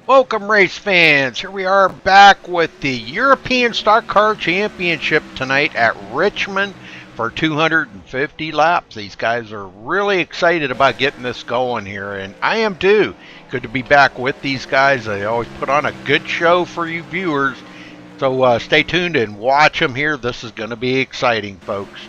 Welcome, race fans. Here we are back with the European Stock Car Championship tonight at Richmond for 250 laps. These guys are really excited about getting this going here, and I am too. Good to be back with these guys. They always put on a good show for you viewers. So stay tuned and watch them here. This is going to be exciting, folks.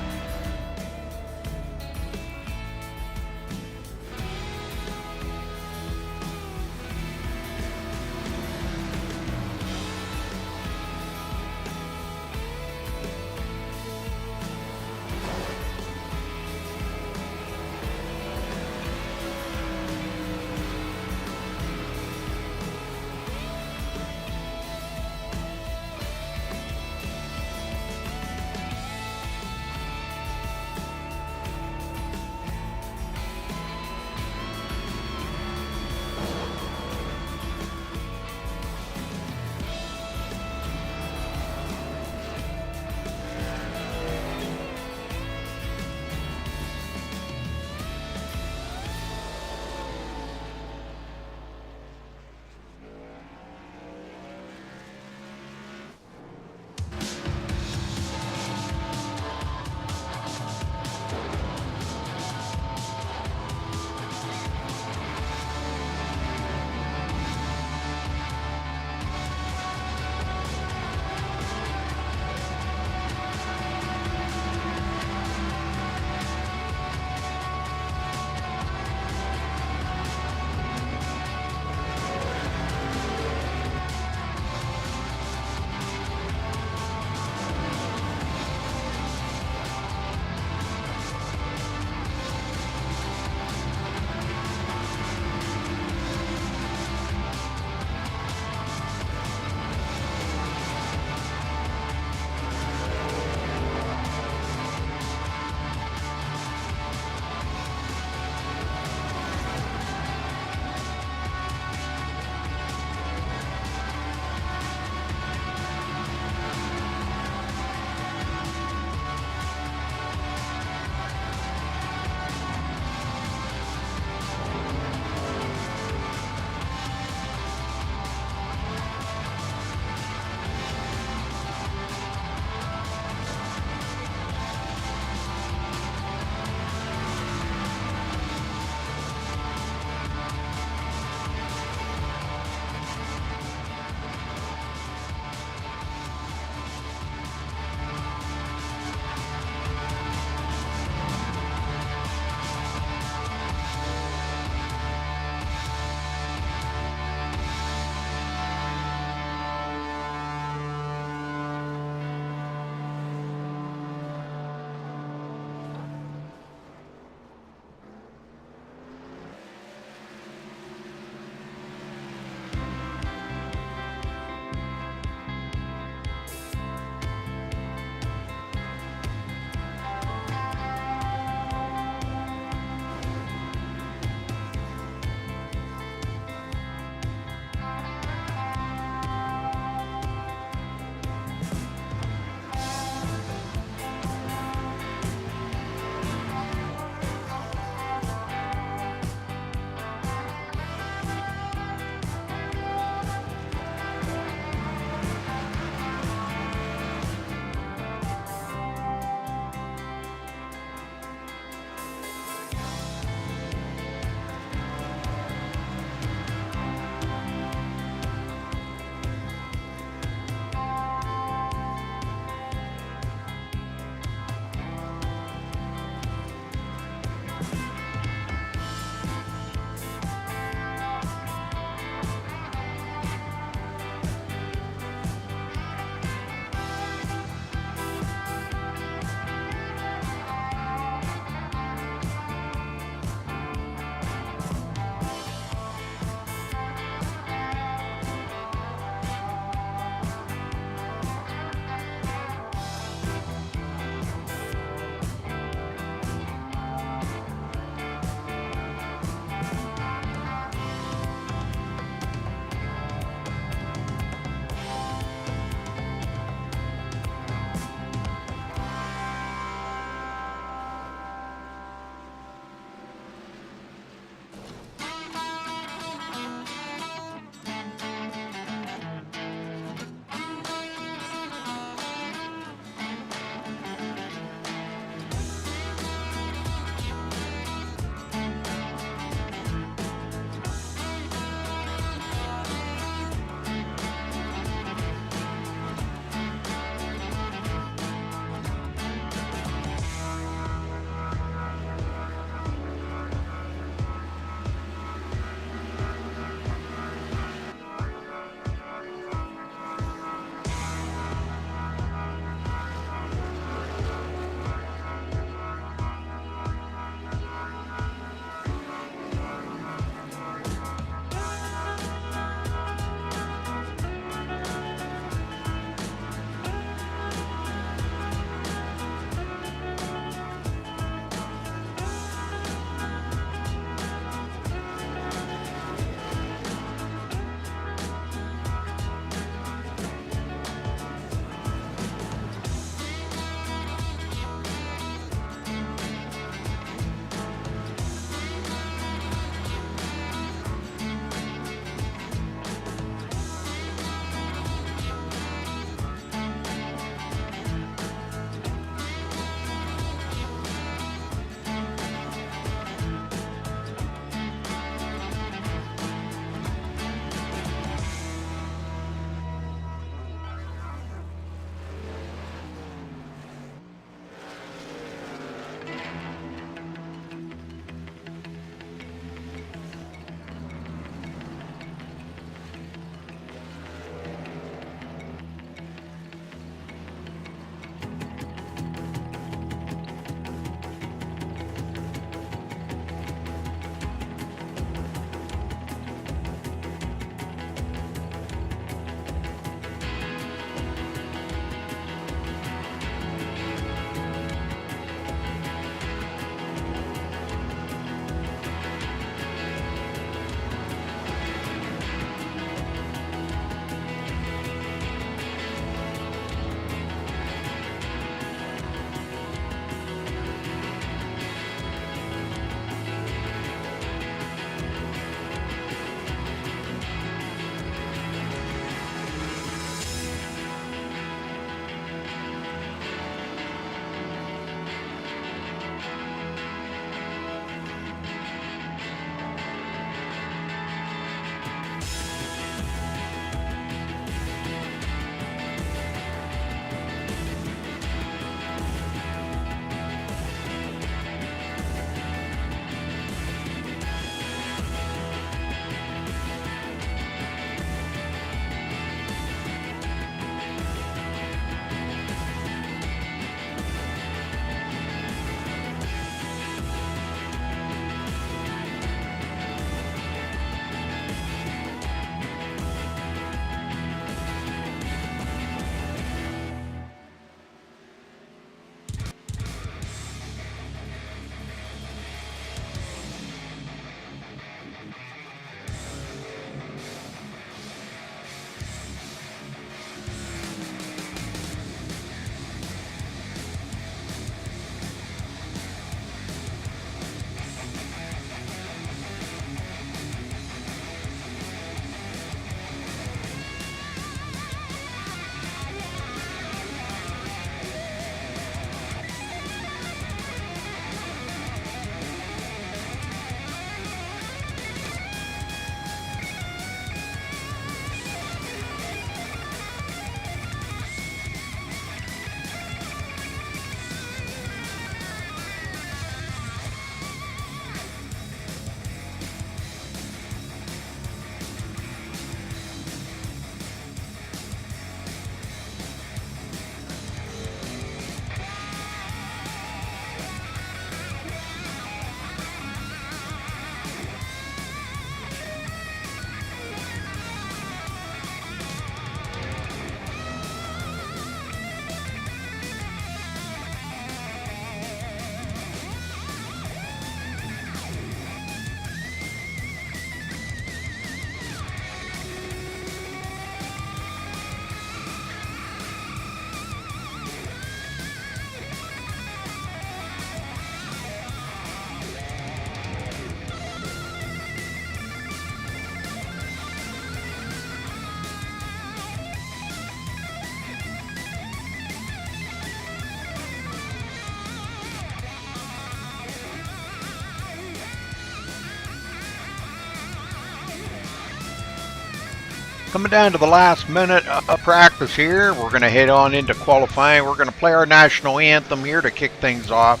Coming down to the last minute of practice here. We're going to head on into qualifying. We're going to play our national anthem here to kick things off.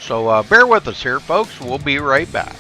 So bear with us here, folks. We'll be right back.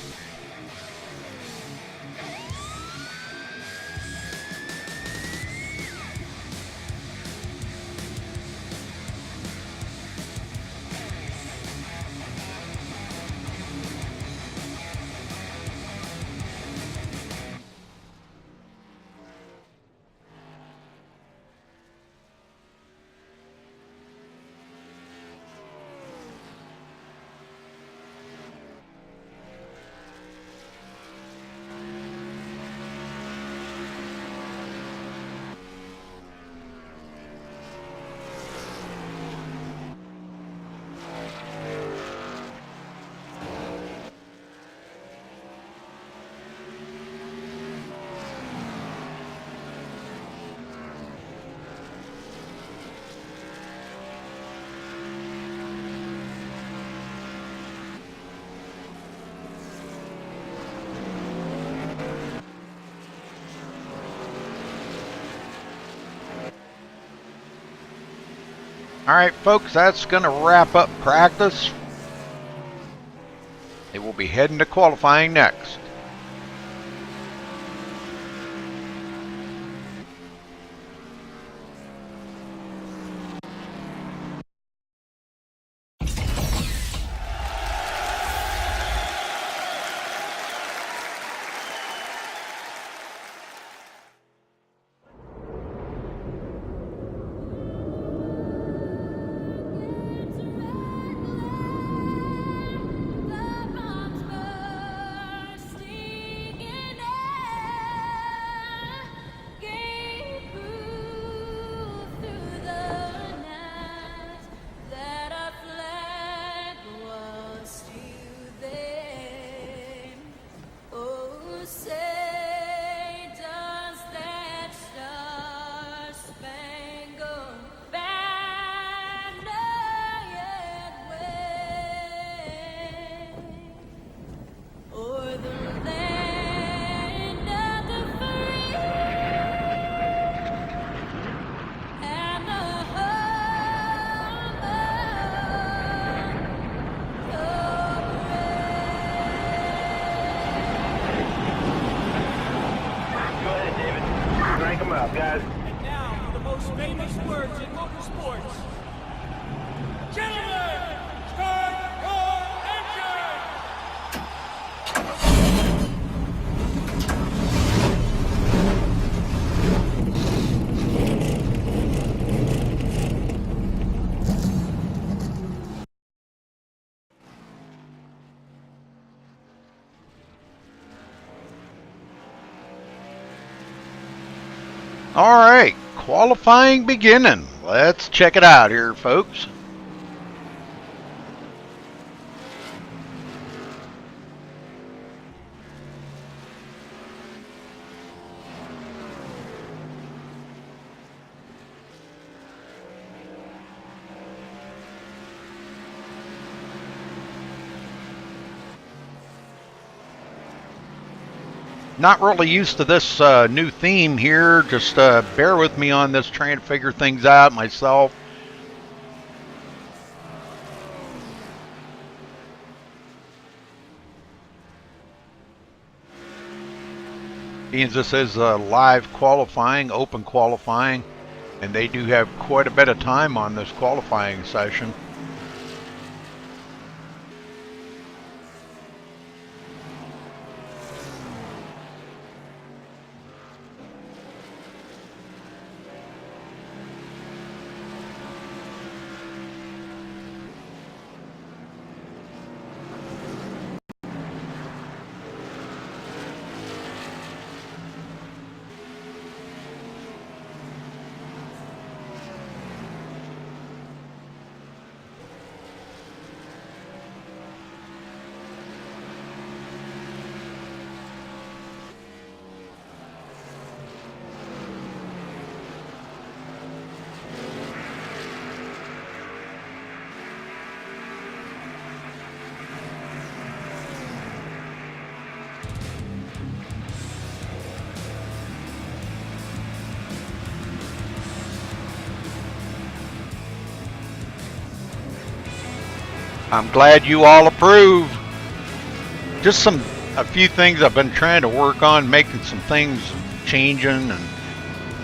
All right, folks, that's going to wrap up practice. They will be heading to qualifying next. Guys. And now for the most famous words in motorsports. Gentlemen, start your engine! All right, qualifying beginning. Let's check it out here, folks. Not really used to this new theme here. Just bear with me on this, trying to figure things out myself. Being this is live qualifying, open qualifying, and they do have quite a bit of time on this qualifying session. I'm glad you all approve. Just a few things I've been trying to work on, making some things changing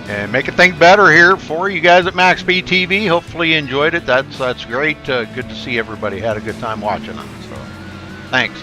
and making things better here for you guys at MaxSpeedTV. Hopefully you enjoyed it. That's great. Good to see everybody had a good time watching them. So, thanks.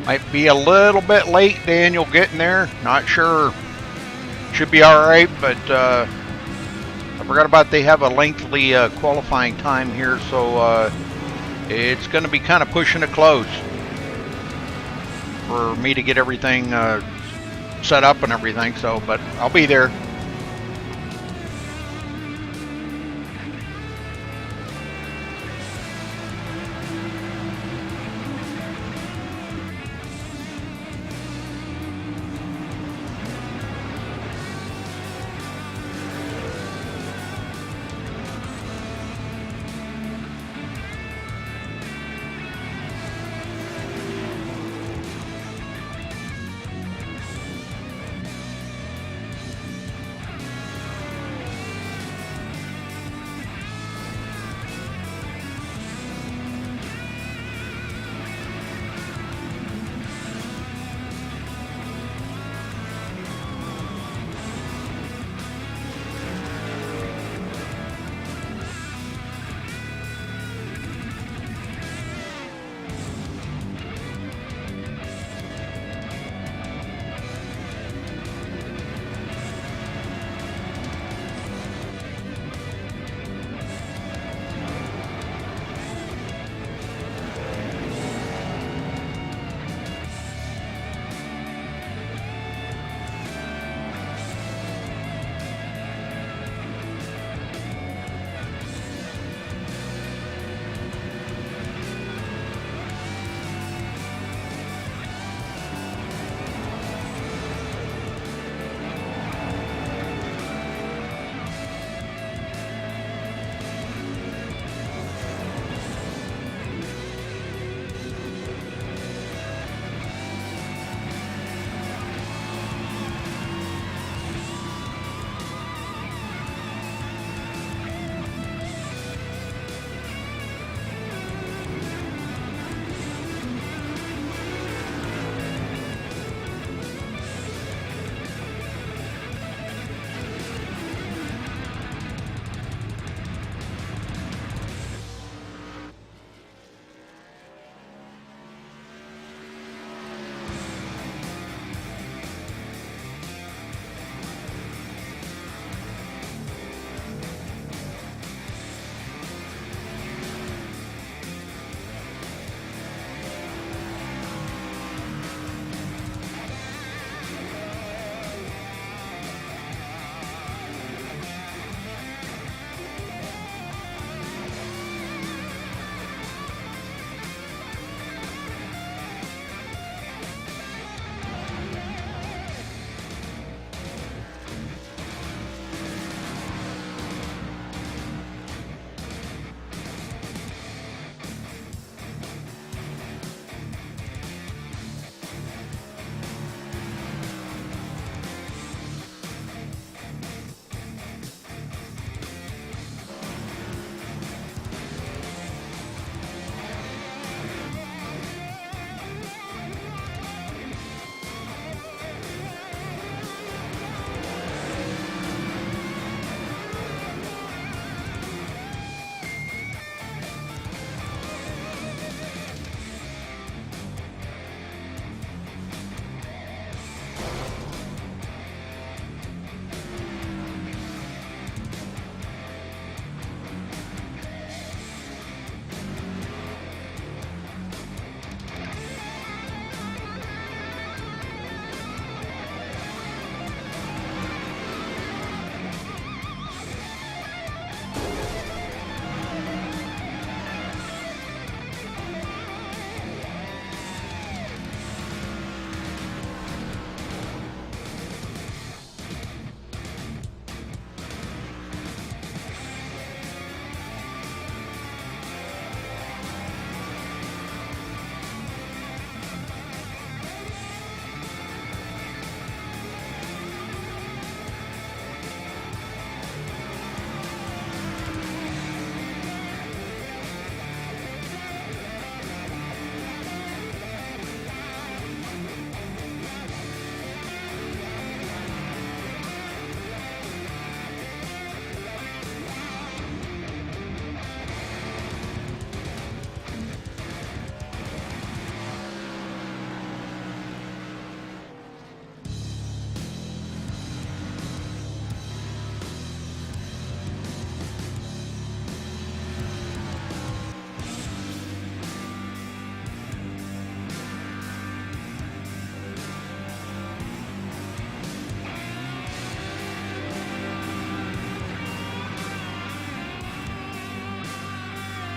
Might be a little bit late, Daniel, getting there. Not sure. Should be all right, but I forgot about they have a lengthy qualifying time here, so it's going to be kind of pushing it close for me to get everything set up and everything. So, but I'll be there.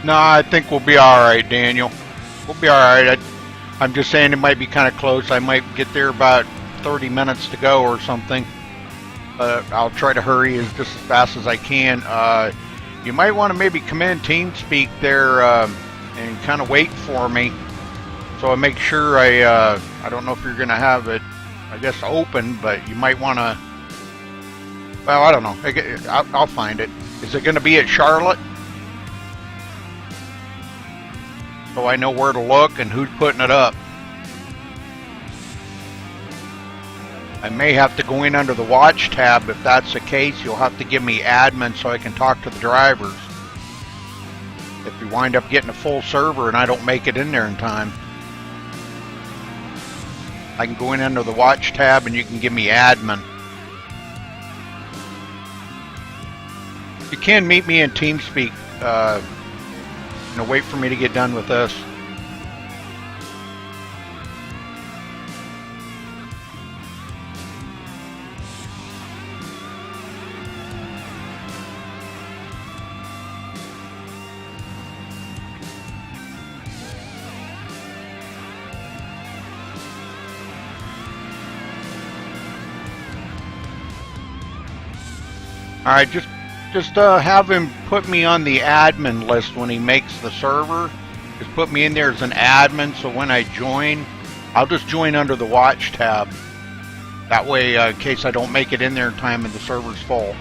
No, I think we'll be all right, Daniel. We'll be all right. I'm just saying it might be kind of close. I might get there about 30 minutes to go or something. I'll try to hurry just as fast as I can. You might want to maybe come in TeamSpeak there and kind of wait for me. So I make sure I don't know if you're going to have it, I guess, open, but you might want to, well, I don't know. I'll find it. Is it going to be at Charlotte? So I know where to look and who's putting it up. I may have to go in under the watch tab. If that's the case, you'll have to give me admin so I can talk to the drivers. If you wind up getting a full server and I don't make it in there in time, I can go in under the watch tab and you can give me admin. You can meet me in TeamSpeak. Wait for me to get done with this. All right, just have him put me on the admin list when he makes the server. Just put me in there as an admin, so when I join, I'll just join under the watch tab. That way, in case I don't make it in there in time and the server's full.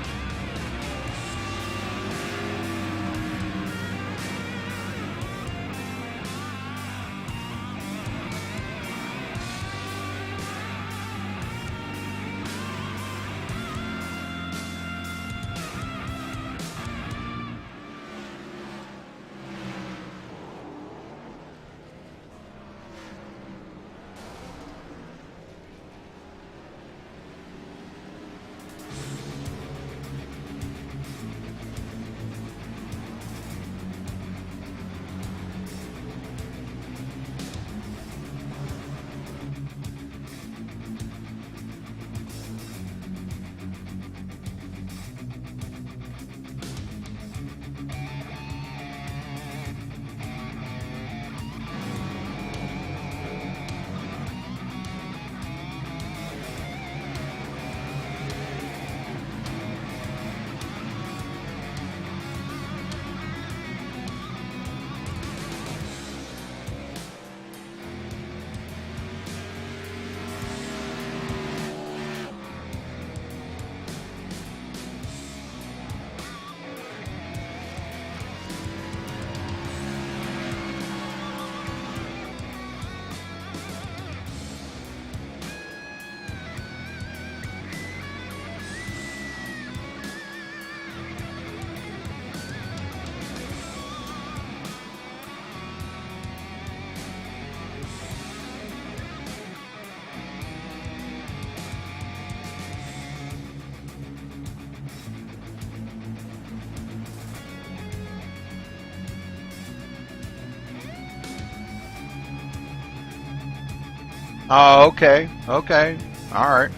Oh, okay. Okay. All right.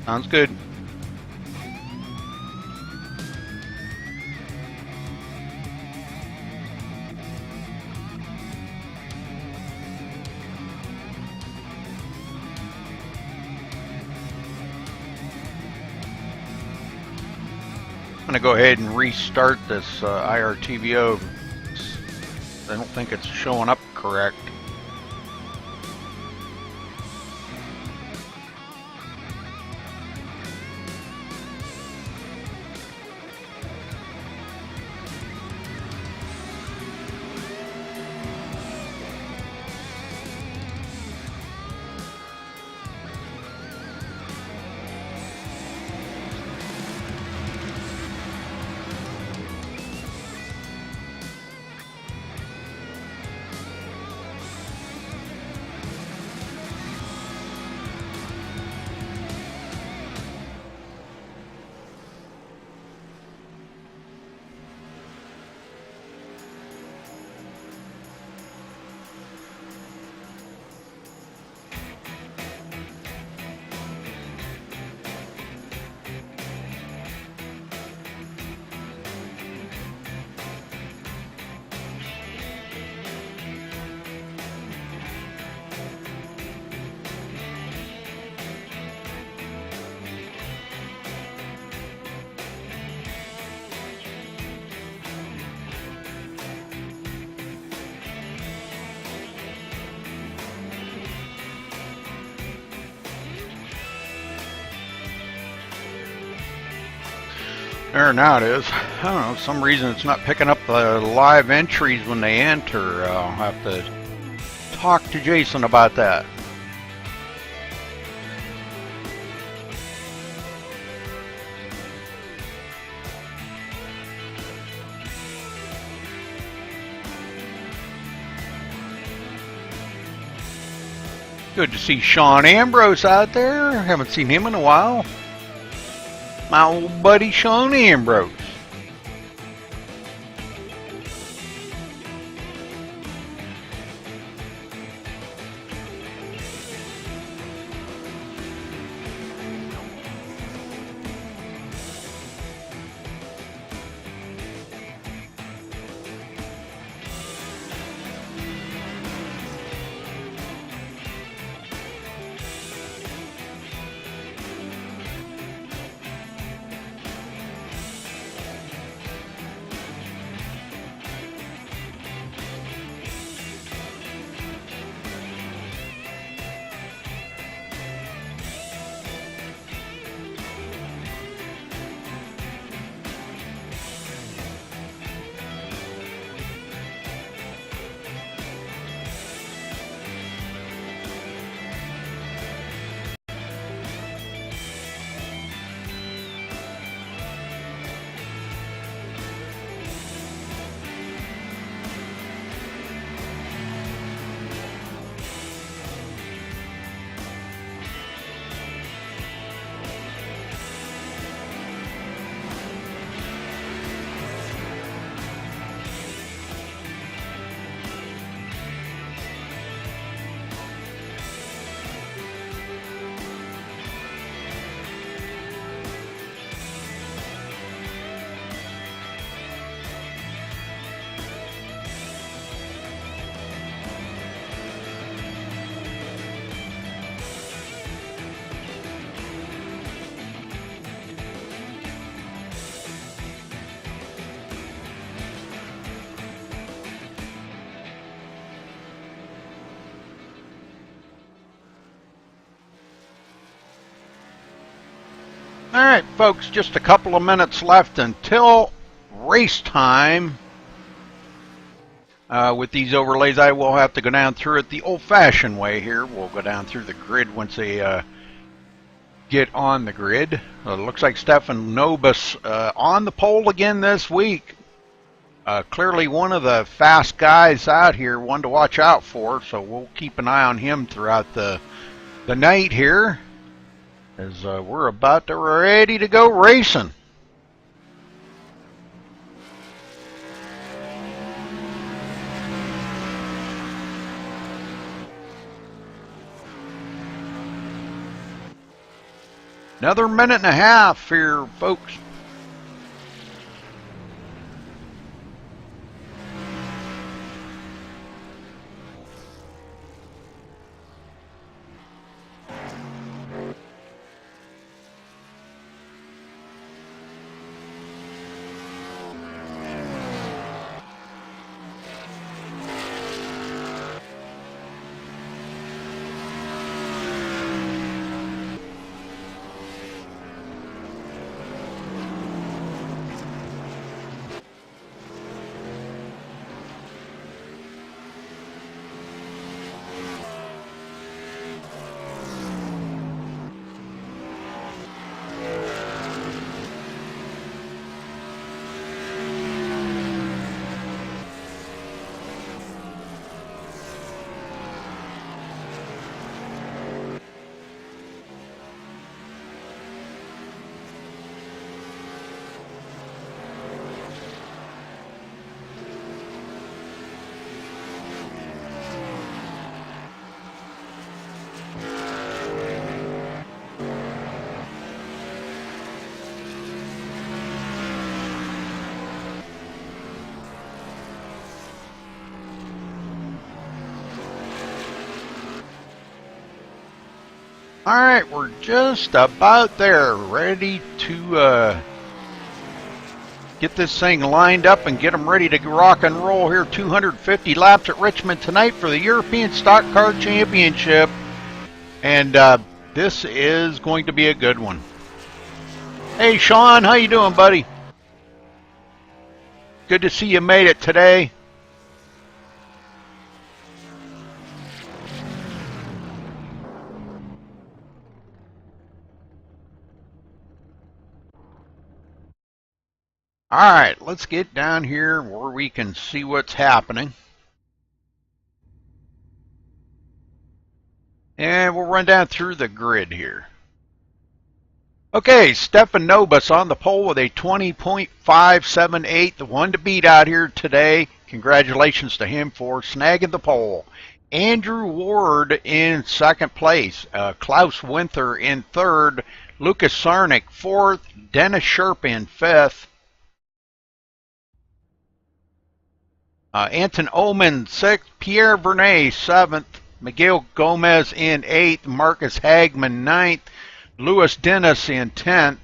Sounds good. I'm going to go ahead and restart this IRTVO. I don't think it's showing up correct. There, now it is. I don't know, some reason it's not picking up the live entries when they enter. I'll have to talk to Jason about that. Good to see Sean Ambrose out there. Haven't seen him in a while. My old buddy Sean Ambrose. All right, folks, just a couple of minutes left until race time. With these overlays, I will have to go down through it the old-fashioned way here. We'll go down through the grid once they get on the grid. Looks like Stefan Nobis on the pole again this week. Clearly one of the fast guys out here, one to watch out for, so we'll keep an eye on him throughout the night here, as we're about to ready to go racing. Another minute and a half here, folks. All right, we're just about there, ready to get this thing lined up and get them ready to rock and roll here. 250 laps at Richmond tonight for the European Stock Car Championship, and this is going to be a good one. Hey, Sean, how you doing, buddy? good to see you made it today. All right, let's get down here where we can see what's happening. And we'll run down through the grid here. Okay, Stefan Nobis on the pole with a 20.578, the one to beat out here today. Congratulations to him for snagging the pole. Andrew Ward in second place, Klaus Winther in third, Lucas Sarnik fourth, Dennis Sherp in fifth, Anton Oman sixth, Pierre Vernet seventh, Miguel Gomez in eighth, Marcus Hagman ninth, Louis Dennis in 10th,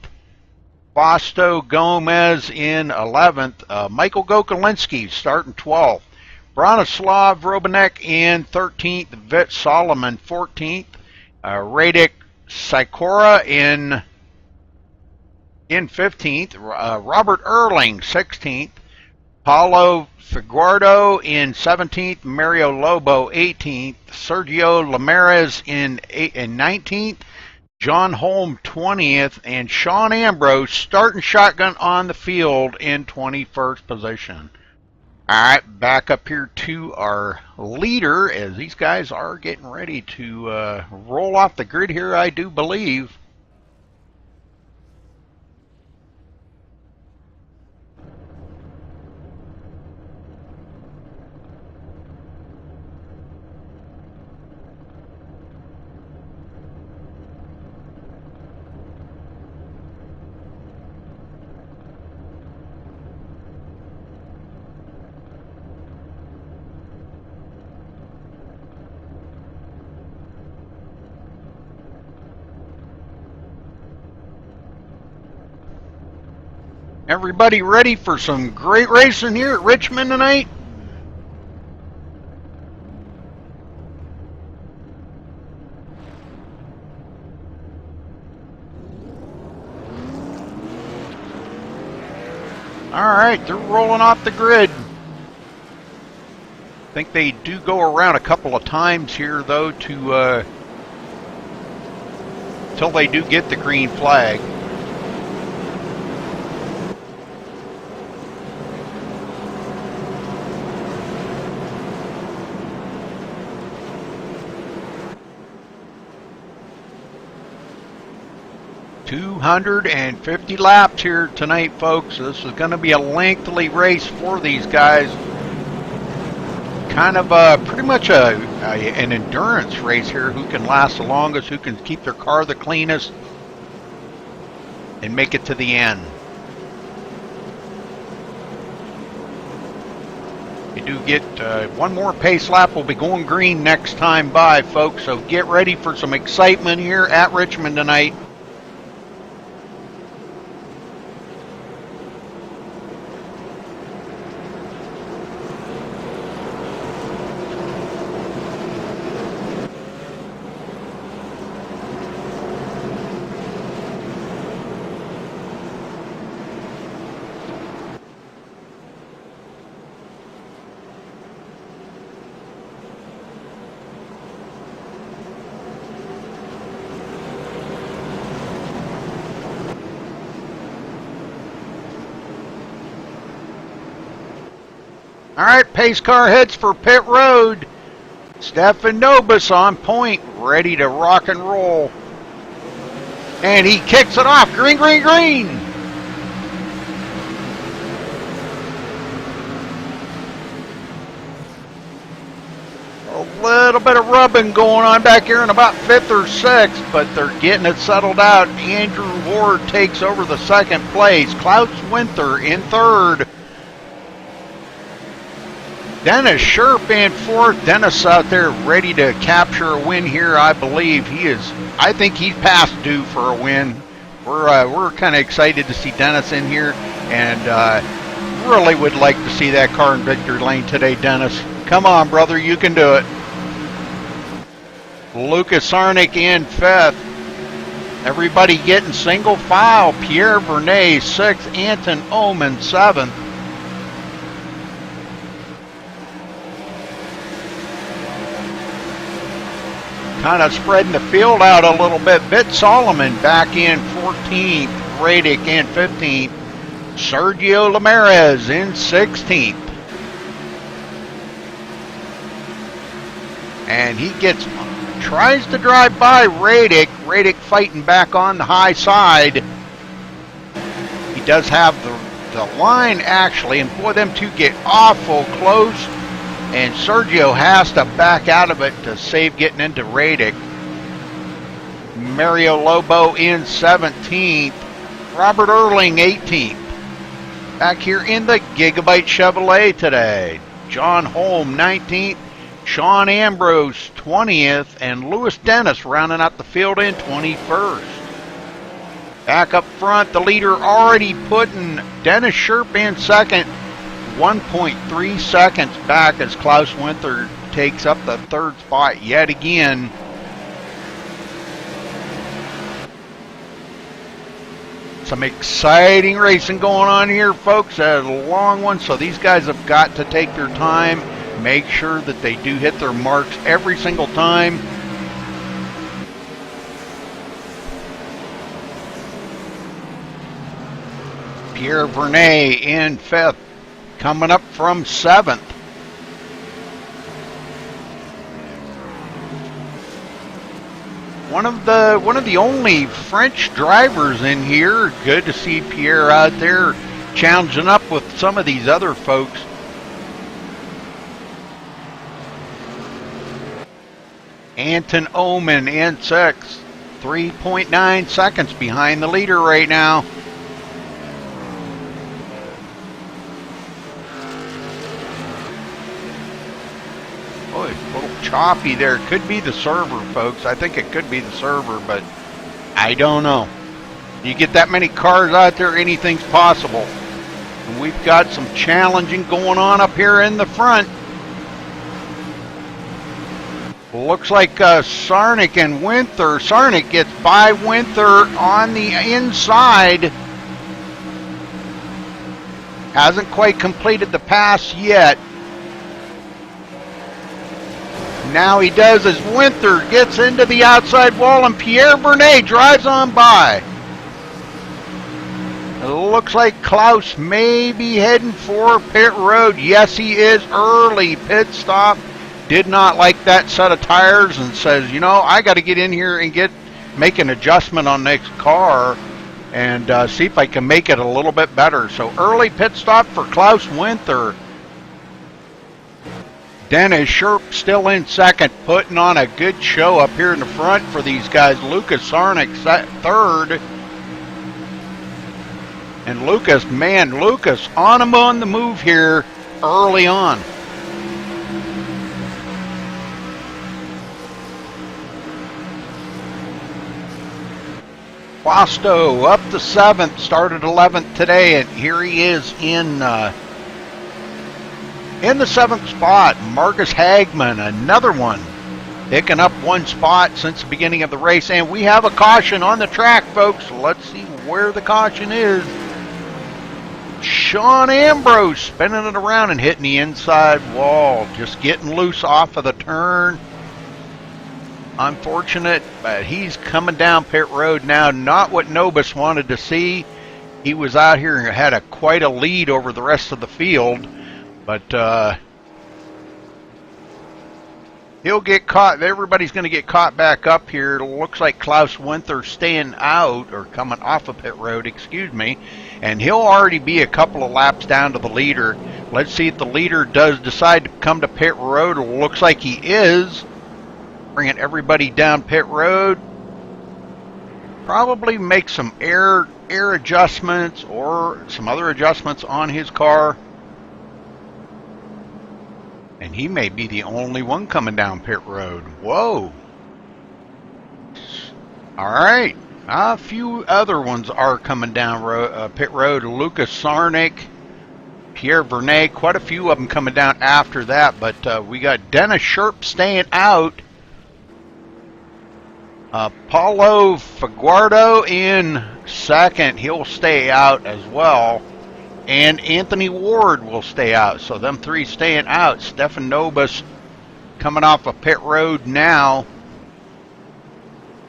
Fausto Gomez in 11th, Michael Gokolinski starting 12th, Branislav Robanek in 13th, Vit Solomon 14th, Radek Sikora in 15th, Robert Erling 16th, Paulo Figuardo in 17th, Mario Lobo 18th, Sergio Lamarez in 19th, John Holm 20th, and Sean Ambrose starting shotgun on the field in 21st position. All right, back up here to our leader as these guys are getting ready to roll off the grid here, I do believe. Everybody ready for some great racing here at Richmond tonight? All right, they're rolling off the grid. I think they do go around a couple of times here, though, to till they do get the green flag. $250 laps here tonight, folks. This is going to be a lengthy race for these guys. Kind of pretty much an endurance race here. Who can last the longest, who can keep their car the cleanest, and make it to the end. You do get one more pace lap. We'll be going green next time by, folks. So get ready for some excitement here at Richmond tonight. All right, pace car heads for pit road. Stefan Nobis on point, ready to rock and roll. And he kicks it off. Green, green, green. A little bit of rubbing going on back here in about 5th or 6th, but they're getting it settled out. Andrew Ward takes over the second place. Klaus Winther in third. Dennis Sherp in fourth. Dennis out there ready to capture a win here. I believe he is. I think he's past due for a win. We're kind of excited to see Dennis in here, and really would like to see that car in victory lane today, Dennis. Come on, brother, you can do it. Lucas Sarnik in fifth. Everybody getting single file. Pierre Vernet sixth. Anton Oman seventh. kind of spreading the field out a little bit. Bit Solomon back in 14th, Radic in 15th, Sergio Ramirez in 16th. And he tries to drive by Radic. Radic fighting back on the high side. He does have the line actually, and boy, them two get awful close. And Sergio has to back out of it to save getting into Radic. Mario Lobo in 17th. Robert Erling 18th. Back here in the Gigabyte Chevrolet today. John Holm 19th. Sean Ambrose 20th. And Louis Dennis rounding out the field in 21st. Back up front, the leader already putting Dennis Sherp in second. 1.3 seconds back as Klaus Winther takes up the third spot yet again. Some exciting racing going on here, folks. A long one, so these guys have got to take their time, make sure that they do hit their marks every single time. Pierre Vernet in 5th. Coming up from 7th. One of the only French drivers in here. Good to see Pierre out there challenging up with some of these other folks. Anton Oman in 6th. 3.9 seconds behind the leader right now. Boy, a little choppy there. Could be the server, folks. I think it could be the server, but I don't know. You get that many cars out there, anything's possible. And we've got some challenging going on up here in the front. Looks like Sarnik and Winther. Sarnik gets by Winther on the inside. Hasn't quite completed the pass yet. Now he does as Winther gets into the outside wall and Pierre Vernet drives on by. It looks like Klaus may be heading for pit road. Yes, he is. Early pit stop. Did not like that set of tires and says, you know, I got to get in here and make an adjustment on next car and see if I can make it a little bit better. So early pit stop for Klaus Winther. Dennis Sherp still in second, putting on a good show up here in the front for these guys. Lucas Sarnik third. And Lucas on him on the move here early on. Quasto up to 7th, started 11th today, and here he is in the 7th spot. Marcus Hagman, another one, picking up one spot since the beginning of the race. And we have a caution on the track, folks. Let's see where the caution is. Sean Ambrose spinning it around and hitting the inside wall. Just getting loose off of the turn. Unfortunate, but he's coming down pit road now. Not what Nobis wanted to see. He was out here and had quite a lead over the rest of the field. But he'll get caught. Everybody's going to get caught back up here. It looks like Klaus Winther staying out, or coming off of pit road, excuse me. And he'll already be a couple of laps down to the leader. Let's see if the leader does decide to come to pit road. It looks like he is. Bringing everybody down pit road. Probably make some air adjustments or some other adjustments on his car. And he may be the only one coming down pit road. Whoa. All right. A few other ones are coming down pit road. Lucas Sarnik, Pierre Vernet, quite a few of them coming down after that. But we got Dennis Sherp staying out. Paulo Faguardo in second. He'll stay out as well. And Anthony Ward will stay out. So them three staying out. Stefan Nobis coming off of pit road now.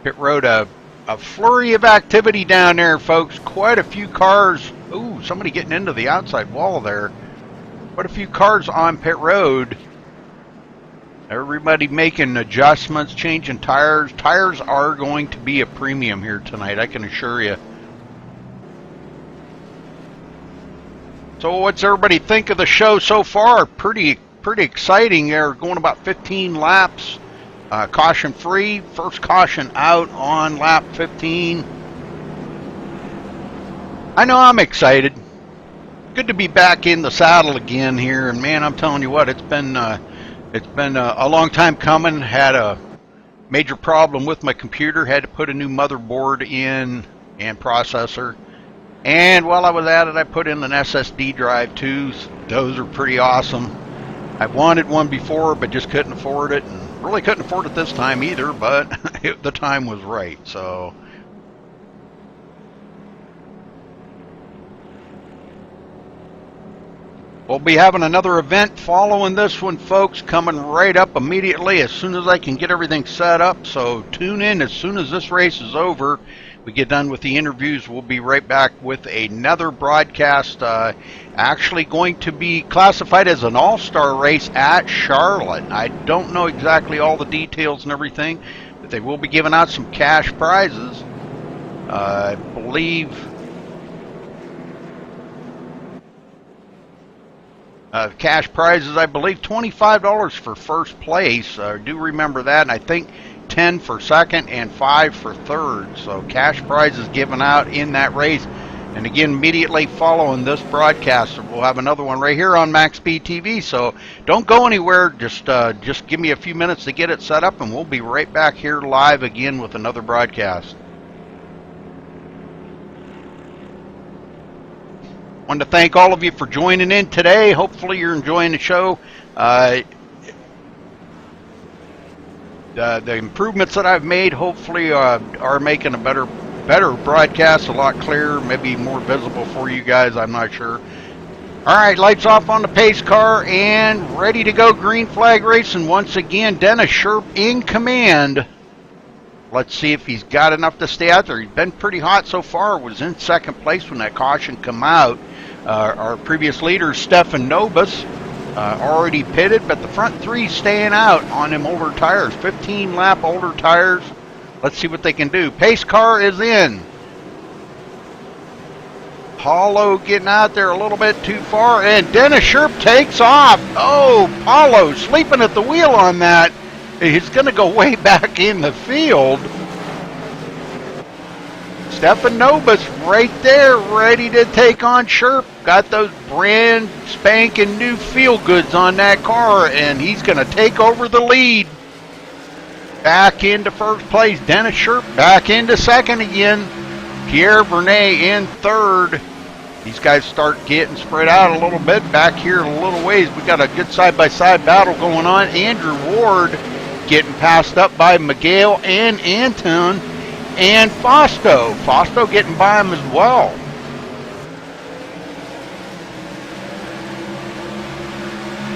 Pit road, a flurry of activity down there, folks. Quite a few cars. Ooh, somebody getting into the outside wall there. Quite a few cars on pit road. Everybody making adjustments, changing tires. Tires are going to be a premium here tonight, I can assure you. So what's everybody think of the show so far? Pretty exciting. They're going about 15 laps. Caution free. First caution out on lap 15. I know I'm excited. Good to be back in the saddle again here, and man, I'm telling you what, it's been a long time coming. Had a major problem with my computer. Had to put a new motherboard in and processor. And while I was at it, I put in an SSD drive too. Those are pretty awesome. I wanted one before, but just couldn't afford it, and really couldn't afford it this time either. But the time was right, so. We'll be having another event following this one, folks, coming right up immediately as soon as I can get everything set up. So tune in as soon as this race is over. We get done with the interviews, we'll be right back with another broadcast. Actually going to be classified as an all-star race at Charlotte. I don't know exactly all the details and everything, but they will be giving out some cash prizes. I believe cash prizes, I believe $25 for first place. Do remember that, and I think 10 for second and 5 for third. So cash prizes given out in that race. And again, immediately following this broadcast, we'll have another one right here on MaxSpeedTV. So don't go anywhere. Just give me a few minutes to get it set up, and we'll be right back here live again with another broadcast. Wanted to thank all of you for joining in today. Hopefully you're enjoying the show. The improvements that I've made hopefully are making a better broadcast, a lot clearer, maybe more visible for you guys. I'm not sure. All right, lights off on the pace car and ready to go. Green flag racing once again. Dennis Sherp in command. Let's see if he's got enough to stay out there. He's been pretty hot so far. Was in second place when that caution come out. Our previous leader, Stefan Nobis, already pitted, but the front three staying out on them older tires. 15 lap older tires. Let's see what they can do. Pace car is in. Paulo getting out there a little bit too far, and Dennis Sherp takes off. Oh, Paulo sleeping at the wheel on that. He's going to go way back in the field. Stefan Nobis right there, ready to take on Sherp. Got those brand spanking new feel goods on that car, and he's going to take over the lead. Back into first place. Dennis Sherp back into second again. Pierre Vernet in third. These guys start getting spread out a little bit. Back here a little ways, we got a good side-by-side battle going on. Andrew Ward getting passed up by Miguel and Anton. And Fausto getting by him as well.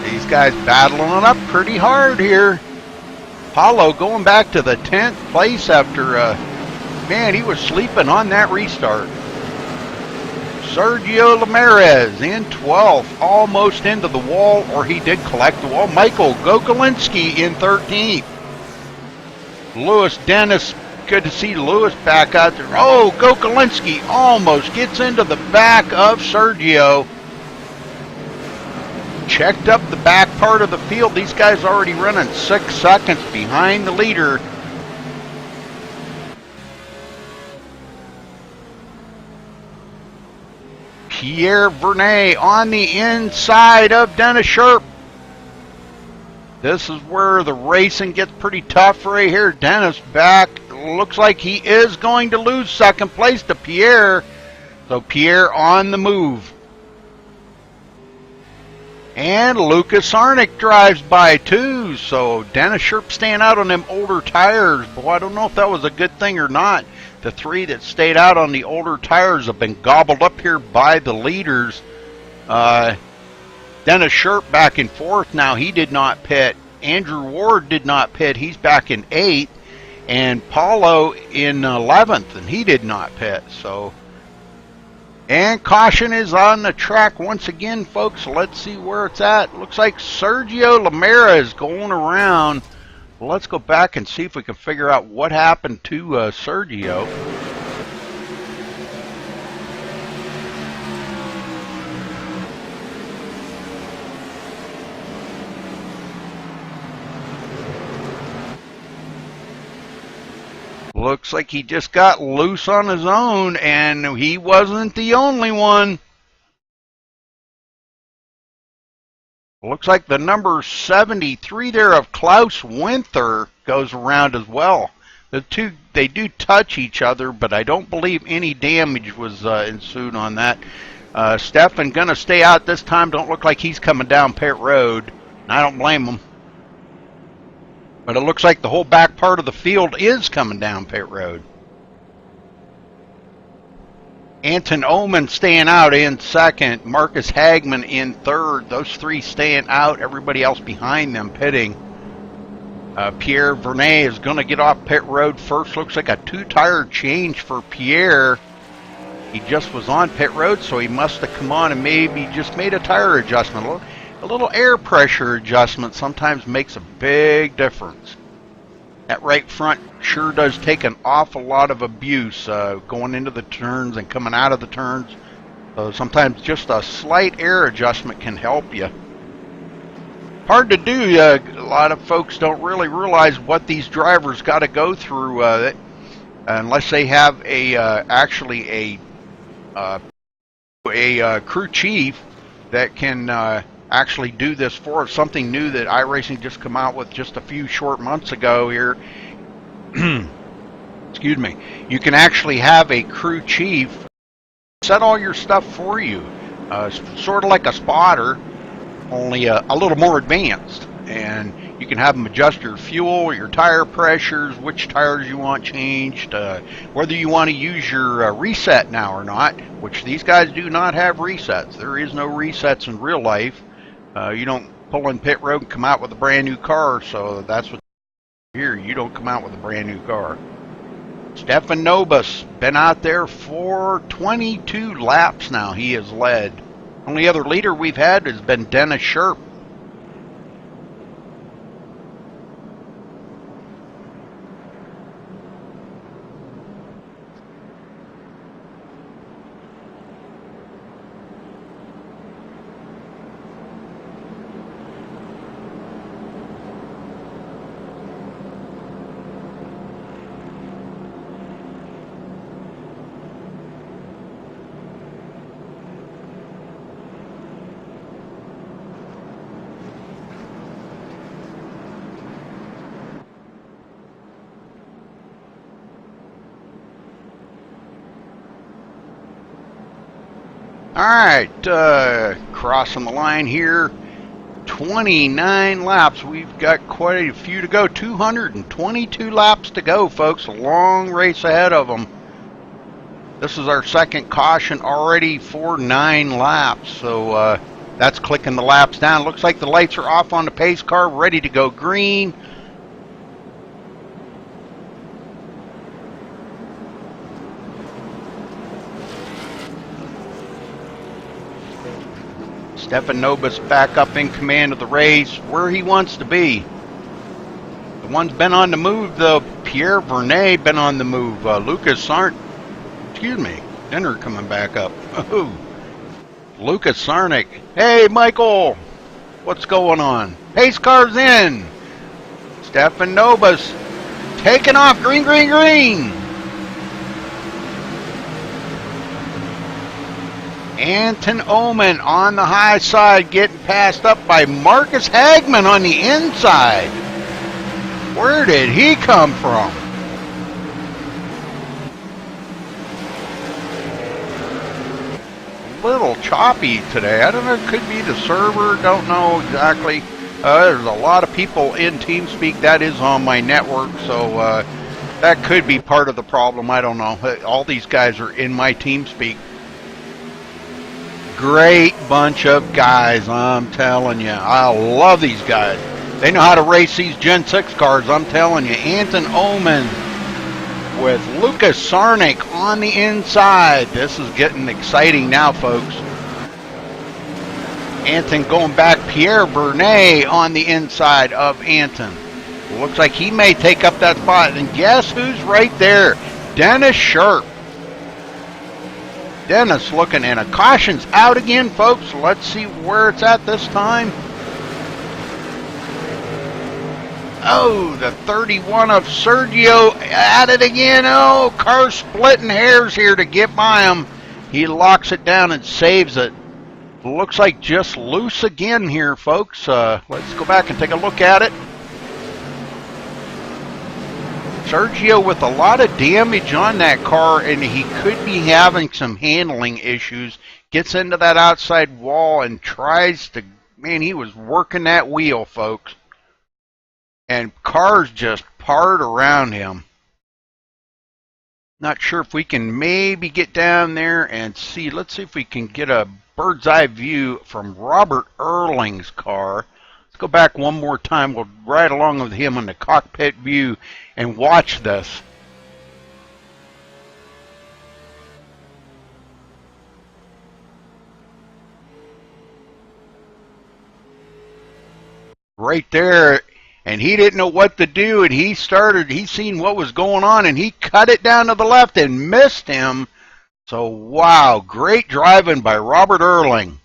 These guys battling it up pretty hard here. Paulo going back to the 10th place after, man, he was sleeping on that restart. Sergio Ramirez in 12th, almost into the wall, or he did collect the wall. Michael Gokolinski in 13th. Lewis Dennis, good to see Lewis back out there. Oh, Gokolinski almost gets into the back of Sergio. Checked up the back part of the field. These guys already running 6 seconds behind the leader. Pierre Vernet on the inside of Dennis Sherp. This is where the racing gets pretty tough right here. Dennis back. Looks like he is going to lose second place to Pierre. So Pierre on the move. And Lucas Arnick drives by too. So Dennis Sherp staying out on them older tires. Boy, I don't know if that was a good thing or not. The three that stayed out on the older tires have been gobbled up here by the leaders. Dennis Sherp back in fourth now. He did not pit. Andrew Ward did not pit. He's back in 8th. and Paulo in 11th, and he did not pit. So, and caution is on the track once again, folks. Let's see where it's at. Looks like Sergio Lamera is going around. Well, let's go back and see if we can figure out what happened to Sergio. Looks like he just got loose on his own, and he wasn't the only one. Looks like the number 73 there of Klaus Winther goes around as well. The two, they do touch each other, but I don't believe any damage was ensued on that. Stefan gonna stay out this time. Don't look like he's coming down pit road. And I don't blame him. But it looks like the whole back part of the field is coming down pit road. Anton Oman staying out in second. Marcus Hagman in third. Those three staying out. Everybody else behind them pitting. Pierre Vernet is going to get off pit road first. Looks like a two-tire change for Pierre. He just was on pit road, so he must have come on and maybe just made a tire adjustment. A little air pressure adjustment sometimes makes a big difference. That right front sure does take an awful lot of abuse going into the turns and coming out of the turns. So sometimes just a slight air adjustment can help you. Hard to do. A lot of folks don't really realize what these drivers got to go through unless they have actually a crew chief that can actually do this for us. Something new that iRacing just come out with just a few short months ago here. Excuse me. You can actually have a crew chief set all your stuff for you, sort of like a spotter, only a little more advanced. And you can have them adjust your fuel, your tire pressures, which tires you want changed, whether you want to use your reset now or not, which these guys do not have resets. There is no resets in real life. You don't pull in pit road and come out with a brand new car, so that's what here. You don't come out with a brand new car. Stefan Nobis been out there for 22 laps now. He has led. Only other leader we've had has been Dennis Sherp. Alright, crossing the line here, 29 laps. We've got quite a few to go, 222 laps to go, folks. A long race ahead of them. This is our second caution already for 9 laps, so that's clicking the laps down. Looks like the lights are off on the pace car, ready to go green. Stefan Nobis back up in command of the race, where he wants to be. The one's been on the move, though. Pierre Vernet been on the move. Lucas Sarnt, excuse me, Dinner coming back up. Oh, Lucas Sarnik. Hey, Michael, what's going on? Pace car's in. Stefan Nobis taking off. Green, green, green. Anton Oman on the high side, getting passed up by Marcus Hagman on the inside. Where did he come from? A little choppy today. I don't know, it could be the server, don't know exactly. There's a lot of people in TeamSpeak. That is on my network, so that could be part of the problem. I don't know. All these guys are in my TeamSpeak. Great bunch of guys, I'm telling you. I love these guys. They know how to race these Gen 6 cars, I'm telling you. Anton Oman with Lucas Sarnik on the inside. This is getting exciting now, folks. Anton going back. Pierre Bernet on the inside of Anton. Looks like he may take up that spot. And guess who's right there? Dennis Sharp. Dennis looking, and a caution's out again, folks. Let's see where it's at this time. Oh, the 31 of Sergio at it again. Oh, car splitting hairs here to get by him. He locks it down and saves it. Looks like just loose again here, folks. Let's go back and take a look at it. Sergio with a lot of damage on that car, and he could be having some handling issues. Gets into that outside wall and tries to, man, he was working that wheel, folks. And cars just part around him. Not sure if we can maybe get down there and see. Let's see if we can get a bird's eye view from Robert Erling's car. Let's go back one more time. We'll ride along with him on the cockpit view and watch this. Right there. And he didn't know what to do, and he seen what was going on, and he cut it down to the left and missed him. So, wow, great driving by Robert Erling.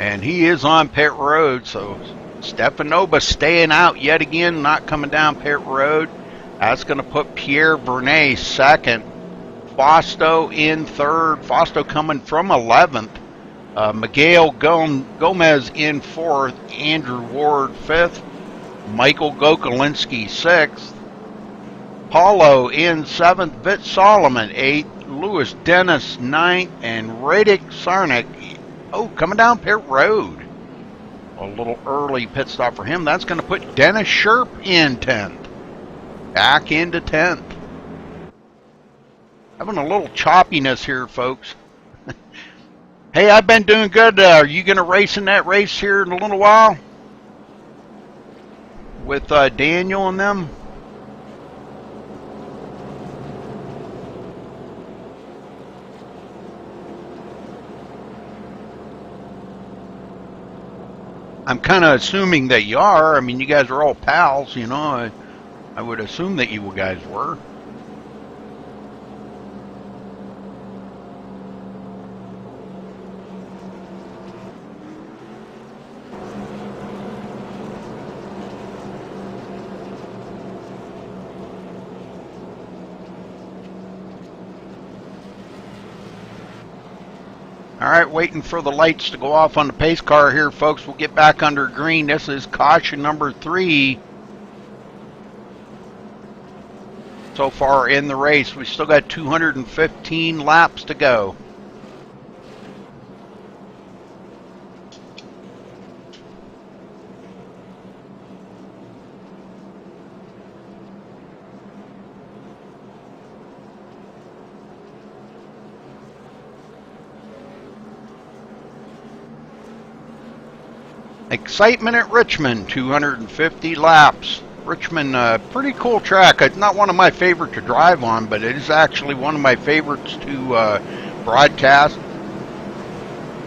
And he is on pit road, so Stefanova staying out yet again, not coming down pit road. That's going to put Pierre Bernet second. Fausto in third. Fausto coming from 11th. Miguel Gomez in fourth, Andrew Ward fifth, Michael Gokolinski sixth, Paulo in seventh, Vit Solomon eighth, Louis Dennis ninth, and Radek Sarnik, coming down pit road. A little early pit stop for him. That's going to put Dennis Sharp in 10th. Back into 10th. Having a little choppiness here, folks. Hey, I've been doing good. Are you going to race in that race here in a little while? With Daniel and them? I'm kind of assuming that you are. I mean, you guys are all pals, you know. I would assume that you guys were. All right, waiting for the lights to go off on the pace car here, folks. We'll get back under green. This is caution number 3 so far in the race. We still got 215 laps to go. Excitement at Richmond, 250 laps. Richmond, pretty cool track. It's not one of my favorite to drive on, but it is actually one of my favorites to broadcast.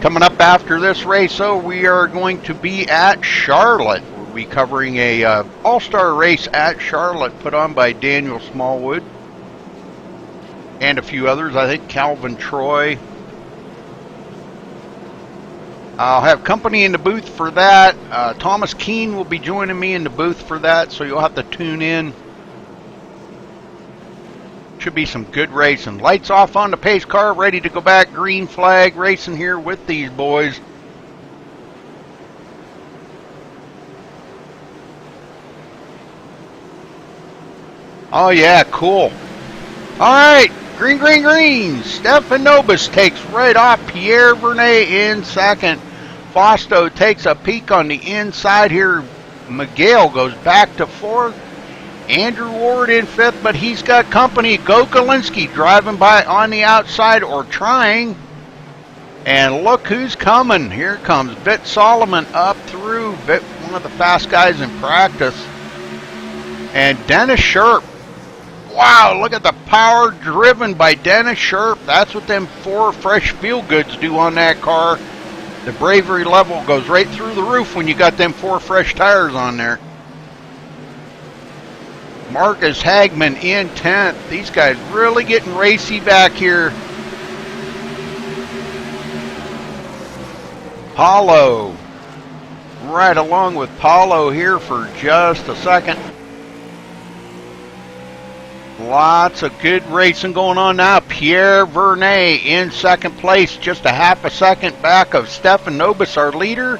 Coming up after this race, though, we are going to be at Charlotte. We'll be covering a all-star race at Charlotte put on by Daniel Smallwood and a few others. I think Calvin Troy. I'll have company in the booth for that. Thomas Keene will be joining me in the booth for that, so you'll have to tune in. Should be some good racing. Lights off on the pace car, ready to go back. Green flag racing here with these boys. Oh yeah, cool. All right. Green, green, green. Stefan Nobis takes right off Pierre Bernet in second. Fausto takes a peek on the inside here. Miguel goes back to fourth. Andrew Ward in fifth, but he's got company. Gokolinski driving by on the outside, or trying. And look who's coming. Here comes Vit Solomon up through. Vit of the fast guys in practice. And Dennis Sharp. Wow, look at the power driven by Dennis Sharp. That's what them 4 fresh feel goods do on that car. The bravery level goes right through the roof when you got them 4 fresh tires on there. Marcus Hagman in 10th. These guys really getting racy back here. Paulo. Right along with Paulo here for just a second. Lots of good racing going on now. Pierre Vernet in second place, just a half a second back of Stefan Nobis, our leader.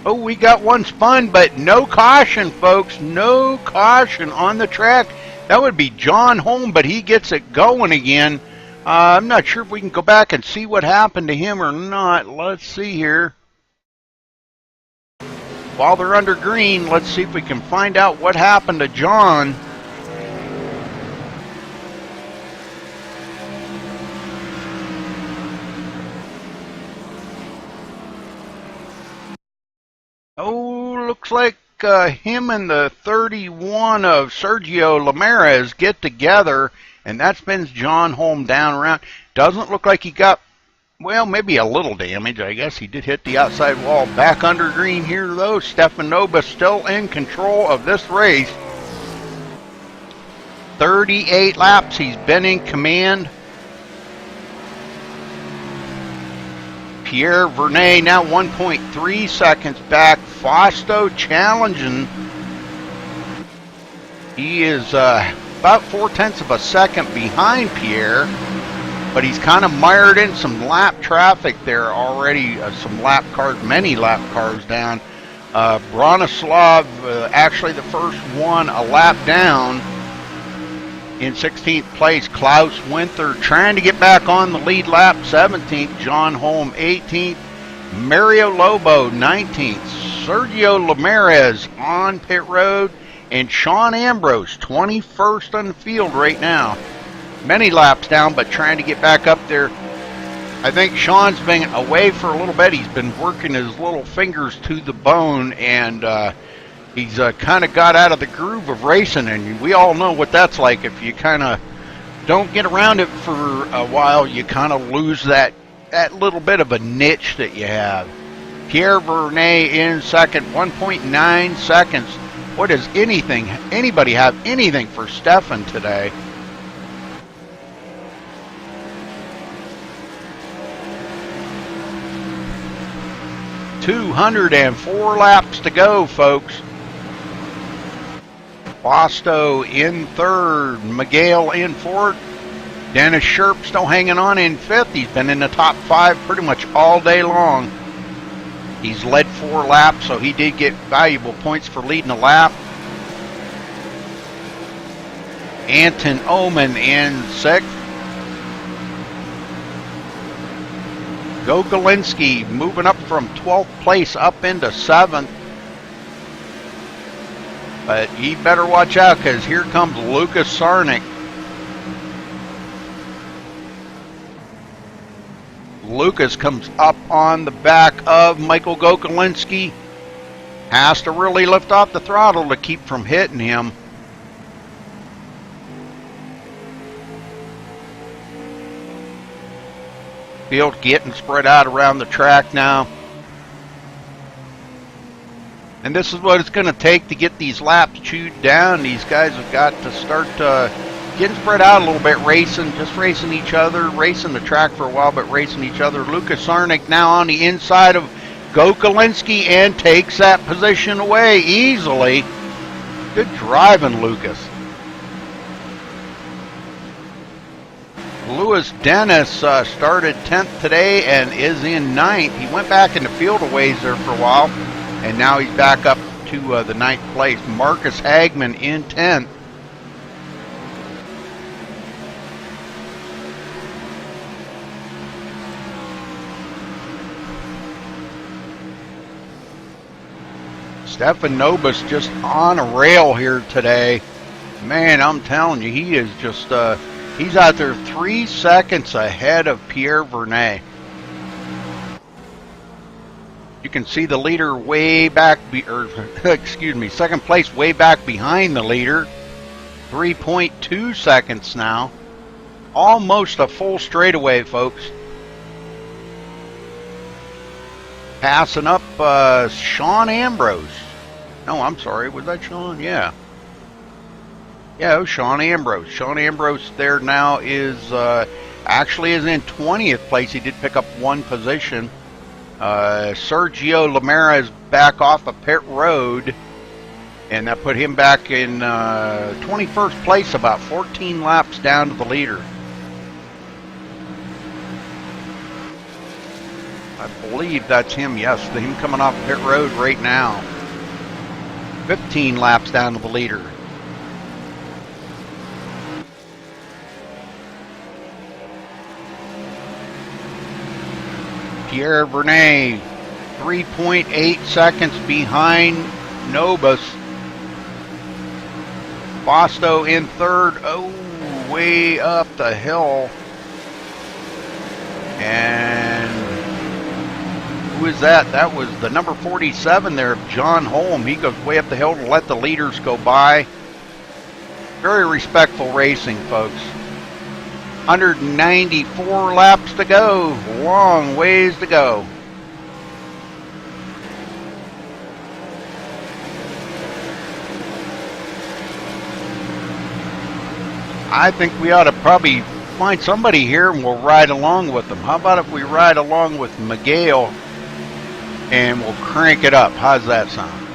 Oh, we got one spun, but no caution, folks. No caution on the track. That would be John Holm, but he gets it going again. I'm not sure if we can go back and see what happened to him or not. Let's see here. While they're under green, let's see if we can find out what happened to John. Oh, looks like him and the 31 of Sergio Ramirez get together, and that spins John Holm down around. Doesn't look like he got, well, maybe a little damage. I guess he did hit the outside wall. Back under green here, though. Stefan Nobis still in control of this race. 38 laps. He's been in command. Pierre Vernet now 1.3 seconds back. Fausto challenging. He is about 0.4 of a second behind Pierre. But he's kind of mired in some lap traffic there already. Some lap cars, many lap cars down. Bronislav, actually the first one a lap down in 16th place. Klaus Winther trying to get back on the lead lap, 17th. John Holm, 18th. Mario Lobo, 19th. Sergio Ramirez on pit road. And Sean Ambrose, 21st on the field right now. Many laps down, but trying to get back up there. I think Sean's been away for a little bit. He's been working his little fingers to the bone, and he's kind of got out of the groove of racing, and we all know what that's like. If you kind of don't get around it for a while, you kind of lose that little bit of a niche that you have. Pierre Vernet in second, 1.9 seconds. What does anybody have anything for Stefan today? .204 laps to go, folks. Fausto in third, Miguel in fourth. Dennis Sharp still hanging on in fifth. He's been in the top 5 pretty much all day long. He's led 4 laps, so he did get valuable points for leading a lap. Anton Oman in sixth. Gogolinski moving up from 12th place up into 7th. But he better watch out, because here comes Lucas Sarnik. Lucas comes up on the back of Michael Gogolinski. Has to really lift off the throttle to keep from hitting him. Field getting spread out around the track now. And this is what it's going to take to get these laps chewed down. These guys have got to start getting spread out a little bit, just racing each other, racing the track for a while, but racing each other. Lucas Sarnik now on the inside of Gogolinski and takes that position away easily. Good driving, Lucas. Louis Dennis started 10th today and is in 9th. He went back in the field a ways there for a while, and now he's back up to the 9th place. Marcus Hagman in 10th. Stefan Nobis just on a rail here today. Man, I'm telling you, he is just... he's out there 3 seconds ahead of Pierre Vernet. You can see the leader way back, excuse me, second place way back behind the leader. 3.2 seconds now. Almost a full straightaway, folks. Passing up Sean Ambrose. No, I'm sorry. Was that Sean? Yeah. Yeah, it was Sean Ambrose. Sean Ambrose there now is actually is in 20th place. He did pick up one position. Sergio Lamera is back off of pit road, and that put him back in 21st place, about 14 laps down to the leader. I believe that's him, yes, him coming off pit road right now. 15 laps down to the leader. Pierre Vernet, 3.8 seconds behind Nobis. Fosto in third. Oh, way up the hill. And who is that? That was the number 47 there, John Holm. He goes way up the hill to let the leaders go by. Very respectful racing, folks. 194 laps to go. Long ways to go. I think we ought to probably find somebody here and we'll ride along with them. How about if we ride along with Miguel and we'll crank it up? How's that sound?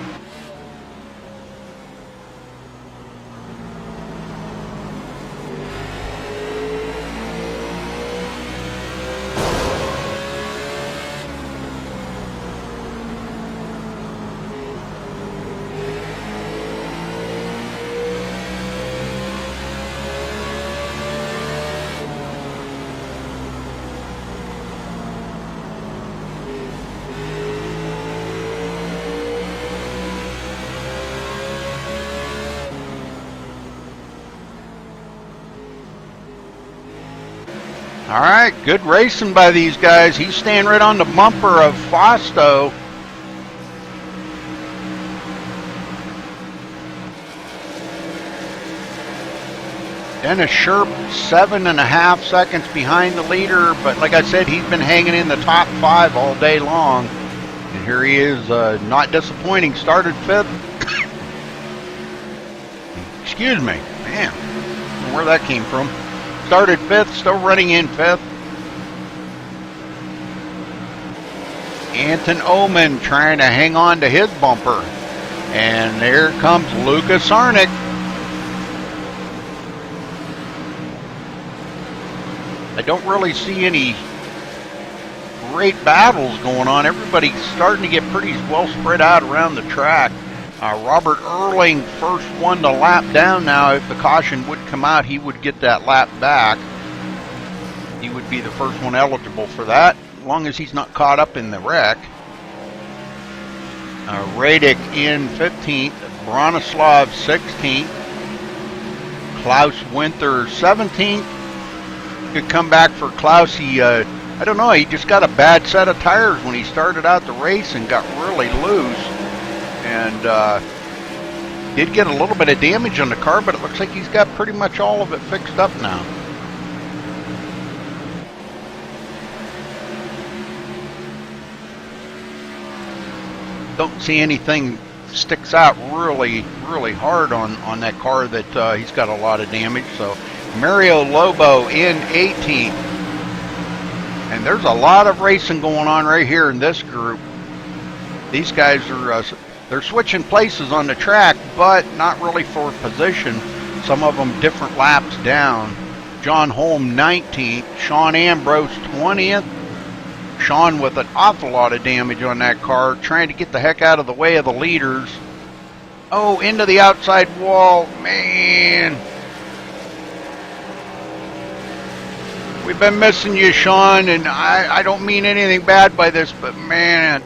All right, good racing by these guys. He's staying right on the bumper of Fosto. Dennis Sherp, 7.5 seconds behind the leader, but like I said, he's been hanging in the top 5 all day long. And here he is, not disappointing. Started 5th. Excuse me, man, I don't know where that came from. Started 5th, still running in 5th. Anton Oman trying to hang on to his bumper. And there comes Lucas Sarnick. I don't really see any great battles going on. Everybody's starting to get pretty well spread out around the track. Robert Erling, first one to lap down now. If the caution would come out, he would get that lap back. He would be the first one eligible for that, as long as he's not caught up in the wreck. Radek in 15th, Bronislav 16th, Klaus Winter 17th. Good comeback for Klaus. He, I don't know, he just got a bad set of tires when he started out the race and got really loose. And did get a little bit of damage on the car, but it looks like he's got pretty much all of it fixed up now. Don't see anything sticks out really, really hard on that car that he's got a lot of damage. So Mario Lobo in 18th. And there's a lot of racing going on right here in this group. These guys are they're switching places on the track, but not really for position. Some of them different laps down. John Holm 19th, Sean Ambrose 20th. Sean with an awful lot of damage on that car, trying to get the heck out of the way of the leaders. Oh, into the outside wall, man. We've been missing you, Sean, and I don't mean anything bad by this, but man,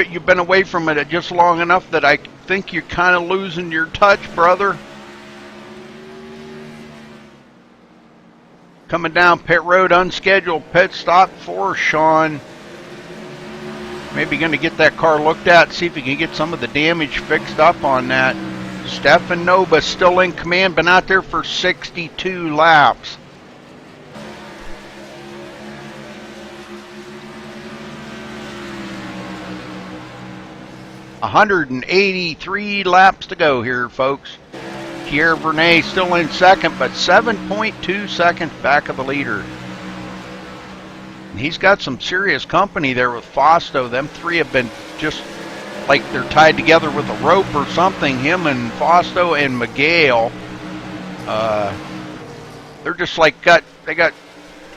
you've been away from it just long enough that I think you're kind of losing your touch, brother. Coming down pit road, unscheduled pit stop for Sean. Maybe going to get that car looked at, see if he can get some of the damage fixed up on that. Stefan Nova still in command, been out there for 62 laps. $183 laps to go here, folks. Pierre Vernet still in second, but 7.2 seconds back of the leader. And he's got some serious company there with Fausto. Them three have been just like they're tied together with a rope or something. Him and Fausto and Miguel. They're just like they got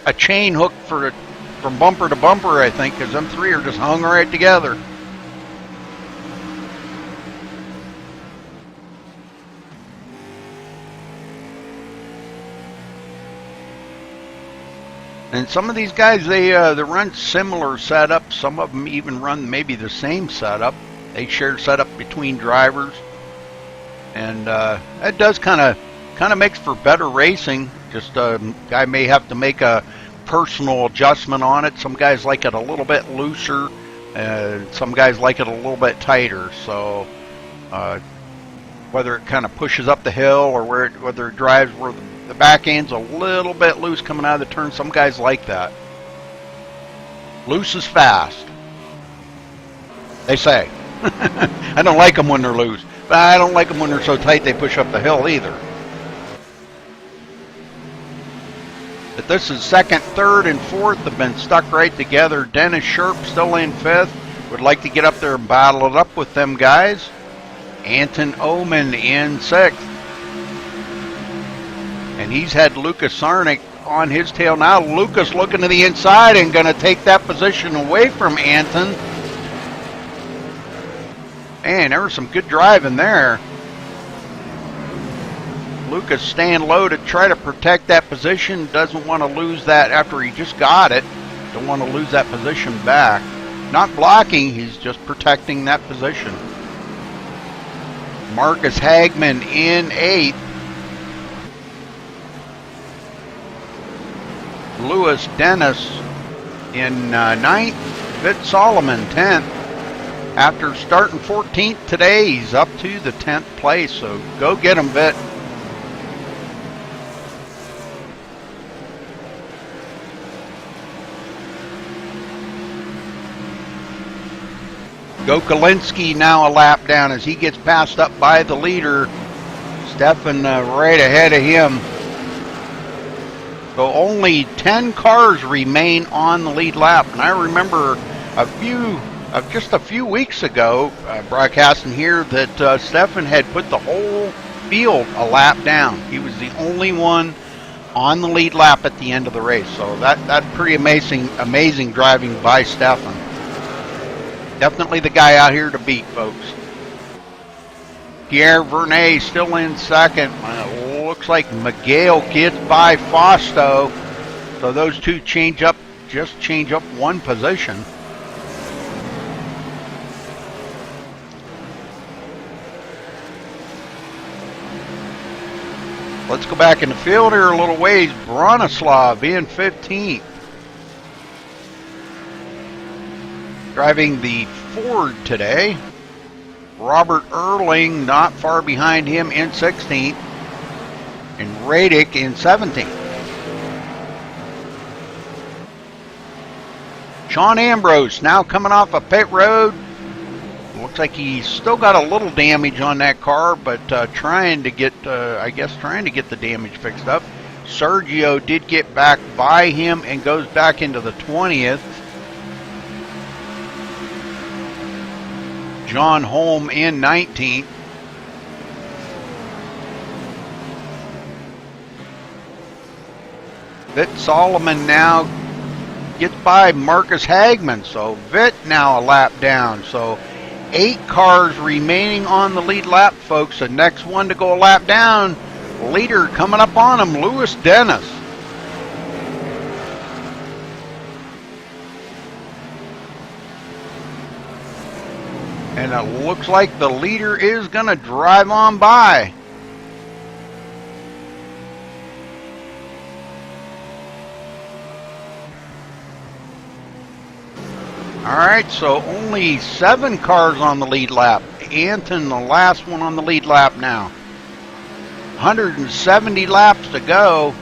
a chain hook from bumper to bumper, I think, because them three are just hung right together. And some of these guys, they run similar setups. Some of them even run maybe the same setup. They share setup between drivers, and that does kind of makes for better racing. Just a guy may have to make a personal adjustment on it. Some guys like it a little bit looser, some guys like it a little bit tighter. So whether it kind of pushes up the hill or whether it drives where the back end's a little bit loose coming out of the turn, some guys like that. Loose is fast, they say. I don't like them when they're loose, but I don't like them when they're so tight they push up the hill either. But this is second, third, and fourth have been stuck right together. Dennis Sherp still in fifth. Would like to get up there and battle it up with them guys. Anton Oman in sixth. And he's had Lucas Sarnik on his tail now. Lucas looking to the inside and going to take that position away from Anton. Man, there was some good driving there. Lucas staying low to try to protect that position. Doesn't want to lose that after he just got it. Don't want to lose that position back. Not blocking, he's just protecting that position. Marcus Hagman in eighth. Lewis Dennis in ninth. Vitt Solomon 10th. After starting 14th today, he's up to the 10th place. So go get him, Vitt. Go Kalinske now a lap down as he gets passed up by the leader. Stefan right ahead of him. So only 10 cars remain on the lead lap. And I remember just a few weeks ago broadcasting here that Stefan had put the whole field a lap down. He was the only one on the lead lap at the end of the race. So that's pretty amazing driving by Stefan. Definitely the guy out here to beat, folks. Pierre Vernet still in second. Looks like Miguel gets by Fausto. So those two change up one position. Let's go back in the field here a little ways. Bronislav in 15th. Driving the Ford today. Robert Erling not far behind him in 16th. And Radic in 17th. Sean Ambrose now coming off a pit road. Looks like he's still got a little damage on that car, but trying to get the damage fixed up. Sergio did get back by him and goes back into the 20th. John Holm in 19th. Vitt Solomon now gets by Marcus Hagman. So Vitt now a lap down. So 8 cars remaining on the lead lap, folks. The next one to go a lap down, leader coming up on him, Lewis Dennis. And it looks like the leader is going to drive on by. All All right, so only 7 cars on the lead lap. Anton, the last one on the lead lap now. 170 laps to go.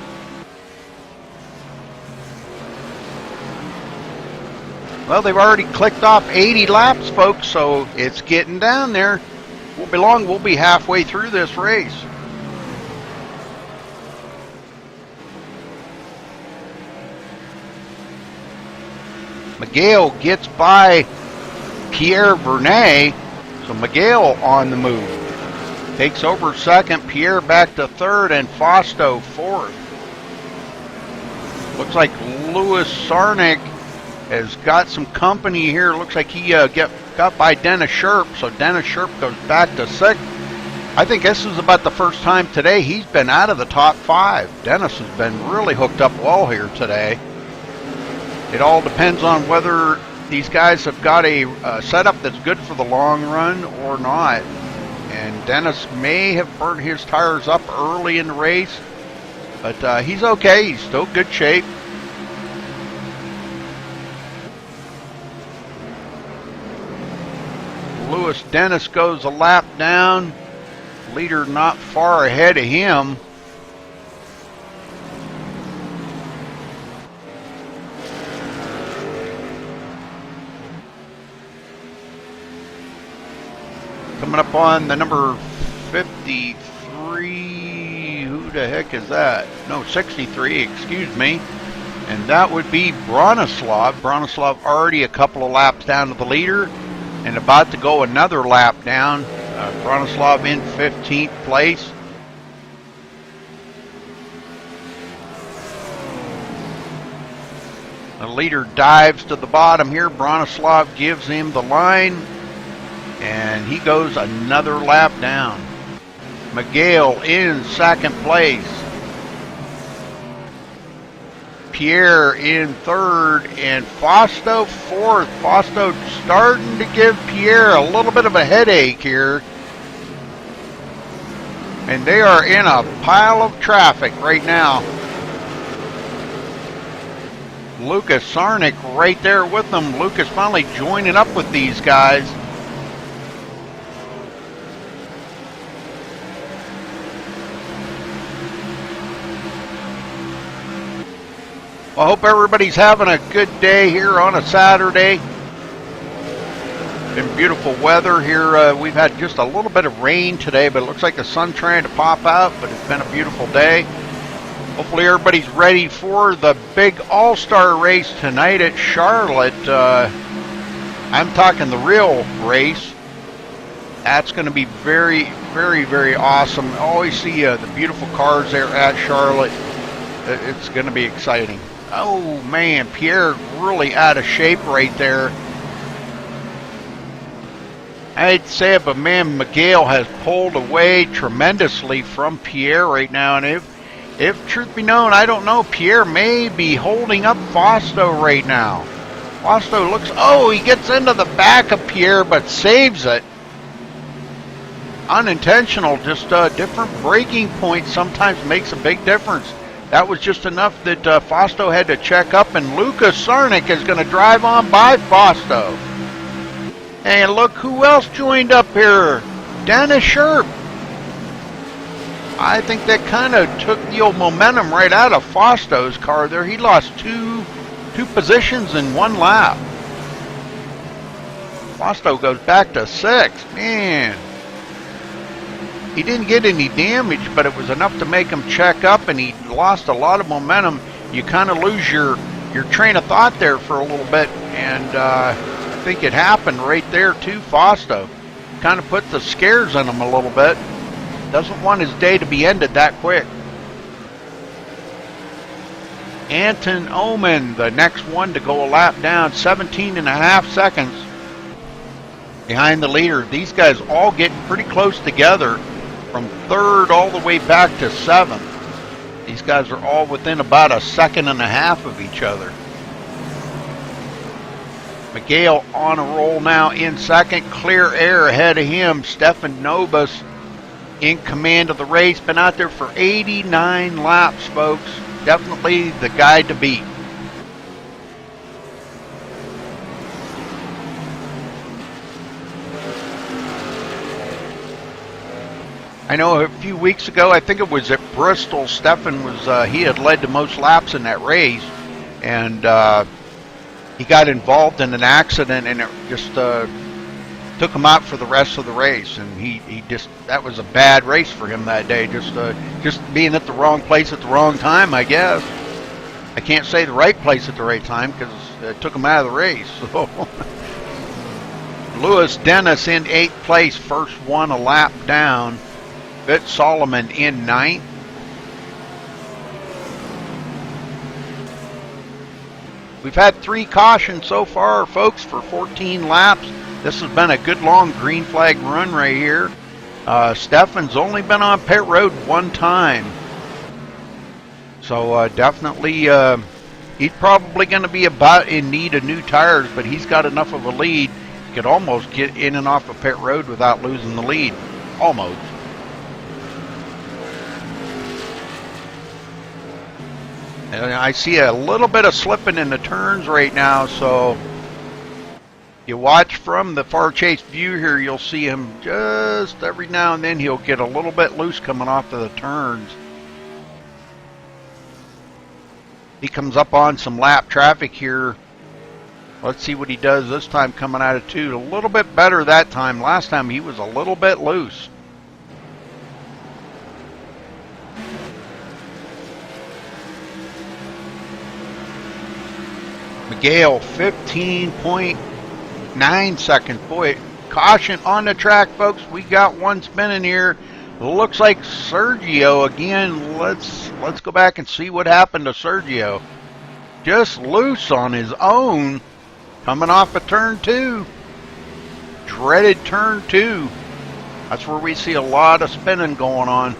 Well, they've already clicked off 80 laps, folks, so it's getting down there. Won't be long, we'll be halfway through this race. Miguel gets by Pierre Vernet, so Miguel on the move. Takes over second, Pierre back to third, and Fausto fourth. Looks like Louis Sarnik has got some company here. Looks like he got by Dennis Sherp, so Dennis Sherp goes back to sixth. I think this is about the first time today he's been out of the top 5. Dennis has been really hooked up well here today. It all depends on whether these guys have got a setup that's good for the long run or not. And Dennis may have burnt his tires up early in the race, but he's okay. He's still good shape. Lewis Dennis goes a lap down. Leader not far ahead of him. Coming up on the number 53, who the heck is that? No, 63, excuse me. And that would be Bronislav. Bronislav already a couple of laps down to the leader and about to go another lap down. Bronislav in 15th place. The leader dives to the bottom here. Bronislav gives him the line, and he goes another lap down. Miguel in second place. Pierre in third, and Fausto fourth. Fausto starting to give Pierre a little bit of a headache here. And they are in a pile of traffic right now. Lucas Sarnik right there with them. Lucas finally joining up with these guys. Well, I hope everybody's having a good day here on a Saturday. Been beautiful weather here. We've had just a little bit of rain today, but it looks like the sun's trying to pop out, but it's been a beautiful day. Hopefully everybody's ready for the big all-star race tonight at Charlotte. I'm talking the real race. That's going to be very, very, very awesome. I always see the beautiful cars there at Charlotte. It's going to be exciting. Oh, man, Pierre really out of shape right there. I hate to say it, but man, Miguel has pulled away tremendously from Pierre right now. And if truth be known, I don't know, Pierre may be holding up Fausto right now. Fausto looks, oh, he gets into the back of Pierre, but saves it. Unintentional, just different braking points sometimes makes a big difference. That was just enough that Fausto had to check up, and Lucas Sarnik is going to drive on by Fausto. And look who else joined up here, Dennis Sherp. I think that kind of took the old momentum right out of Fausto's car there. He lost two positions in one lap. Fausto goes back to 6th. Man, he didn't get any damage, but it was enough to make him check up, and he lost a lot of momentum. You kind of lose your train of thought there for a little bit, and I think it happened right there to Fausto. Kind of put the scares in him a little bit. Doesn't want his day to be ended that quick. Anton Oman, the next one to go a lap down, 17.5 seconds behind the leader. These guys all getting pretty close together from 3rd all the way back to 7th. These guys are all within about 1.5 seconds of each other. Miguel on a roll now in 2nd. Clear air ahead of him. Stefan Nobis in command of the race. Been out there for 89 laps, folks. Definitely the guy to beat. I know a few weeks ago, I think it was at Bristol, Stefan was, he had led the most laps in that race, and he got involved in an accident, and it just took him out for the rest of the race, and he just, that was a bad race for him that day, just being at the wrong place at the wrong time, I guess. I can't say the right place at the right time because it took him out of the race. So. Lewis Dennis in 8th place, first one a lap down. Fitz Solomon in 9th. We've had 3 cautions so far, folks, for 14 laps. This has been a good long green flag run right here. Stefan's only been on pit road 1 time. So definitely, he's probably going to be about in need of new tires, but he's got enough of a lead. He could almost get in and off of pit road without losing the lead. Almost. And I see a little bit of slipping in the turns right now, so you watch from the far chase view here, you'll see him just every now and then he'll get a little bit loose coming off of the turns. He comes up on some lap traffic here. Let's see what he does this time coming out of 2. A little bit better that time. Last time he was a little bit loose. Miguel, 15.9 seconds. Boy, caution on the track, folks. We got one spinning here. Looks like Sergio again. Let's go back and see what happened to Sergio. Just loose on his own. Coming off of turn 2. Dreaded turn 2. That's where we see a lot of spinning going on.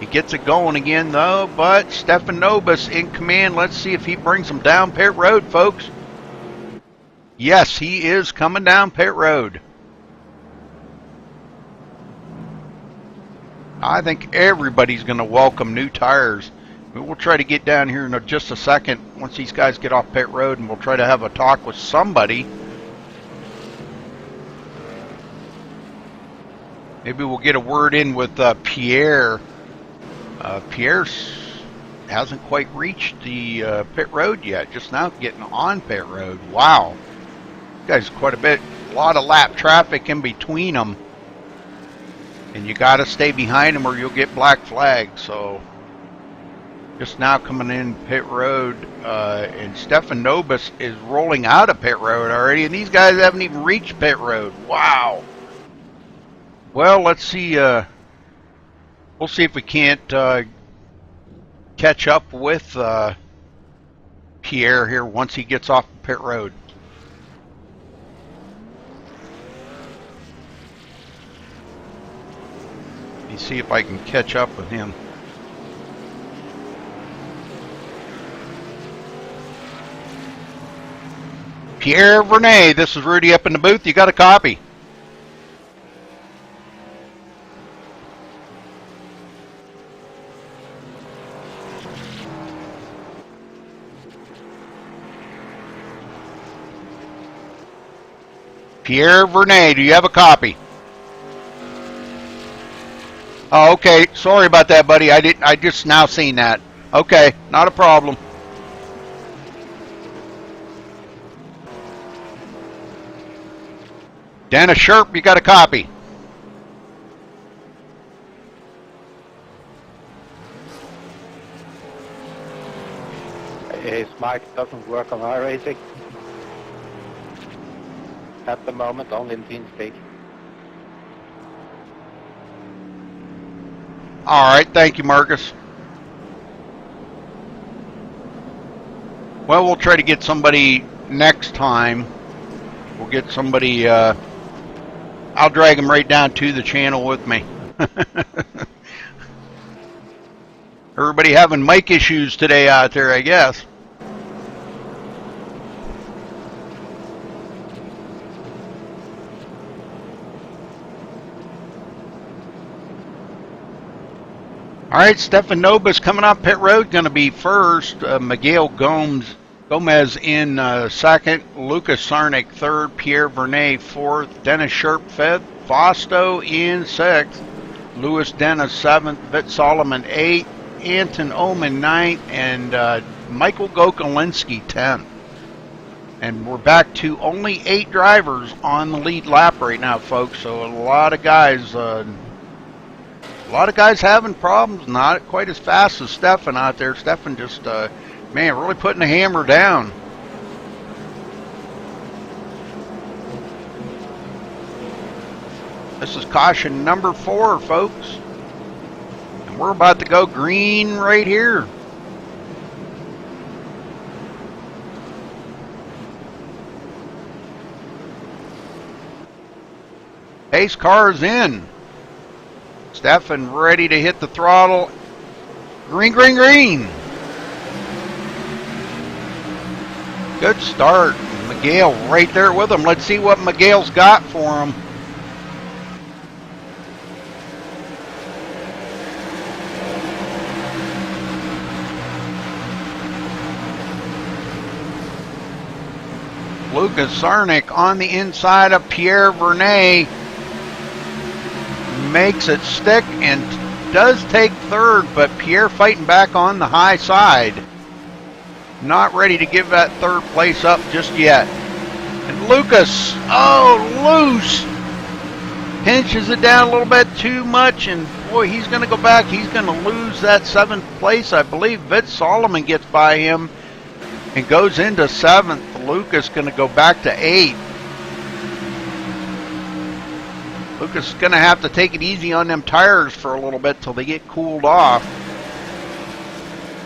He gets it going again though, but Stefan Nobis in command. Let's see if he brings him down pit road, folks. Yes, he is coming down pit road. I think everybody's going to welcome new tires. We'll try to get down here in just a second once these guys get off pit road, and we'll try to have a talk with somebody. Maybe we'll get a word in with Pierre. Pierre hasn't quite reached the pit road yet, just now getting on pit road. Wow. Guys, quite a lot of lap traffic in between them. And you got to stay behind them or you'll get black flags. So just now coming in pit road, and Stefan Nobis is rolling out of pit road already, and these guys haven't even reached pit road. Wow. Well, let's see. We'll see if we can't catch up with Pierre here once he gets off pit road. Let me see if I can catch up with him. Pierre Vernet, this is Rudy up in the booth. You got a copy? Pierre Vernet, do you have a copy? Oh, okay. Sorry about that, buddy. I just now seen that. Okay, not a problem. Dennis Sharp, you got a copy? His mic doesn't work on iRacing. At the moment, only in TeamSpeak. All right, thank you, Marcus. Well, we'll try to get somebody next time. We'll get somebody, I'll drag them right down to the channel with me. Everybody having mic issues today out there, I guess. All right, Stefan Nobis coming up pit road, going to be first. Miguel Gomez in second. Lucas Sarnik third. Pierre Vernet fourth. Dennis Sharp fifth. Fausto in sixth. Louis Dennis 7th, Vitt Solomon 8th, Anton Oman 9th, and Michael Gokolinski 10th. And we're back to only 8 drivers on the lead lap right now, folks. So a lot of guys having problems. Not quite as fast as Stefan out there. Stefan just, man, really putting the hammer down. This is caution number 4, folks. And we're about to go green right here. Pace car is in. Stefan ready to hit the throttle. Green, green, green. Good start. Miguel right there with him. Let's see what Miguel's got for him. Lucas Sarnik on the inside of Pierre Vernet. Makes it stick and does take third, but Pierre fighting back on the high side. Not ready to give that third place up just yet. And Lucas, loose. Pinches it down a little bit too much, and boy, he's going to go back. He's going to lose that 7th place. I believe Vitt Solomon gets by him and goes into 7th. Lucas going to go back to 8th. Lucas is going to have to take it easy on them tires for a little bit till they get cooled off.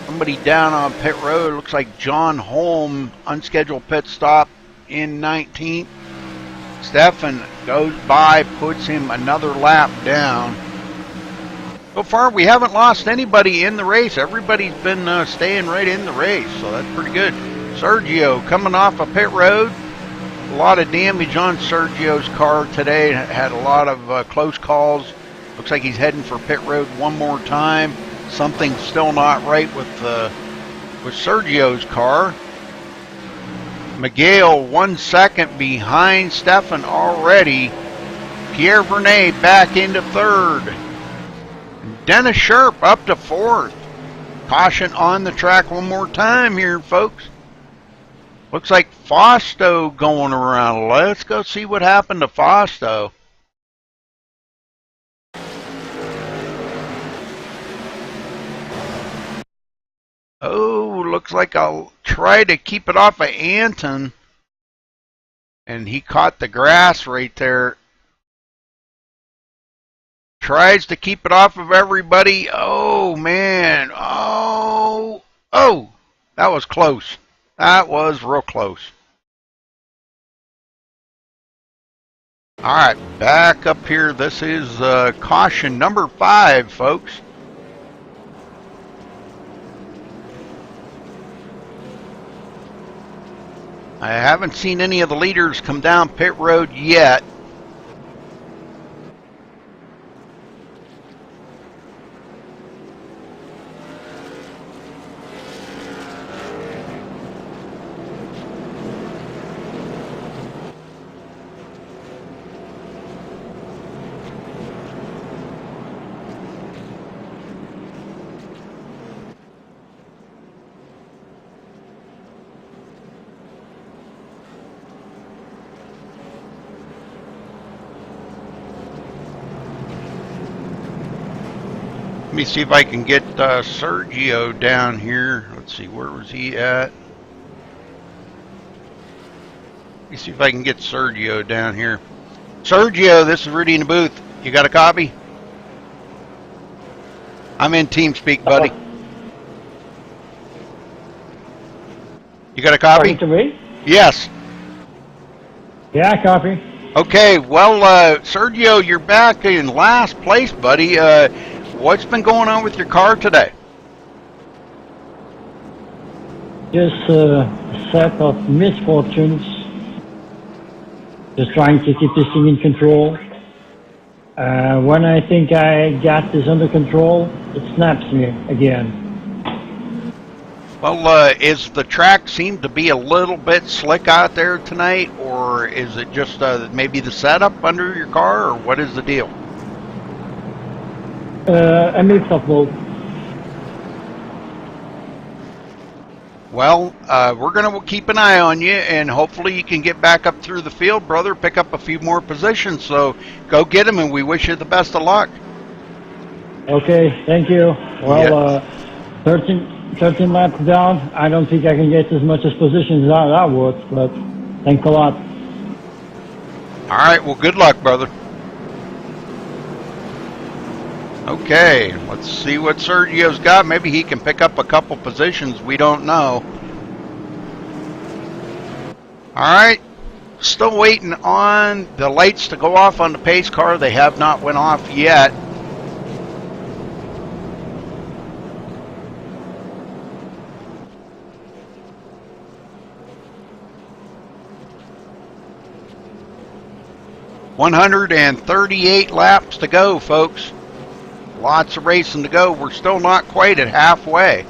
Somebody down on pit road. Looks like John Holm, unscheduled pit stop in 19th. Stefan goes by, puts him another lap down. So far, we haven't lost anybody in the race. Everybody's been staying right in the race, so that's pretty good. Sergio coming off a pit road. A lot of damage on Sergio's car today. Had a lot of close calls. Looks like he's heading for pit road one more time. Something's still not right with Sergio's car. Miguel 1 second behind Stefan already. Pierre Vernet back into 3rd. Dennis Sharp up to 4th. Caution on the track one more time here, folks. Looks like Fausto going around. Let's go see what happened to Fausto. Oh, looks like I'll try to keep it off of Anton. And he caught the grass right there. Tries to keep it off of everybody. Oh, man. Oh, that was close. That was real close. All right, back up here. This is caution number 5, folks. I haven't seen any of the leaders come down pit road yet. Let me see if I can get Sergio down here. Let's see, where was he at? Let me see if I can get Sergio down here. Sergio, this is Rudy in the booth. You got a copy? I'm in TeamSpeak, buddy. You got a copy? To me? Yes. Yeah, copy. Okay, well, Sergio, you're back in last place, buddy. What's been going on with your car today? Just a set of misfortunes. Just trying to keep this thing in control. When I think I got this under control, it snaps me again. Well, is the track seem to be a little bit slick out there tonight, or is it just maybe the setup under your car, or what is the deal? A mix of both. Well, we're going to keep an eye on you, and hopefully you can get back up through the field, brother, pick up a few more positions. So go get them, and we wish you the best of luck. Okay, thank you. Well, Yeah. 13 laps down. I don't think I can get as much as positions out that works, but thanks a lot. All right, well, good luck, brother. Okay, let's see what Sergio's got. Maybe he can pick up a couple positions. We don't know. All right, still waiting on the lights to go off on the pace car. They have not went off yet. $138 laps to go, folks. Lots of racing to go. We're still not quite at halfway.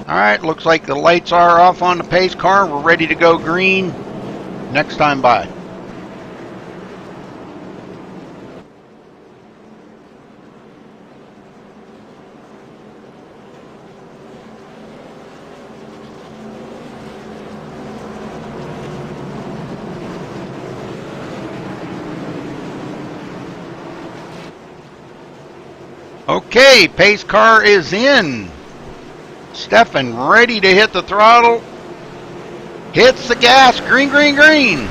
All right, looks like the lights are off on the pace car. We're ready to go green. Next time by. Okay, pace car is in. Stefan ready to hit the throttle. Hits the gas. Green, green, green.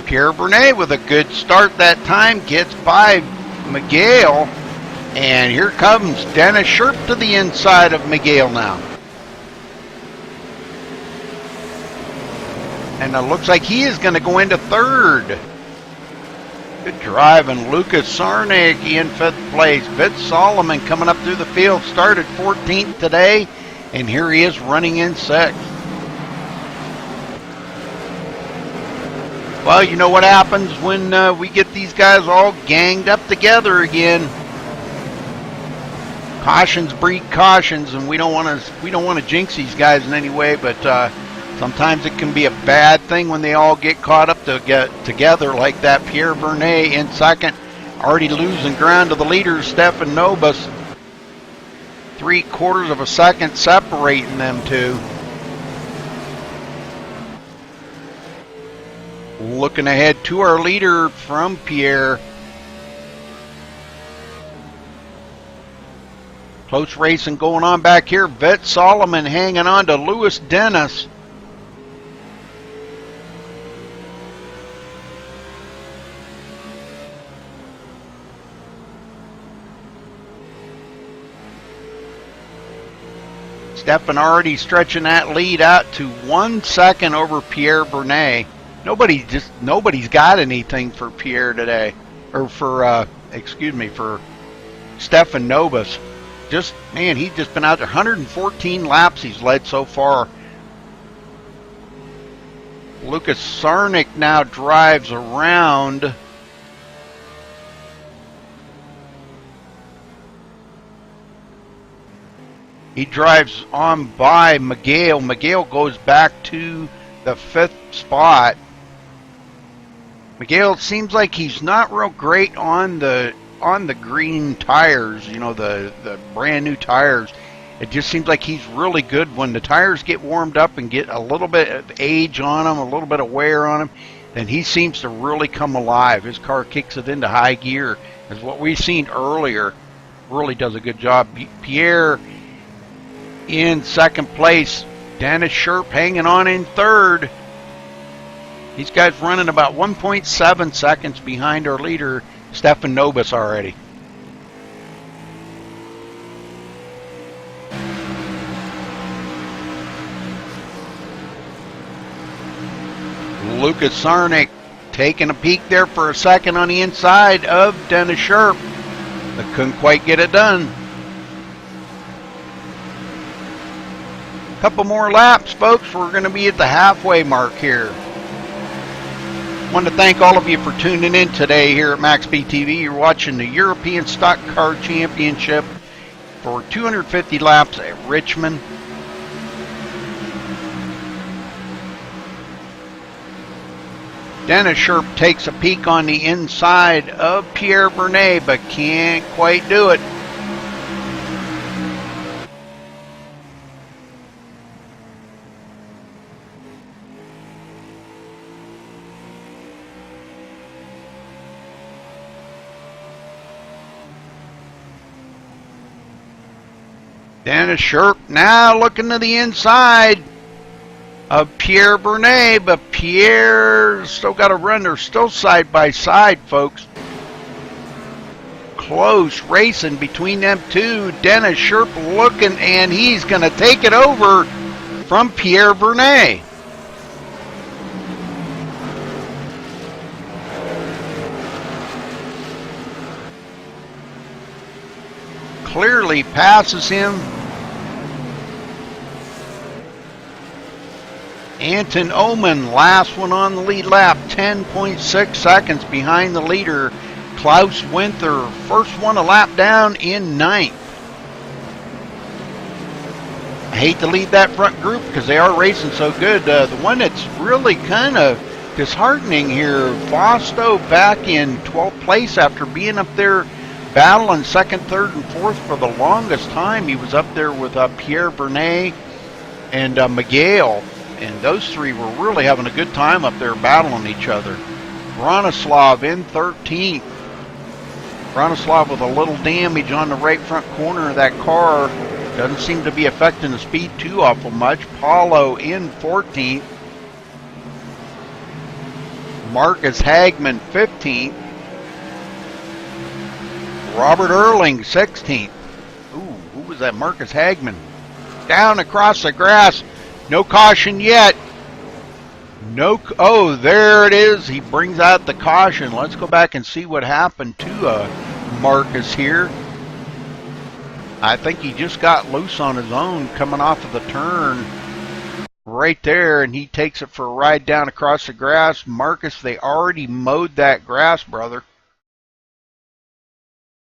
Pierre Bernet with a good start that time. Gets by Miguel. And here comes Dennis Sherp to the inside of Miguel now. And it looks like he is going to go into third. Good driving. Lucas Sarnik in fifth place. Vince Solomon coming up through the field. Started 14th today, and here he is running in sixth. Well, you know what happens when we get these guys all ganged up together again. Cautions breed cautions, and we don't want to jinx these guys in any way, but sometimes it can be a bad thing when they all get caught up to get together like that. Pierre Bernet in second, already losing ground to the leader, Stefan Nobis. 3/4 of a second separating them two. Looking ahead to our leader from Pierre. Close racing going on back here. Vet Solomon hanging on to Lewis Dennis. Stefan already stretching that lead out to 1 second over Pierre Bernet. Nobody's got anything for Pierre today, or for Stefan Nobis. He's just been out there. 114 laps he's led so far. Lucas Sarnik now drives around. He drives on by Miguel. Miguel goes back to the 5th spot. Miguel, it seems like he's not real great on the green tires, the brand new tires. It just seems like he's really good when the tires get warmed up and get a little bit of age on them, a little bit of wear on them, then he seems to really come alive. His car kicks it into high gear, as what we've seen earlier. Really does a good job. Pierre in second place. Dennis Sherp hanging on in third. These guys running about 1.7 seconds behind our leader, Stefan Nobis, already. Lucas Sarnik taking a peek there for a second on the inside of Dennis Sherp, but couldn't quite get it done. Couple more laps, folks. We're going to be at the halfway mark here. Want to thank all of you for tuning in today here at MaxSpeedTV. You're watching the European Stock Car Championship for 250 laps at Richmond. Dennis Sherp takes a peek on the inside of Pierre Vernet, but can't quite do it. Dennis Sherp now looking to the inside of Pierre Vernet, but Pierre's still got to run. They're still side by side, folks. Close racing between them two. Dennis Sherp looking, and he's going to take it over from Pierre Vernet. Clearly passes him. Anton Oman, last one on the lead lap, 10.6 seconds behind the leader, Klaus Winther, first one a lap down in 9th. I hate to lead that front group because they are racing so good. The one that's really kind of disheartening here, Fausto back in 12th place after being up there battling second, third, and fourth for the longest time. He was up there with Pierre Vernet and Miguel. And those three were really having a good time up there battling each other. Bronislav in 13th. Bronislav with a little damage on the right front corner of that car. Doesn't seem to be affecting the speed too awful much. Paulo in 14th. Marcus Hagman 15th. Robert Erling 16th. Ooh, who was that? Marcus Hagman. Down across the grass. No caution yet. Oh, there it is. He brings out the caution. Let's go back and see what happened to Marcus here. I think he just got loose on his own coming off of the turn right there, and he takes it for a ride down across the grass. Marcus, they already mowed that grass, brother.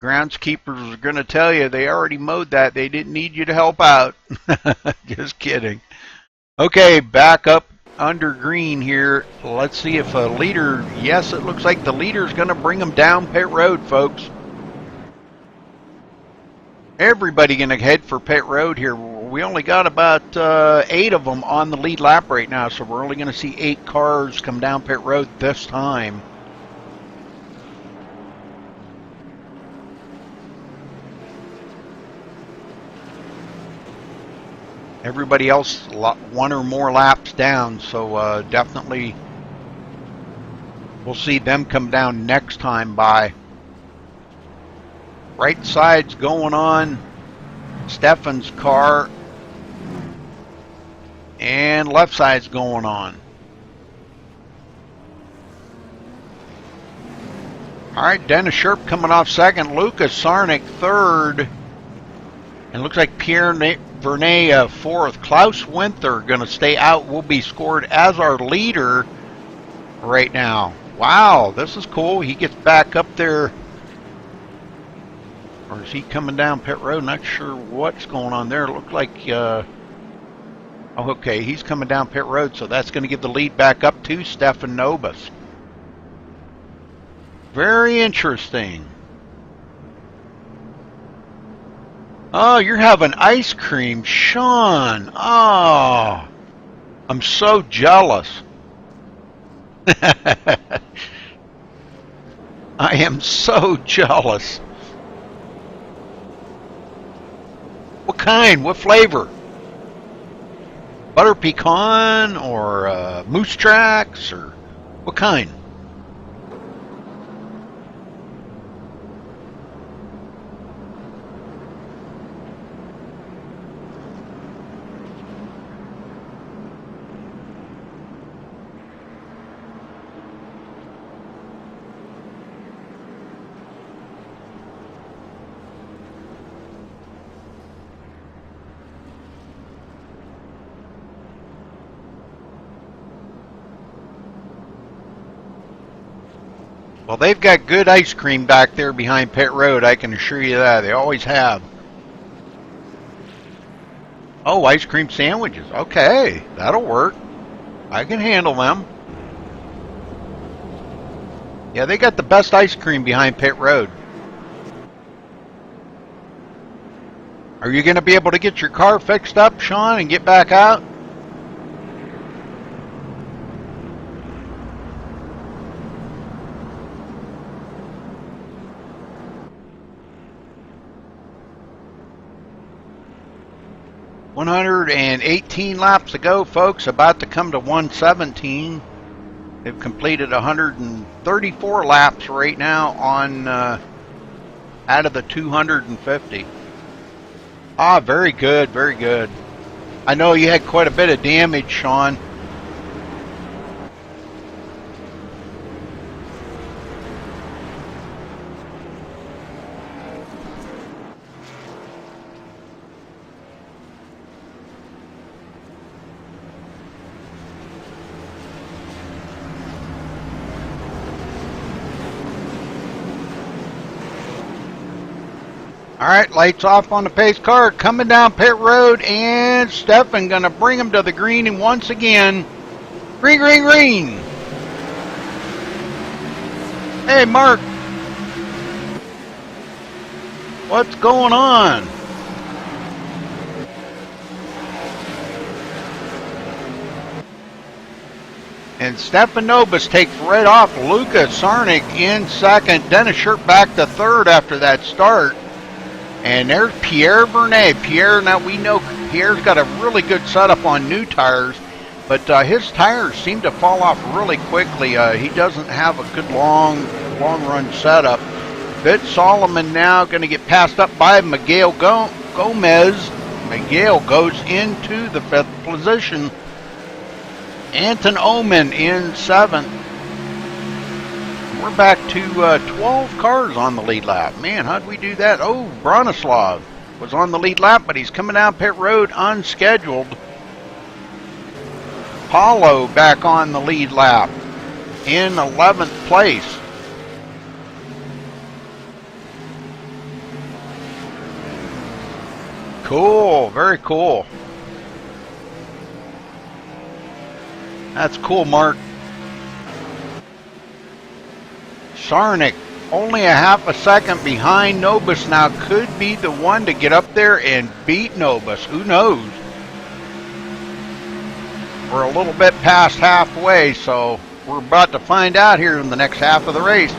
Groundskeepers are going to tell you they already mowed that. They didn't need you to help out. Just kidding. Okay, back up under green here. Let's see if a leader, yes, it looks like the leader's going to bring them down pit road, folks. Everybody going to head for pit road here. We only got about 8 of them on the lead lap right now, so we're only going to see 8 cars come down pit road this time. Everybody else 1 or more laps down, so definitely we'll see them come down next time by. Right side's going on Stefan's car, and left side's going on. All right, Dennis Sherp coming off second, Lucas Sarnik third, and looks like Pierre Vernet fourth. Klaus Winther going to stay out, will be scored as our leader right now. Wow, this is cool. He gets back up there. Or is he coming down pit road? Not sure what's going on there. It looked like, oh, okay, he's coming down pit road, so that's going to give the lead back up to Stefan Nobis. Very interesting. Oh, you're having ice cream, Sean. Oh, I'm so jealous. I am so jealous. What kind? What flavor? Butter pecan or moose tracks or what kind? Well, they've got good ice cream back there behind pit road, I can assure you that. They always have. Oh, ice cream sandwiches. Okay, that'll work. I can handle them. Yeah, they got the best ice cream behind pit road. Are you going to be able to get your car fixed up, Sean, and get back out? $118 laps to go, folks. About to come to 117. They've completed 134 laps right now on out of the 250. Ah, very good, very good. I know you had quite a bit of damage, Sean. All right, lights off on the pace car, coming down pit road, and Stefan gonna bring him to the green, and once again, green, green, green. Hey, Mark, what's going on? And Stefan Nobis takes right off Luka Sarnik in second. Dennis Scherp back to third after that start. And there's Pierre Vernet. Pierre, now we know Pierre's got a really good setup on new tires, but his tires seem to fall off really quickly. He doesn't have a good long run setup. Vitt Solomon now going to get passed up by Miguel Gomez. Miguel goes into the 5th position. Anton Oman in 7th. We're back to 12 cars on the lead lap. Man, how'd we do that? Oh, Bronislav was on the lead lap, but he's coming down pit road unscheduled. Paulo back on the lead lap in 11th place. Cool, very cool. That's cool, Mark. Sarnik only a half a second behind Nobis now, could be the one to get up there and beat Nobis. Who knows? We're a little bit past halfway, so we're about to find out here in the next half of the race.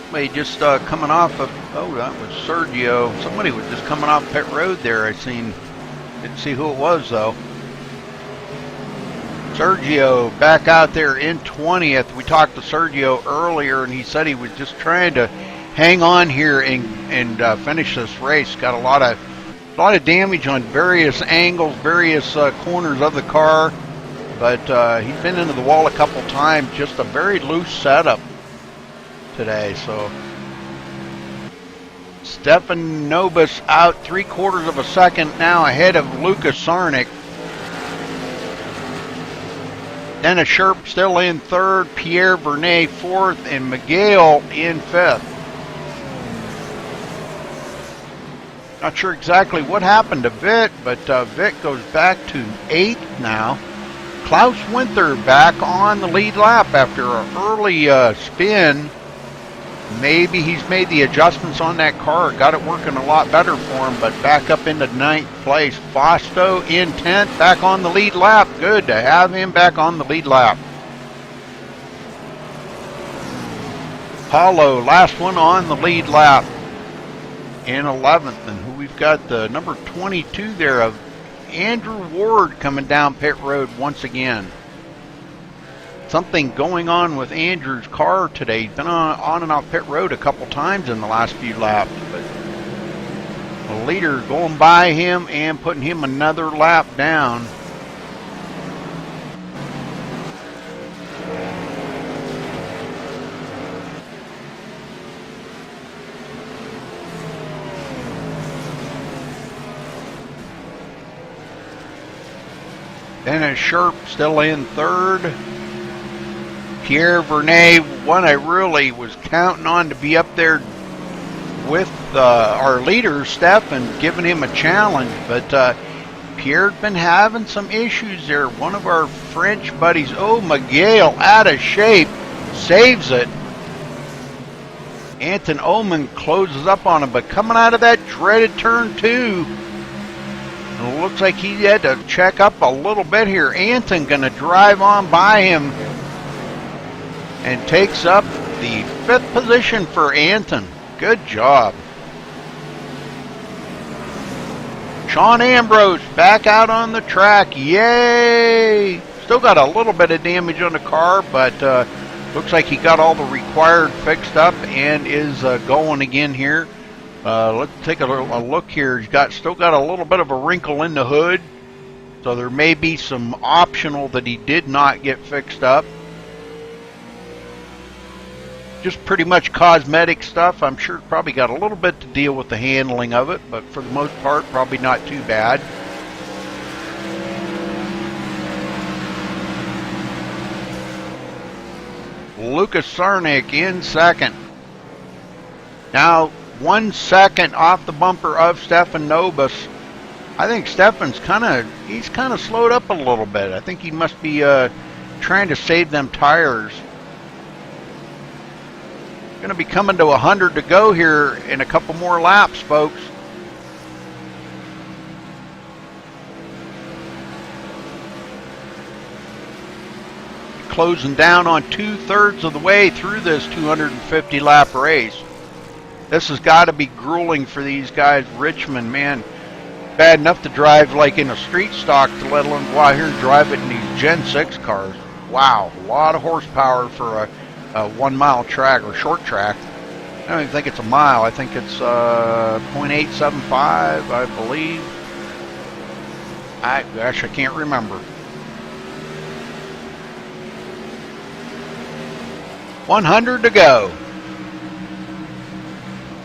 Somebody just coming off of, oh, that was Sergio. Somebody was just coming off pit road there. I seen, didn't see who it was though. Sergio back out there in 20th. We talked to Sergio earlier, and he said he was just trying to hang on here and finish this race. Got a lot of damage on various angles, various corners of the car, but he's been into the wall a couple times. Just a very loose setup today. So Stefan Nobis out 3/4 of a second now ahead of Luka Sarnik. Dennis Scherp still in 3rd, Pierre Vernet 4th, and Miguel in 5th. Not sure exactly what happened to Vitt, but Vitt goes back to 8th now. Klaus Winther back on the lead lap after an early spin. Maybe he's made the adjustments on that car, got it working a lot better for him, but back up into 9th place. Fausto in 10th, back on the lead lap. Good to have him back on the lead lap. Paulo, last one on the lead lap in 11th. And who we've got, the number 22 there of Andrew Ward coming down pit road once again. Something going on with Andrew's car today. He's been on and off pit road a couple times in the last few laps, but the leader going by him and putting him another lap down. Dennis Sharp still in third. Pierre Vernet, one I really was counting on to be up there with our leader, Stefan, giving him a challenge. But Pierre's been having some issues there. One of our French buddies, Miguel, out of shape, saves it. Anton Oman closes up on him, but coming out of that dreaded turn 2, it looks like he had to check up a little bit here. Anton going to drive on by him and takes up the 5th position for Anton. Good job. Sean Ambrose back out on the track. Yay! Still got a little bit of damage on the car, but looks like he got all the required fixed up and is going again here. Let's take a look here. He's still got a little bit of a wrinkle in the hood, so there may be some optional that he did not get fixed up. Just pretty much cosmetic stuff. I'm sure probably got a little bit to deal with the handling of it, but for the most part, probably not too bad. Lucas Sarnik in second. Now 1 second off the bumper of Stefan Nobis. I think Stefan's he's kind of slowed up a little bit. I think he must be trying to save them tires. Going to be coming to 100 to go here in a couple more laps, folks. Closing down on 2/3 of the way through this 250 lap race. This has got to be grueling for these guys. Richmond, man, bad enough to drive like in a street stock, to let alone go out here and drive it in these Gen 6 cars. Wow, a lot of horsepower for a 1 mile track or short track. I don't even think it's a mile. I think it's 0.875, I believe. I can't remember. 100 to go.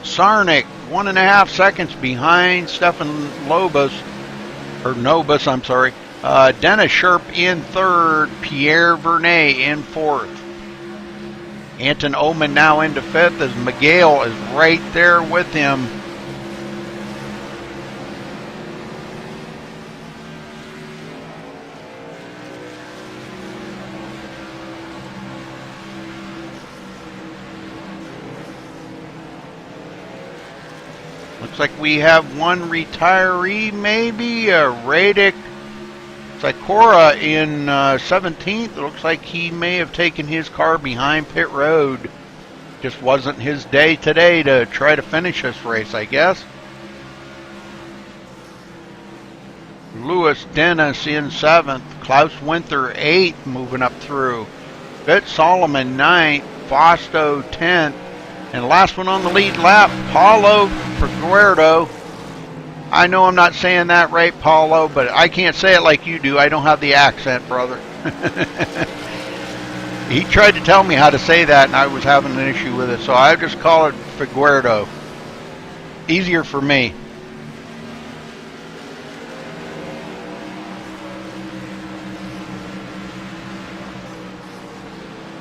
Sarnik 1.5 seconds behind Stefan Nobis, I'm sorry. Dennis Sharp in third. Pierre Vernet in fourth. Anton Oman now into 5th as Miguel is right there with him. Looks like we have one retiree, maybe, Radek Sikora in 17th. It looks like he may have taken his car behind pit road. Just wasn't his day today to try to finish this race, I guess. Louis Dennis in 7th. Klaus Winther 8th, moving up through. Fitz Solomon 9th. Fausto 10th. And last one on the lead lap, Paulo Figueredo. I know I'm not saying that right, Paulo, but I can't say it like you do. I don't have the accent, brother. He tried to tell me how to say that, and I was having an issue with it, so I just call it Figueredo. Easier for me.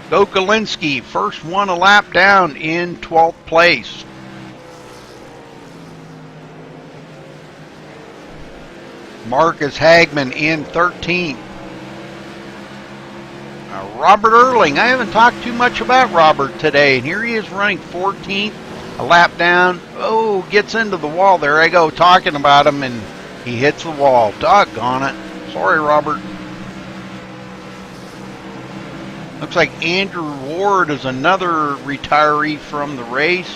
Gokalinski, first one a lap down in 12th place. Marcus Hagman in 13th. Robert Erling, I haven't talked too much about Robert today, and here he is running 14th, a lap down. Oh, gets into the wall. There I go talking about him, and he hits the wall. Doggone it. Sorry, Robert. Looks like Andrew Ward is another retiree from the race.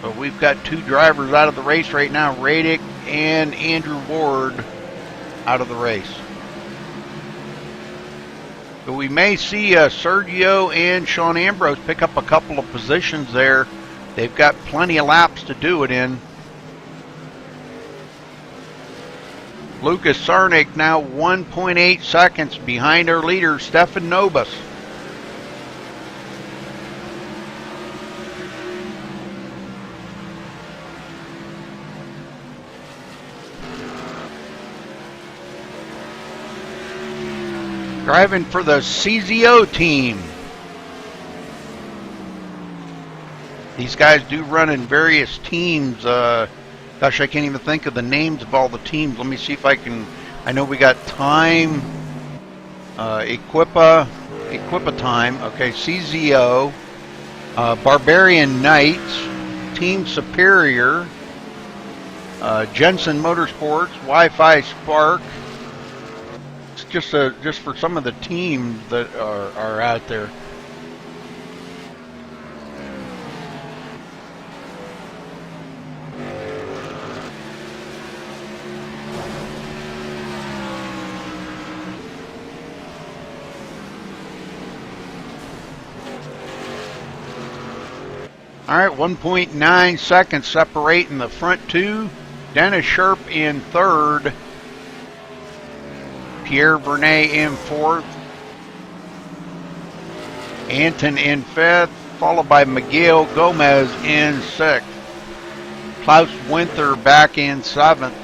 So we've got two drivers out of the race right now, Radek and Andrew Ward out of the race. So we may see Sergio and Sean Ambrose pick up a couple of positions there. They've got plenty of laps to do it in. Lucas Sarnik now 1.8 seconds behind our leader, Stefan Nobis. Driving for the CZO team. These guys do run in various teams. Gosh, I can't even think of the names of all the teams. Let me see if I can. I know we got Time, Equipa Time. Okay, CZO, Barbarian Knights, Team Superior, Jensen Motorsports, Wi-Fi Spark. It's just for some of the teams that are out there. All right, 1.9 seconds separating the front two. Dennis Sherp in third. Pierre Vernet in fourth. Anton in fifth, followed by Miguel Gomez in sixth. Klaus Winther back in seventh.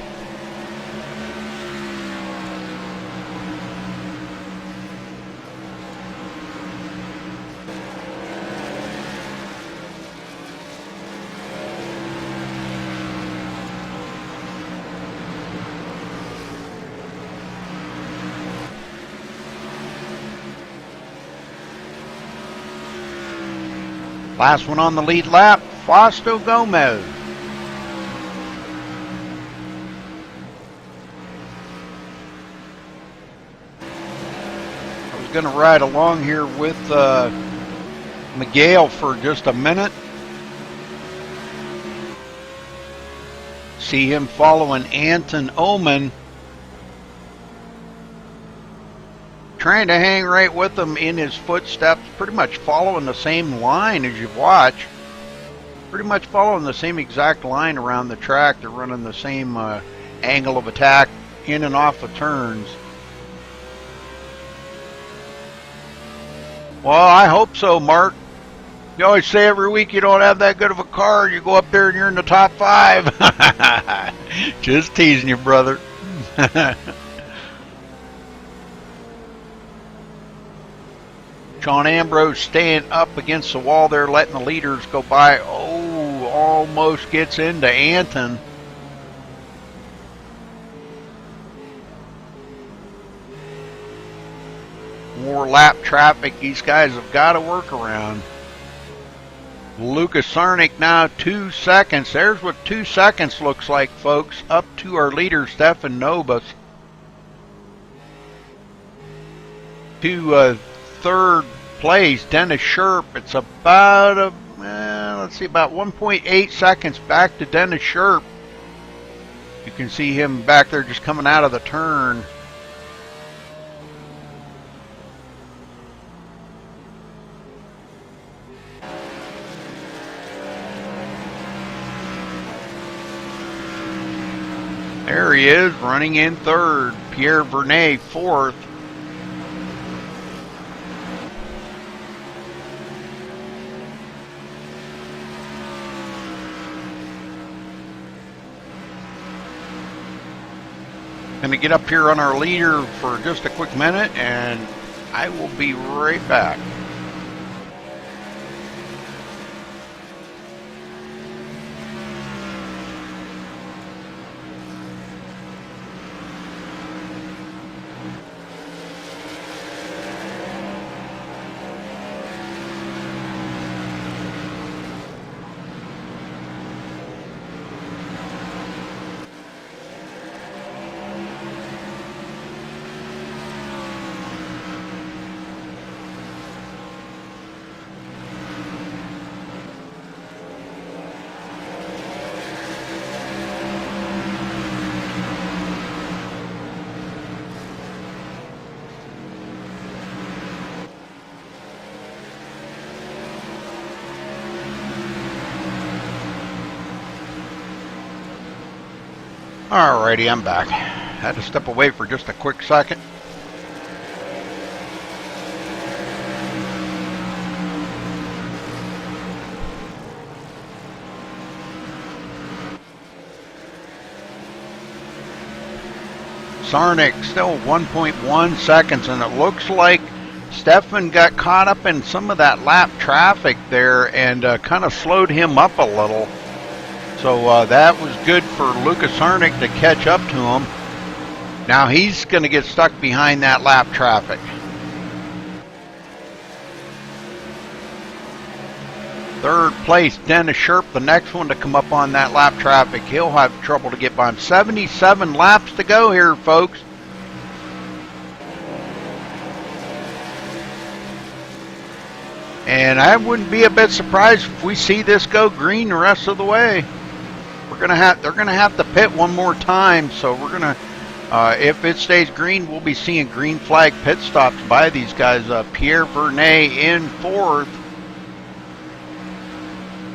Last one on the lead lap, Fausto Gomez. I was going to ride along here with Miguel for just a minute. See him following Anton Oman. Trying to hang right with him in his footsteps, pretty much following the same line as you watch. Pretty much following the same exact line around the track. They're running the same angle of attack in and off of turns. Well, I hope so, Mark. You always say every week you don't have that good of a car. You go up there and you're in the top 5. Just teasing you, brother. Sean Ambrose staying up against the wall there, letting the leaders go by. Oh, almost gets into Anton. More lap traffic these guys have got to work around. Lucas Sarnik now 2 seconds. There's what 2 seconds looks like, folks, up to our leader, Stefan Novas. To third place, Dennis Sherp. It's about about 1.8 seconds back to Dennis Sherp. You can see him back there just coming out of the turn. There he is, running in third. Pierre Vernet fourth. Going to get up here on our leader for just a quick minute, and I will be right back. Alrighty, I'm back. Had to step away for just a quick second. Sarnik still 1.1 seconds, and it looks like Stefan got caught up in some of that lap traffic there and kind of slowed him up a little. So that was good for Lucas Sarnik to catch up to him. Now he's going to get stuck behind that lap traffic. Third place, Dennis Sherp, the next one to come up on that lap traffic. He'll have trouble to get by him. 77 laps to go here, folks. And I wouldn't be a bit surprised if we see this go green the rest of the way. They're gonna have to pit one more time, so we're gonna, if it stays green, we'll be seeing green flag pit stops by these guys. Pierre Vernet in fourth,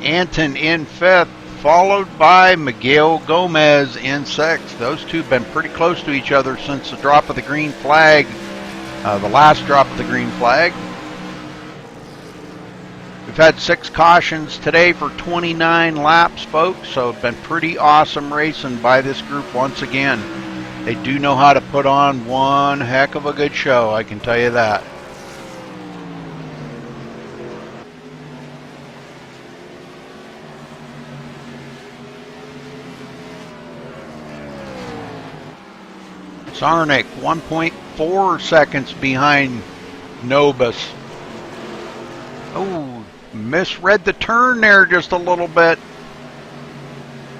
Anton in fifth, followed by Miguel Gomez in sixth. Those two have been pretty close to each other since the drop of the green flag, the last drop of the green flag. We've had 6 cautions today for 29 laps, folks, so it's been pretty awesome racing by this group once again. They do know how to put on one heck of a good show, I can tell you that. Sarnik 1.4 seconds behind Nobis. Oh, misread the turn there just a little bit.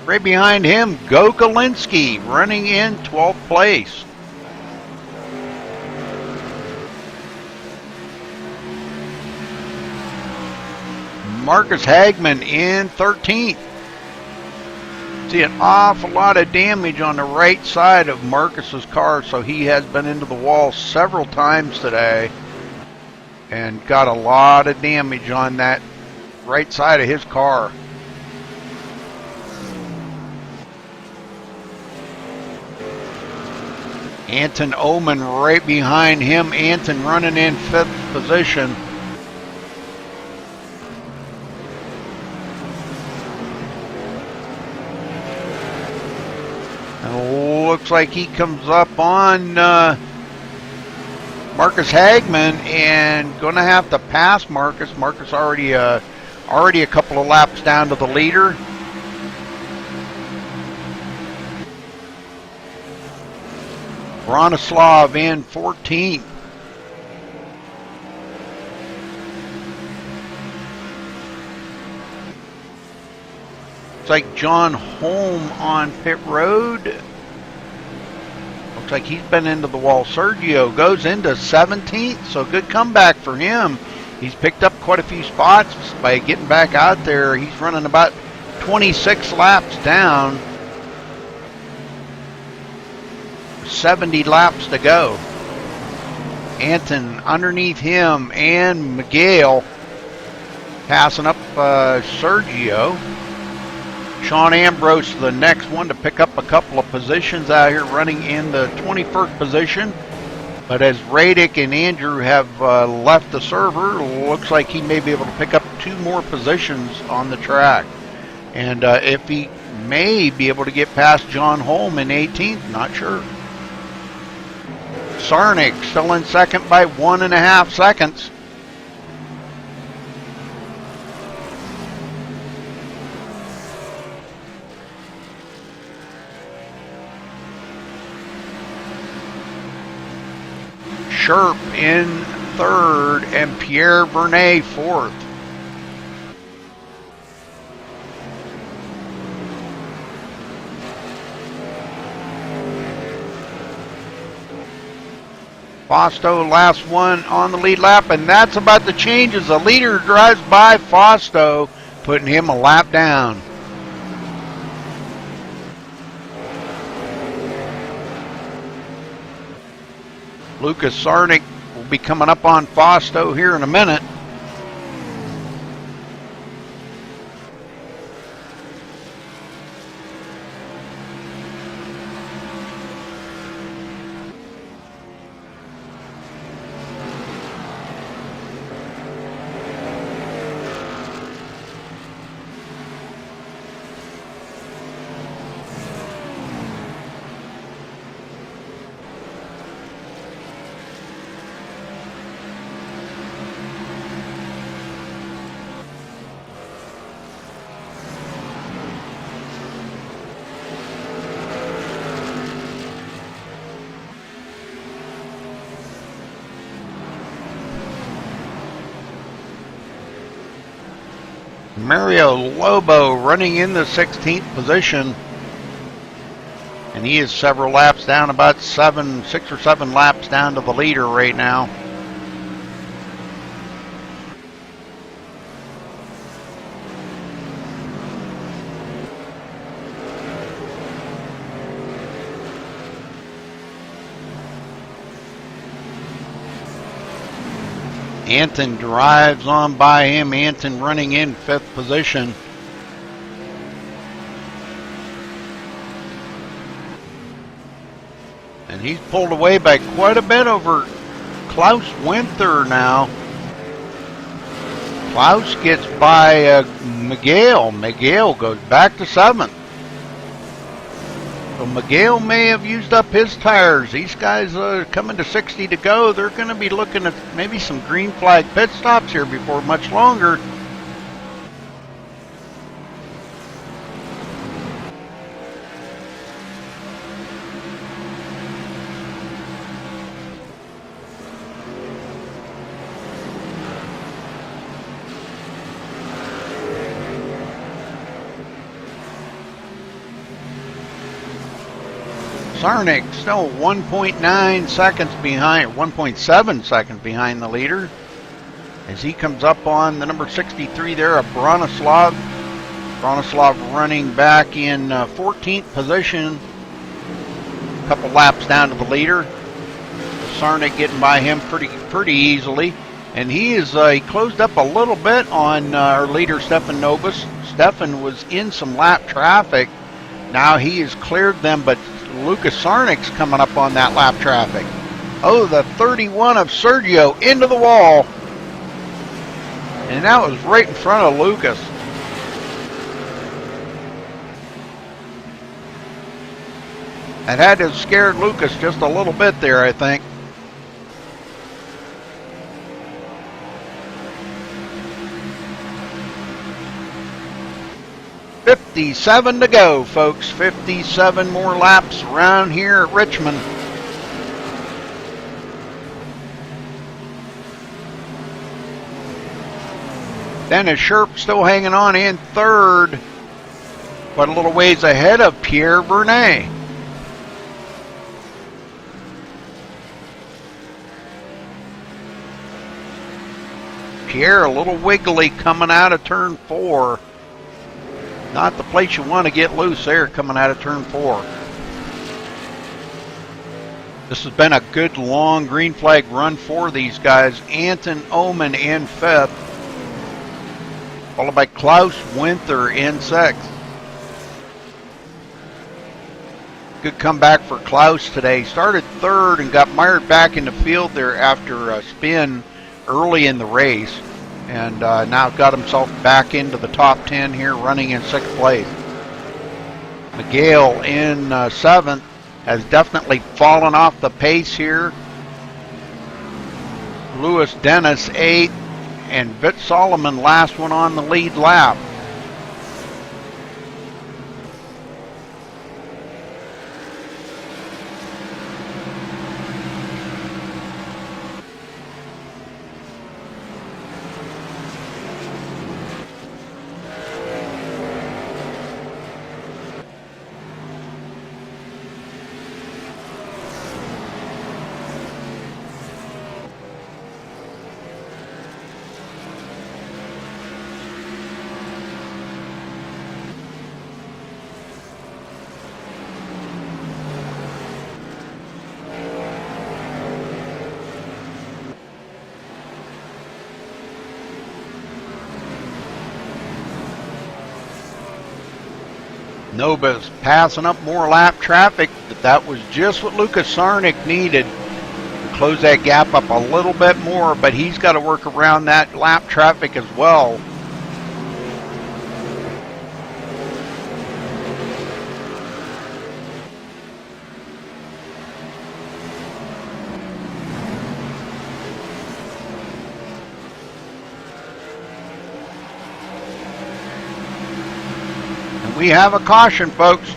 Right behind him, Gokalinski running in 12th place. Marcus Hagman in 13th. See an awful lot of damage on the right side of Marcus's car, so he has been into the wall several times today and got a lot of damage on that right side of his car. Anton Oman right behind him. Anton running in 5th position. Looks like he comes up on Marcus Hagman and going to have to pass Marcus. Marcus already a couple of laps down to the leader. Bronislav in 14th. It's like John Holm on pit road. Looks like he's been into the wall. Sergio goes into 17th, so good comeback for him. He's picked up quite a few spots by getting back out there. He's running about 26 laps down. 70 laps to go. Anton underneath him and Miguel passing up Sergio. Sean Ambrose, the next one to pick up a couple of positions out here, running in the 21st position. But as Radic and Andrew have left the server, looks like he may be able to pick up 2 more positions on the track. And if he may be able to get past John Holm in 18th, not sure. Sarnik still in second by 1.5 seconds. Sherp in 3rd and Pierre Vernet 4th. Fausto last one on the lead lap, and that's about the changes. The leader drives by Fausto, putting him a lap down. Lucas Sarnik will be coming up on Fausto here in a minute. Mario Lobo running in the 16th position. And he is several laps down, about 6 or 7 laps down to the leader right now. Anton drives on by him. Anton running in 5th position. And he's pulled away by quite a bit over Klaus Winther now. Klaus gets by Miguel. Miguel goes back to 7th. So Miguel may have used up his tires. These guys coming to 60 to go. They're going to be looking at maybe some green flag pit stops here before much longer. Sarnik still 1.9 seconds behind, 1.7 seconds behind the leader as he comes up on the number 63 there, Bronislav. Bronislav running back in 14th position, a couple laps down to the leader. Sarnik getting by him pretty easily, and he closed up a little bit on our leader Stefan Novus. Stefan was in some lap traffic. Now he has cleared them, but Lucas Sarnik's coming up on that lap traffic. Oh, the 31 of Sergio into the wall. And that was right in front of Lucas. That had to have scared Lucas just a little bit there, I think. $57 to go, folks. 57 more laps around here at Richmond. Dennis Sherp still hanging on in 3rd, but a little ways ahead of Pierre Vernet. Pierre a little wiggly coming out of turn 4. Not the place you want to get loose there coming out of turn 4. This has been a good long green flag run for these guys. Anton Oman in 5th, followed by Klaus Winther in 6th. Good comeback for Klaus today. Started 3rd and got mired back in the field there after a spin early in the race. And now got himself back into the top 10 here, running in 6th place. Miguel in 7th has definitely fallen off the pace here. Louis Dennis 8th, and Vit Solomon last one on the lead lap. Noba's passing up more lap traffic, but that was just what Lucas Sarnik needed to close that gap up a little bit more, but he's got to work around that lap traffic as well. We have a caution, folks,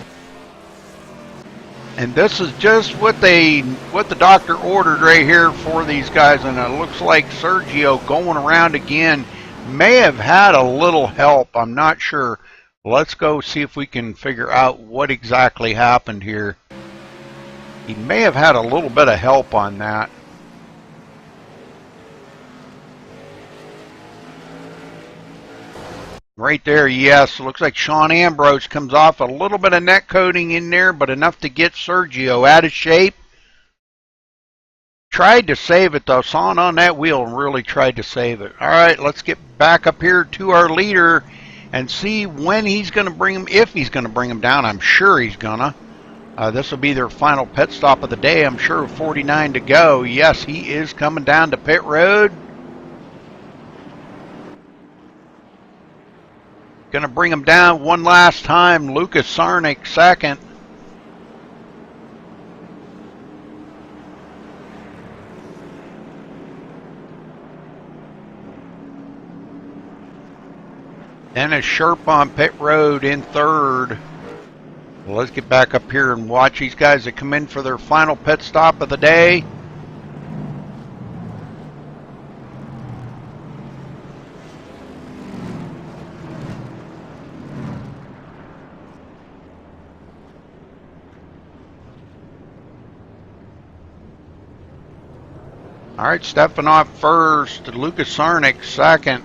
and this is just what the doctor ordered right here for these guys. And it looks like Sergio going around again, may have had a little help. I'm not sure. Let's go see if we can figure out what exactly happened here. He may have had a little bit of help on that. Right there, yes. Looks like Sean Ambrose comes off a little bit of net coating in there, but enough to get Sergio out of shape. Tried to save it, though. Saw it on that wheel and really tried to save it. All right, let's get back up here to our leader and see when he's going to bring him, if he's going to bring him down. I'm sure he's going to. This will be their final pit stop of the day. I'm sure 49 to go. Yes, he is coming down to pit road. Going to bring him down one last time. Lucas Sarnik second. Dennis Sherp on pit road in third. Well, let's get back up here and watch these guys that come in for their final pit stop of the day. All right, Stefanoff first, Lucas Sarnik second.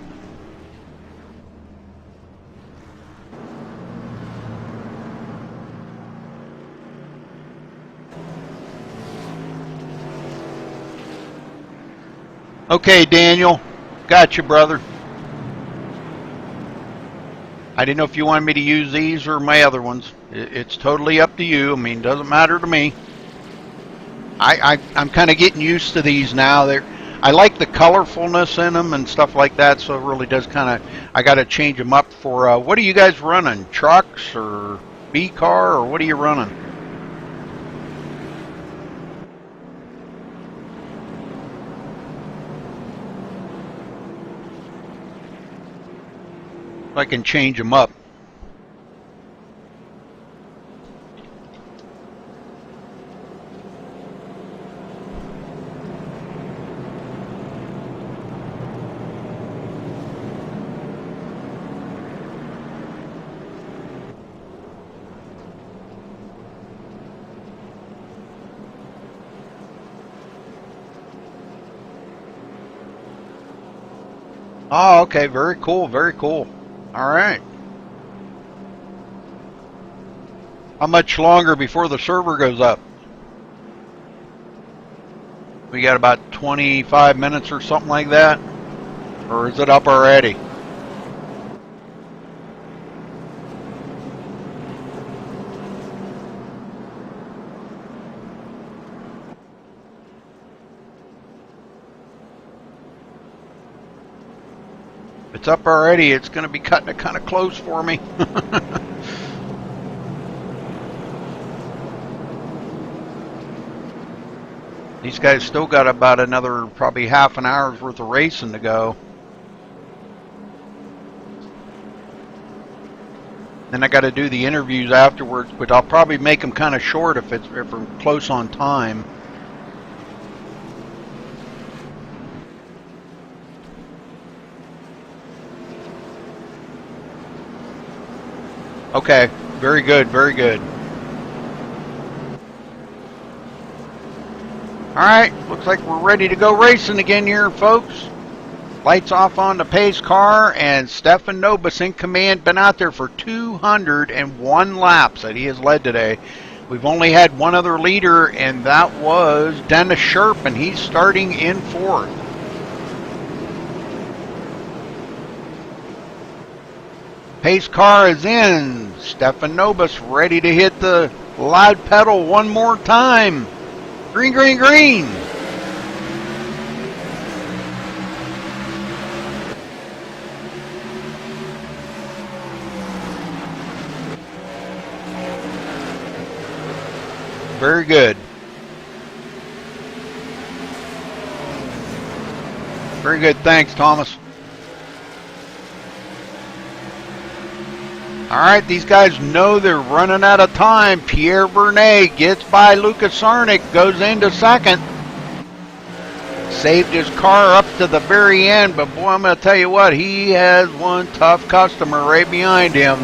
Okay, Daniel. Got you, brother. I didn't know if you wanted me to use these or my other ones. It's totally up to you. I mean, doesn't matter to me. I'm kind of getting used to these now. I like the colorfulness in them and stuff like that, so it really does kind of, I got to change them up for, what are you guys running? Trucks or B-car, or what are you running? I can change them up. Oh, okay. Very cool. Very cool. All right. How much longer before the server goes up? We got about 25 minutes or something like that? Or is it up already? If it's up already, it's going to be cutting it kind of close for me. These guys still got about another probably half an hour's worth of racing to go. Then I got to do the interviews afterwards, but I'll probably make them kind of short if we're close on time. Okay, very good, very good. Alright, looks like we're ready to go racing again here, folks. Lights off on the pace car, and Stefan Nobis in command. Been out there for 201 laps that he has led today. We've only had one other leader, and that was Dennis Sherp, and he's starting in fourth. Pace car is in. Stefan Nobis ready to hit the loud pedal one more time. Green, green, green. Very good. Very good. Thanks, Thomas. All right, these guys know they're running out of time. Pierre Vernet gets by Lucas Sarnik, goes into second. Saved his car up to the very end, but boy, I'm going to tell you what, he has one tough customer right behind him.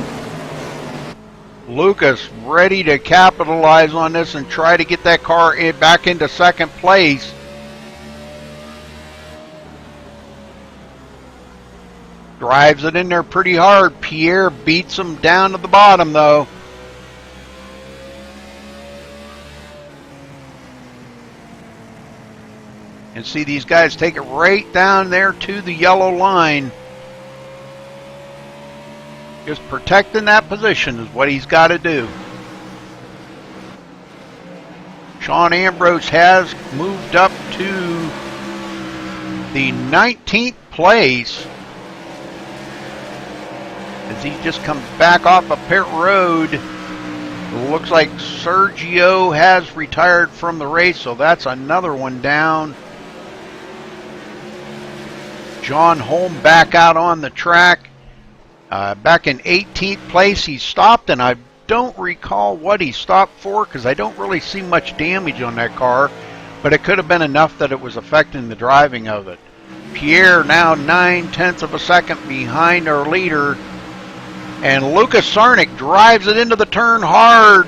Lucas ready to capitalize on this and try to get that car back into second place. Drives it in there pretty hard. Pierre beats him down to the bottom though. And see these guys take it right down there to the yellow line. Just protecting that position is what he's got to do. Sean Ambrose has moved up to the 19th place as he just comes back off a pit road. It looks like Sergio has retired from the race, so that's another one down. John Holm back out on the track. Back in 18th place, he stopped, and I don't recall what he stopped for because I don't really see much damage on that car, but it could have been enough that it was affecting the driving of it. Pierre now 9/10 of a second behind our leader, and Lucas Sarnik drives it into the turn hard.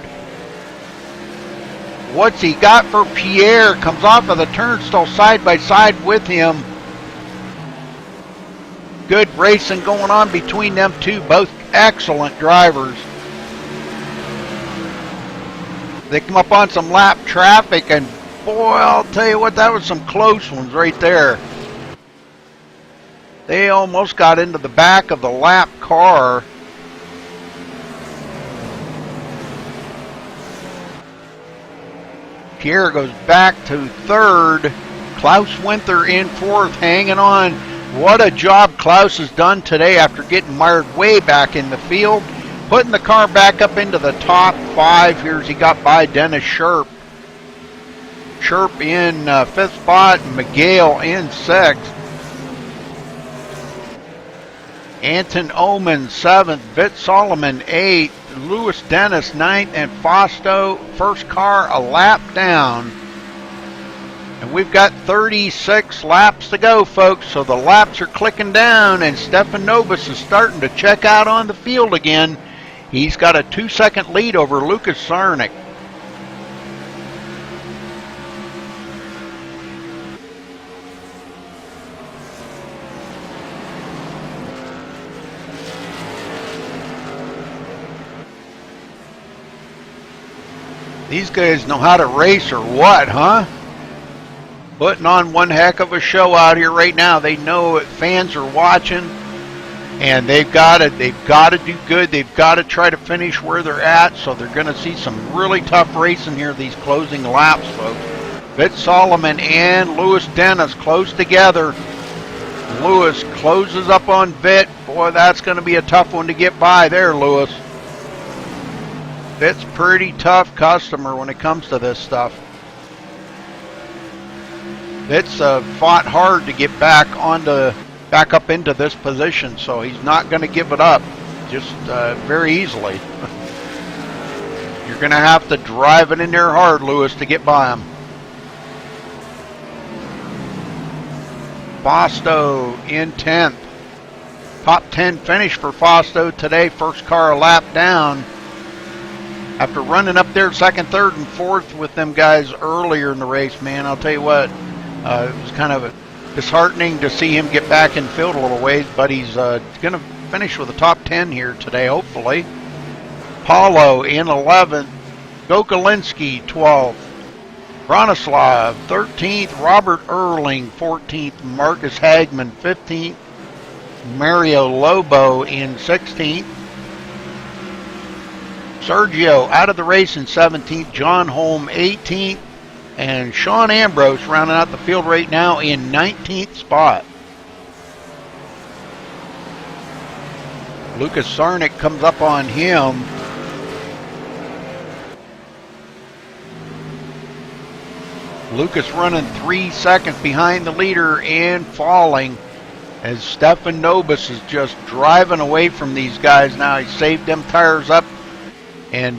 What's he got for Pierre? Comes off of the turn, still side by side with him. Good racing going on between them two, both excellent drivers. They come up on some lap traffic, and boy, I'll tell you what, that was some close ones right there. They almost got into the back of the lap car. Pierre goes back to third. Klaus Winther in fourth, hanging on. What a job Klaus has done today after getting mired way back in the field. Putting the car back up into the top five. Here's he got by Dennis Sherp. Sherp in fifth spot, Miguel in sixth. Anton Oman seventh, Vitt Solomon eighth, Lewis Dennis ninth, and Fausto first car a lap down. And we've got 36 laps to go, folks, so the laps are clicking down, and Stefan Novus is starting to check out on the field again. He's got a 2-second lead over Lucas Sarnik. These guys know how to race or what, huh? Putting on one heck of a show out here right now. They know that fans are watching, and they've got to do good. They've got to try to finish where they're at, so they're going to see some really tough racing here these closing laps, folks. Vitt Solomon and Lewis Dennis close together. Lewis closes up on Vitt. Boy, that's going to be a tough one to get by there, Lewis. Vitt's pretty tough customer when it comes to this stuff. Vitt's fought hard to get back up into this position, so he's not going to give it up just very easily. You're going to have to drive it in there hard, Lewis, to get by him. Fausto in 10th. Top 10 finish for Fausto today. First car a lap down. After running up there second, third, and fourth with them guys earlier in the race, man, I'll tell you what, it was kind of disheartening to see him get back in field a little ways, but he's going to finish with a top 10 here today, hopefully. Paulo in 11th, Gokolinski 12th, Bronislav 13th, Robert Erling 14th, Marcus Hagman 15th, Mario Lobo in 16th, Sergio out of the race in 17th, John Holm 18th, and Sean Ambrose rounding out the field right now in 19th spot. Lucas Sarnik comes up on him. Lucas running 3 seconds behind the leader and falling as Stefan Novus is just driving away from these guys now. He saved them tires up. And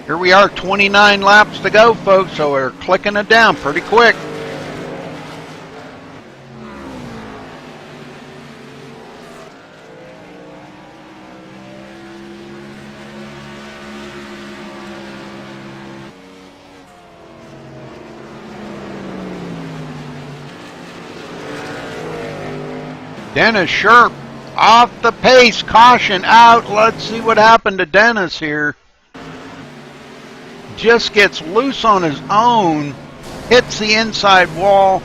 here we are, 29 laps to go, folks, so we're clicking it down pretty quick. Dennis Sharp off the pace, caution out. Let's see what happened to Dennis here. Just gets loose on his own, hits the inside wall.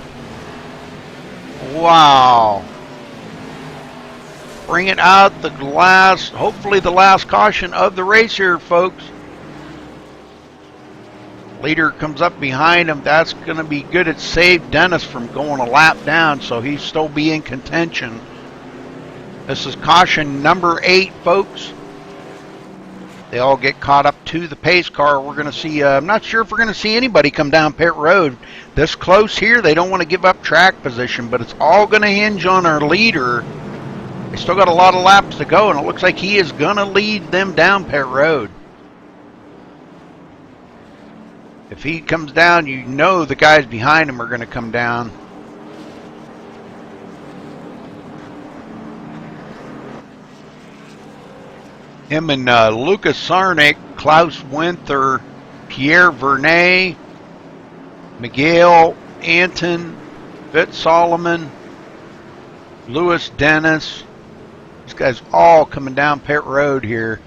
Wow. Bring it out, the last, hopefully the last caution of the race here, folks. Leader comes up behind him. That's going to be good. It saved Dennis from going a lap down, so he'll still be in contention. This is caution number 8, folks. They all get caught up to the pace car. We're going to see, I'm not sure if we're going to see anybody come down pit road. This close here, they don't want to give up track position, but it's all going to hinge on our leader. They still got a lot of laps to go, and it looks like he is going to lead them down pit road. If he comes down, you know the guys behind him are going to come down. Him and Lucas Sarnik, Klaus Winther, Pierre Vernet, Miguel Anton, Fitz Solomon, Louis Dennis. These guys all coming down pit road here.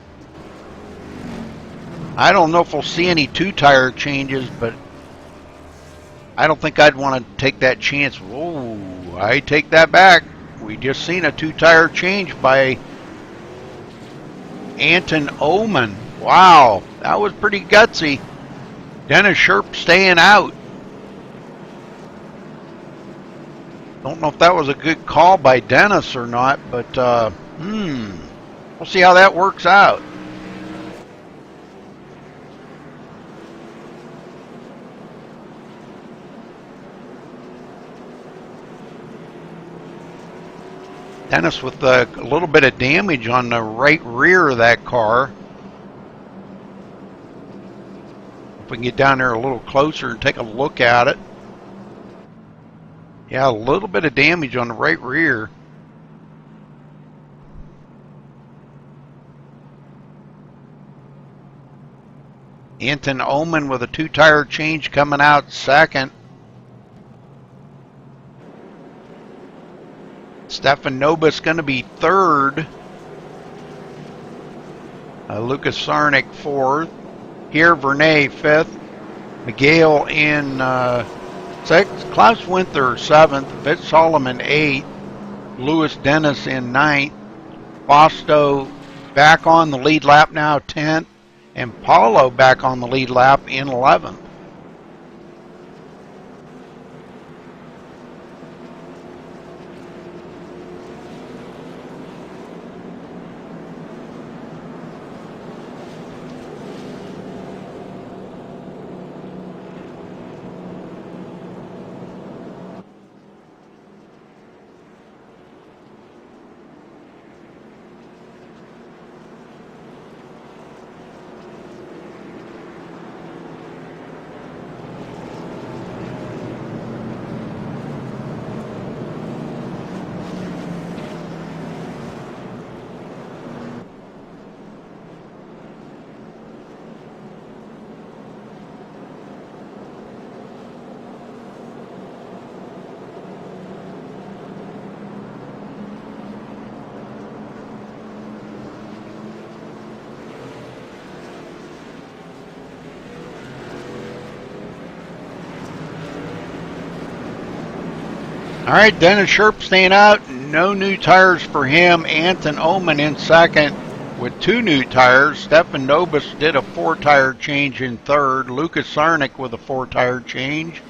I don't know if we'll see any 2-tire changes, but I don't think I'd want to take that chance. Whoa, I take that back. We just seen a 2-tire change by Anton Oman. Wow, that was pretty gutsy. Dennis Sharp staying out. Don't know if that was a good call by Dennis or not, but we'll see how that works out. Dennis with a little bit of damage on the right rear of that car. If we can get down there a little closer and take a look at it. Yeah, a little bit of damage on the right rear. Anton Oman with a 2-tire change coming out second. Stefan Nobis going to be third. Lucas Sarnik fourth. Pierre Vernet fifth. Miguel in sixth. Klaus Winther seventh. Fitz Solomon eighth. Louis Dennis in ninth. Bosto back on the lead lap now 10th. And Paulo back on the lead lap in 11th. All right, Dennis Sharp staying out. No new tires for him. Anton Oman in second with 2 new tires. Stefan Nobis did a 4-tire change in third. Lucas Sarnik with a 4-tire change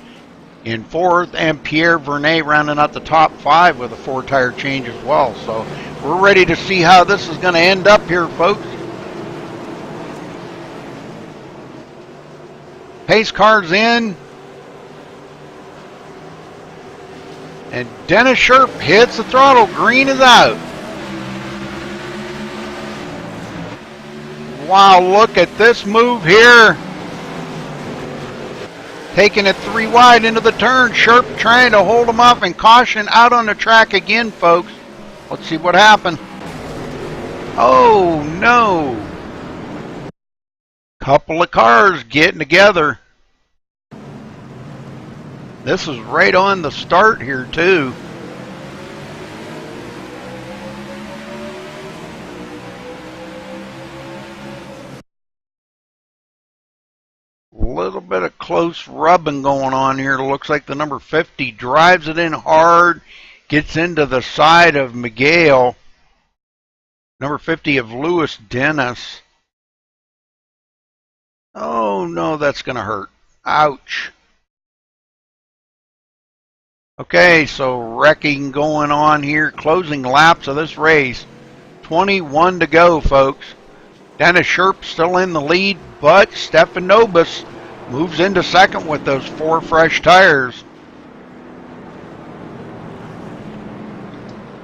in fourth. And Pierre Vernet rounding out the top 5 with a 4-tire change as well. So we're ready to see how this is going to end up here, folks. Pace car's in. And Dennis Sharp hits the throttle. Green is out. Wow, look at this move here. Taking it 3 wide into the turn. Sharp trying to hold him off, and caution out on the track again, folks. Let's see what happened. Oh, no. Couple of cars getting together. This is right on the start here, too. close rubbing going on here. It looks like the number 50 drives it in hard, gets into the side of Miguel. Number 50 of Lewis Dennis. Oh no, that's going to hurt. Ouch. Okay, so wrecking going on here. Closing laps of this race. 21 to go, folks. Dennis Sherp still in the lead, but Stefan Nobis moves into second with those 4 fresh tires.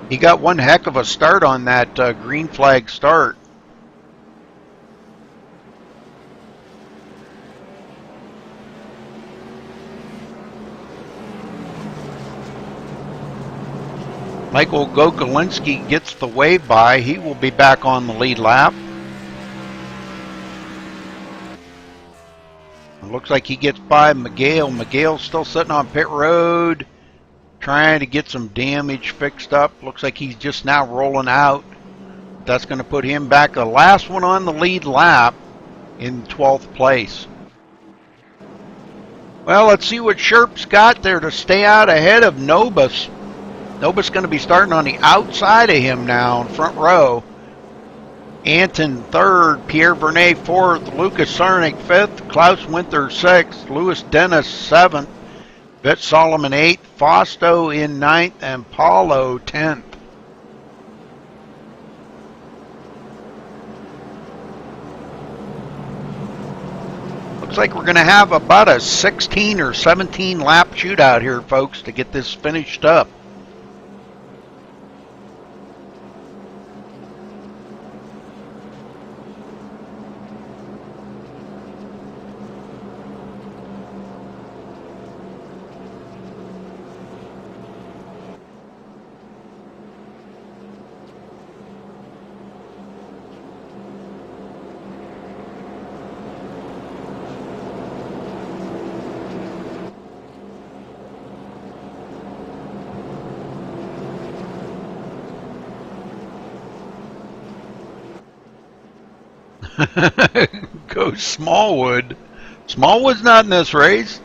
He got one heck of a start on that green flag start. Michael Gokolinski gets the wave by. He will be back on the lead lap. It looks like he gets by Miguel. Miguel's still sitting on pit road, trying to get some damage fixed up. Looks like he's just now rolling out. That's going to put him back, the last one on the lead lap, in 12th place. Well, let's see what Sherp's got there to stay out ahead of Nobis. Nobis going to be starting on the outside of him now in front row. Anton third, Pierre Vernet fourth, Lucas Sarnik fifth, Klaus Winther sixth, Louis Dennis seventh, Vitt Solomon eighth, Fausto in ninth, and Paulo 10th. Looks like we're going to have about a 16 or 17 lap shootout here, folks, to get this finished up. Go Smallwood. Smallwood's not in this race.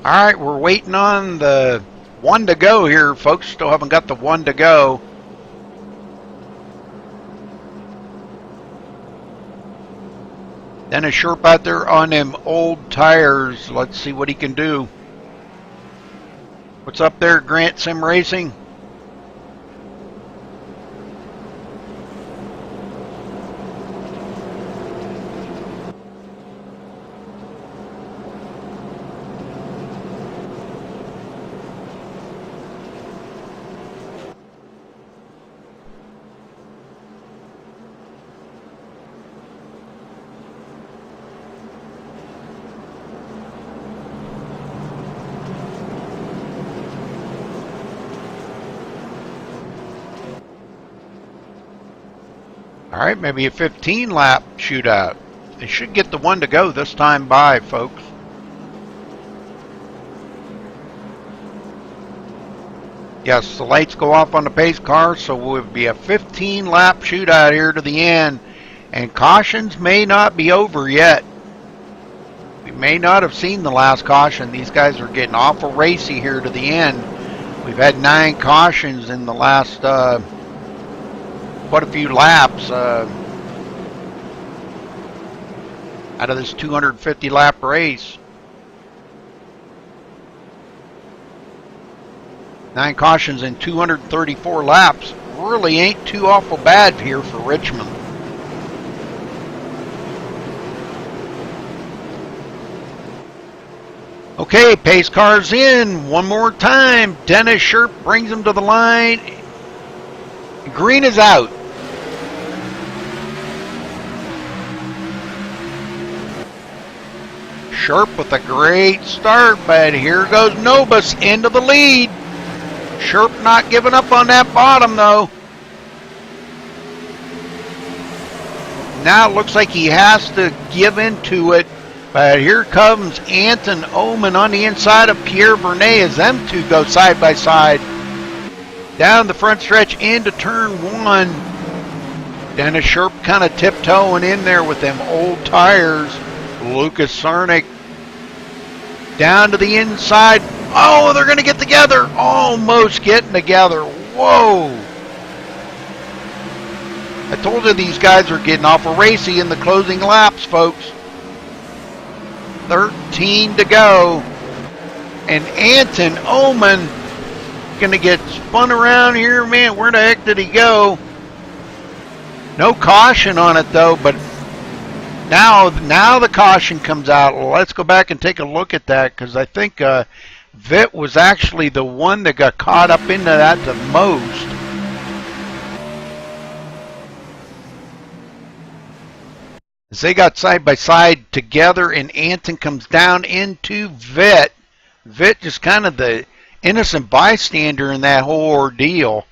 Alright, we're waiting on the one to go here, folks. Still haven't got the one to go. Dennis Sherp out there on them old tires. Let's see what he can do. What's up there, Grant Sim Racing? All right, maybe a 15-lap shootout. They should get the one to go this time by, folks. Yes, the lights go off on the pace car, so it will be a 15-lap shootout here to the end. And cautions may not be over yet. We may not have seen the last caution. These guys are getting awful racy here to the end. We've had 9 cautions in the last quite a few laps out of this 250 lap race. 9 cautions in 234 laps really ain't too awful bad here for Richmond. Okay, pace car's in one more time. Dennis Sherp brings him to the line. Green is out. Sherp with a great start, but here goes Nobis into the lead. Sherp not giving up on that bottom, though. Now it looks like he has to give into it But here comes Anton Oman on the inside of Pierre Vernet as them two go side by side. Down the front stretch into turn one. Dennis Sherp kind of tiptoeing in there with them old tires. Lucas Sarnik down to the inside. Oh, they're going to get together. Almost getting together. Whoa. I told you these guys are getting awful racy in the closing laps, folks. 13 to go. And Anton Oman going to get spun around here. Man, where the heck did he go? No caution on it, though, but now the caution comes out. Well, let's go back and take a look at that, because I think Vitt was actually the one that got caught up into that the most. As they got side by side together, and Anton comes down into Vitt. Vitt just kind of the innocent bystander in that whole ordeal.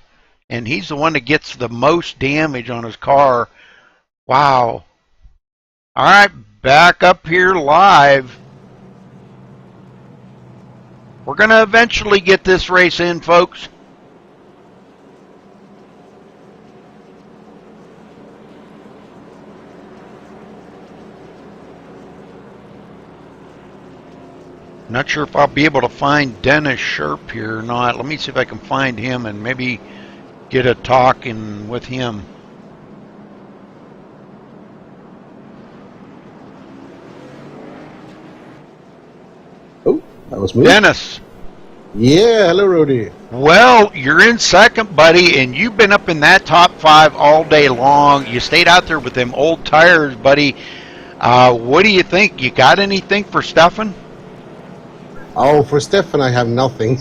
And he's the one that gets the most damage on his car. Wow. All right, back up here live. We're going to eventually get this race in, folks. Not sure if I'll be able to find Dennis Sherp here or not. Let me see if I can find him and maybe get a talking with him. Oh, that was me. Dennis. Yeah, hello, Rudy. Well, you're in second, buddy, and you've been up in that top five all day long. You stayed out there with them old tires, buddy. What do you think? You got anything for Stefan? Oh, for Stefan, I have nothing.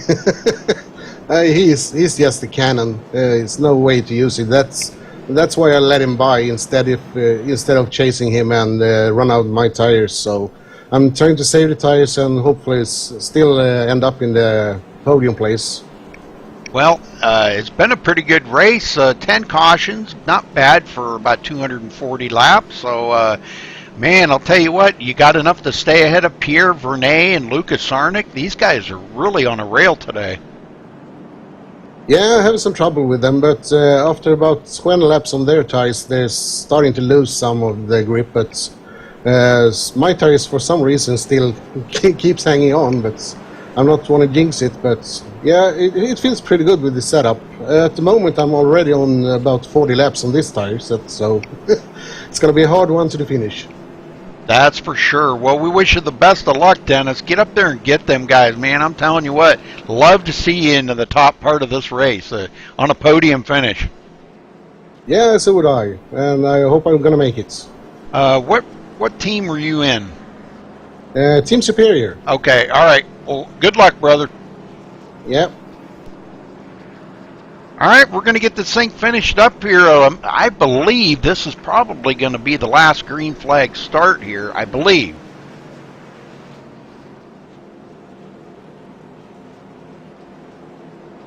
He's just a cannon. There's no way to use it. That's why I let him by instead of chasing him and run out my tires. So I'm trying to save the tires and hopefully still end up in the podium place. Well, it's been a pretty good race. 10 cautions, not bad for about 240 laps. So, man, I'll tell you what, you got enough to stay ahead of Pierre Vernet and Lucas Sarnik. These guys are really on a rail today. Yeah, I have some trouble with them, but after about 20 laps on their tires, they're starting to lose some of the grip. But my tires, for some reason, still keeps hanging on. But I'm not want to jinx it. But yeah, it feels pretty good with the setup. At the moment, I'm already on about 40 laps on this tire, so it's going to be a hard one to the finish. That's for sure. Well, we wish you the best of luck, Dennis. Get up there and get them guys, man. I'm telling you what, love to see you into the top part of this race on a podium finish. Yeah, so would I, and I hope I'm going to make it. What team were you in? Team Superior. Okay, all right. Well, good luck, brother. Yep. All right, we're going to get this thing finished up here. I believe this is probably going to be the last green flag start here, I believe.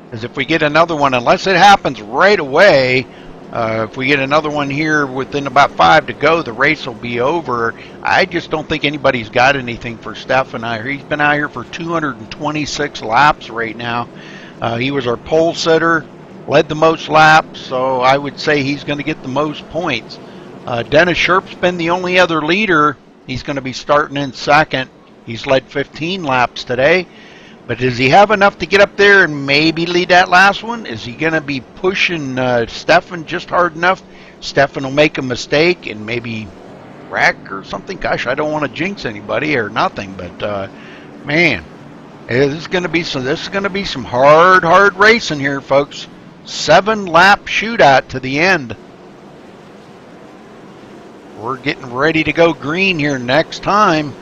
Because if we get another one, unless it happens right away, if we get another one here within about 5 to go, the race will be over. I just don't think anybody's got anything for Stefan. He's been out here for 226 laps right now. He was our pole sitter. Led the most laps, so I would say he's going to get the most points. Dennis Sherp's been the only other leader. He's going to be starting in second. He's led 15 laps today. But does he have enough to get up there and maybe lead that last one? Is he going to be pushing Stefan just hard enough? Stefan will make a mistake and maybe wreck or something. Gosh, I don't want to jinx anybody or nothing, but man, this is going to be some hard racing here, folks. 7-lap shootout to the end. We're getting ready to go green here next time.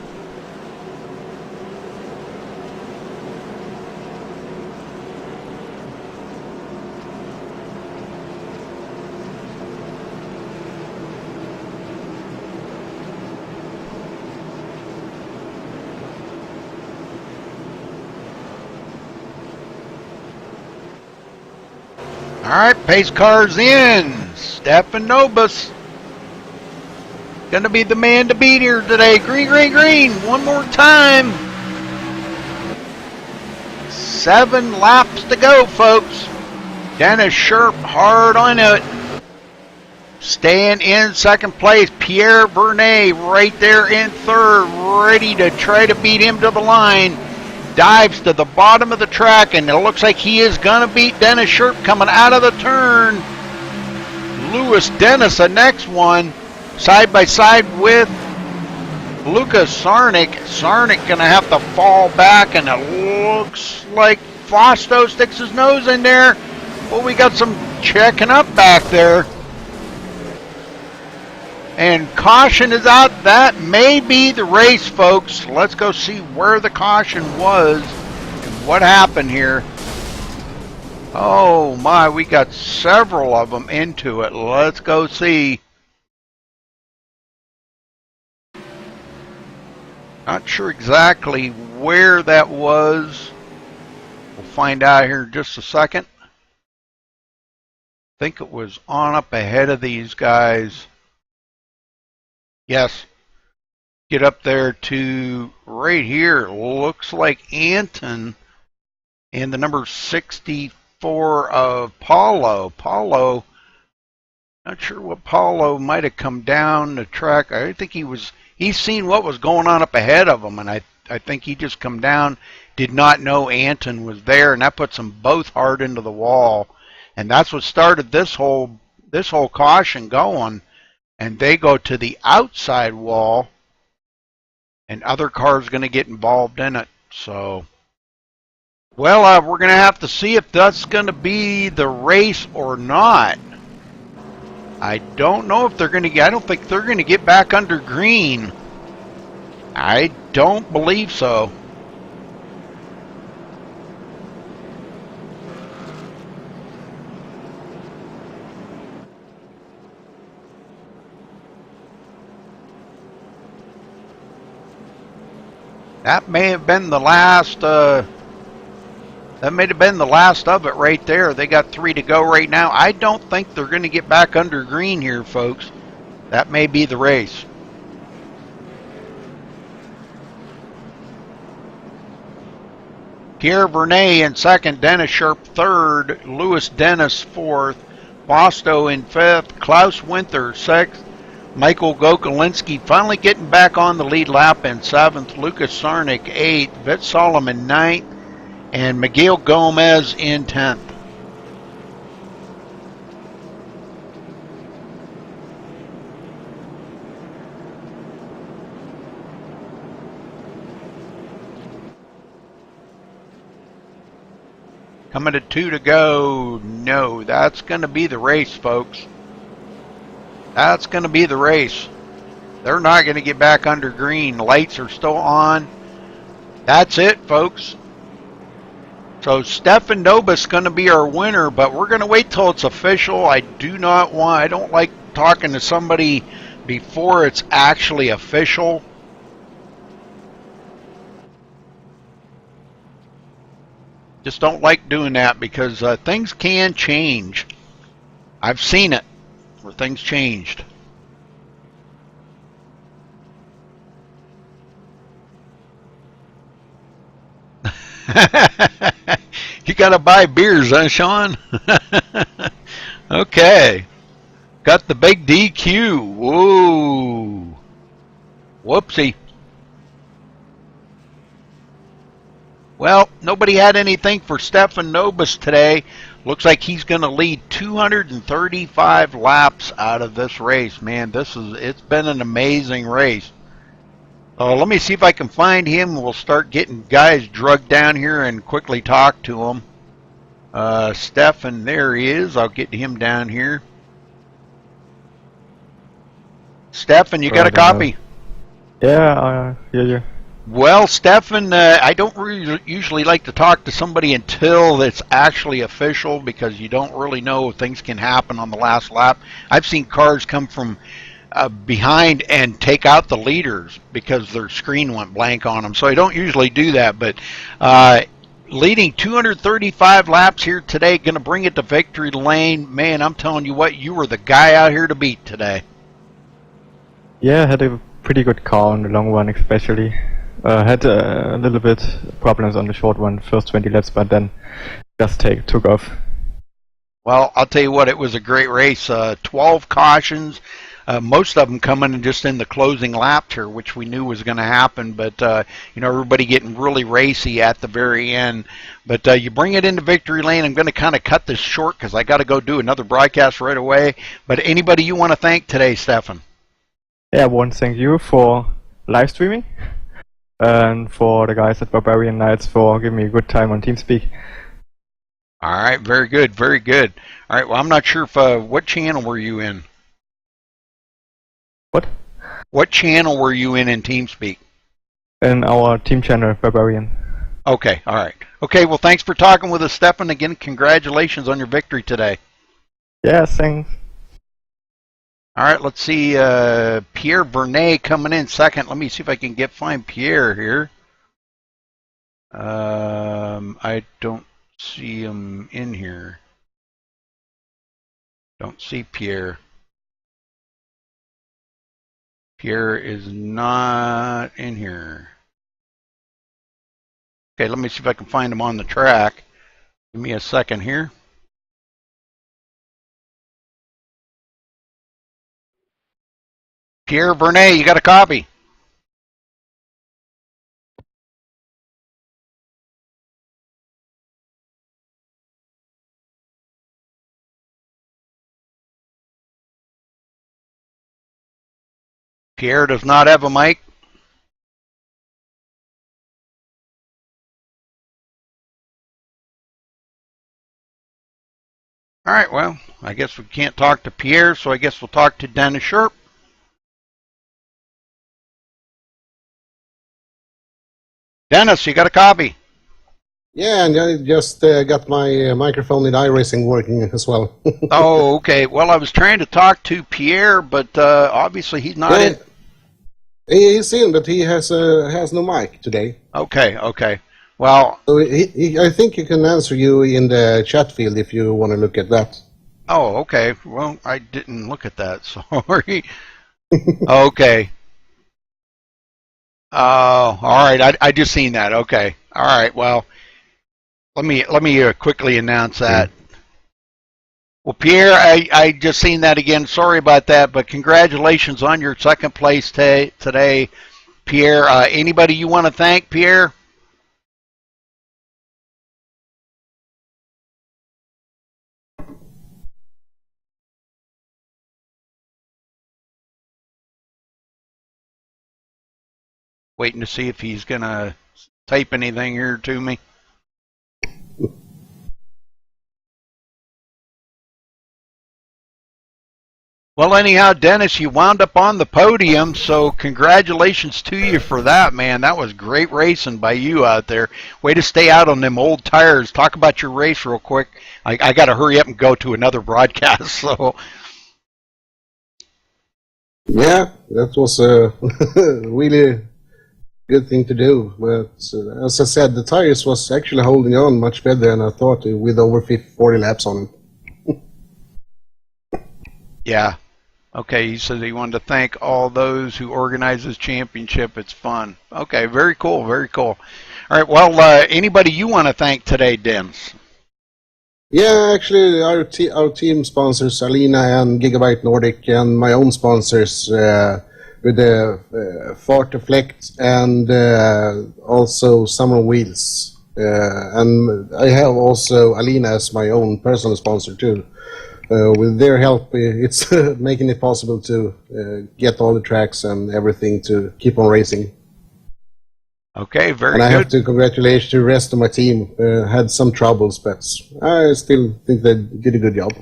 All right, pace car's in. Stefan Nobis. Gonna be the man to beat here today. Green, green, green. One more time. 7 laps to go, folks. Dennis Sherp hard on it. Staying in second place. Pierre Vernet right there in third, ready to try to beat him to the line. Dives to the bottom of the track, and it looks like he is going to beat Dennis Sherp coming out of the turn. Lewis Dennis, the next one, side by side with Lucas Sarnik. Sarnik going to have to fall back, and it looks like Fausto sticks his nose in there. Well, we got some checking up back there. And caution is out. That may be the race, folks. Let's go see where the caution was and what happened here. Oh my, we got several of them into it. Let's go see. Not sure exactly where that was. We'll find out here in just a second. I think it was on up ahead of these guys. Yes. Get up there to right here. Looks like Anton and the number 64 of Paulo. Paulo, not sure what Paulo might have come down the track. I think he's seen what was going on up ahead of him, and I think he just come down, did not know Anton was there, and that puts them both hard into the wall. And that's what started this whole caution going. And they go to the outside wall, and other cars going to get involved in it. So, well, we're going to have to see if that's going to be the race or not. I don't know if they're going to. I don't think they're going to get back under green. I don't believe so. That may have been the last. That may have been the last of it right there. They got 3 to go right now. I don't think they're going to get back under green here, folks. That may be the race. Pierre Vernet in second, Dennis Sherp third, Lewis Dennis fourth, Fausto in fifth, Klaus Winther sixth, Michael Gokolinski finally getting back on the lead lap in 7th. Lucas Sarnik 8th. Vit Solomon 9th. And Miguel Gomez in 10th. Coming to 2 to go. No, that's going to be the race, folks. That's going to be the race. They're not going to get back under green. Lights are still on. That's it, folks. So Stefan Nobis is going to be our winner, but we're going to wait till it's official. I don't like talking to somebody before it's actually official. Just don't like doing that because things can change. I've seen it where things changed. You gotta buy beers, huh, Sean? Okay. Got the big DQ. Whoa. Whoopsie. Well, nobody had anything for Stefan Nobis today. Looks like he's going to lead 235 laps out of this race. Man, it's been an amazing race. Let me see if I can find him. We'll start getting guys drugged down here and quickly talk to him. Stefan, there he is. I'll get him down here. Stefan, you got a copy? Yeah. Well, Stefan, I don't usually like to talk to somebody until it's actually official because you don't really know things can happen on the last lap. I've seen cars come from behind and take out the leaders because their screen went blank on them. So I don't usually do that, but leading 235 laps here today, going to bring it to victory lane. Man, I'm telling you what, you were the guy out here to beat today. Yeah, I had a pretty good car on the long run, especially. Had a little bit problems on the short one, first 20 laps, but then just took off. Well, I'll tell you what, it was a great race. 12 cautions, most of them coming in just in the closing lap here, which we knew was going to happen. But, everybody getting really racy at the very end. But you bring it into victory lane. I'm going to kind of cut this short because I got to go do another broadcast right away. But anybody you want to thank today, Stefan? Yeah, I want to thank you for live streaming and for the guys at Barbarian Knights for giving me a good time on TeamSpeak. All right, very good, very good. All right, well, I'm not sure if what channel were you in? What? What channel were you in TeamSpeak? In our team channel, Barbarian. Okay, all right. Okay, well, thanks for talking with us, Stefan. Again, congratulations on your victory today. Yeah, thanks. All right, let's see. Pierre Vernet coming in second. Let me see if I can find Pierre here. I don't see him in here. Don't see Pierre. Pierre is not in here. Okay, let me see if I can find him on the track. Give me a second here. Pierre Vernet, you got a copy? Pierre does not have a mic. All right, well, I guess we can't talk to Pierre, so I guess we'll talk to Dennis Sharp. Dennis, you got a copy? Yeah, and I just got my microphone in iRacing working as well. Oh, okay. Well, I was trying to talk to Pierre, but obviously he's not in. He's in, but he has no mic today. Okay, okay. Well, So I think he can answer you in the chat field if you want to look at that. oh, okay. Well, I didn't look at that. Sorry. Okay. Oh, all right. I just seen that. Okay. All right. Well, let me quickly announce that. Well, Pierre, I just seen that again. Sorry about that, but congratulations on your second place today, Pierre. Anybody you want to thank, Pierre? Waiting to see if he's gonna type anything here to me. Well, anyhow, Dennis, you wound up on the podium, so congratulations to you for that, man. That was great racing by you out there. Way to stay out on them old tires. Talk about your race real quick. I got to hurry up and go to another broadcast. So, Yeah, that was a really good thing to do. But as I said, the tires was actually holding on much better than I thought with over 40 laps on them. yeah. Okay, he said he wanted to thank all those who organize this championship. It's fun. Okay, very cool, very cool. All right, well, anybody you want to thank today, Dennis? Yeah, actually, our team sponsors, Alina and Gigabyte Nordic, and my own sponsors with the Fart Deflect and also Summer Wheels. And I have also Alina as my own personal sponsor too. With their help, it's making it possible to get all the tracks and everything to keep on racing. Okay, very and I good. have to congratulate the rest of my team. Had some troubles, but I still think they did a good job.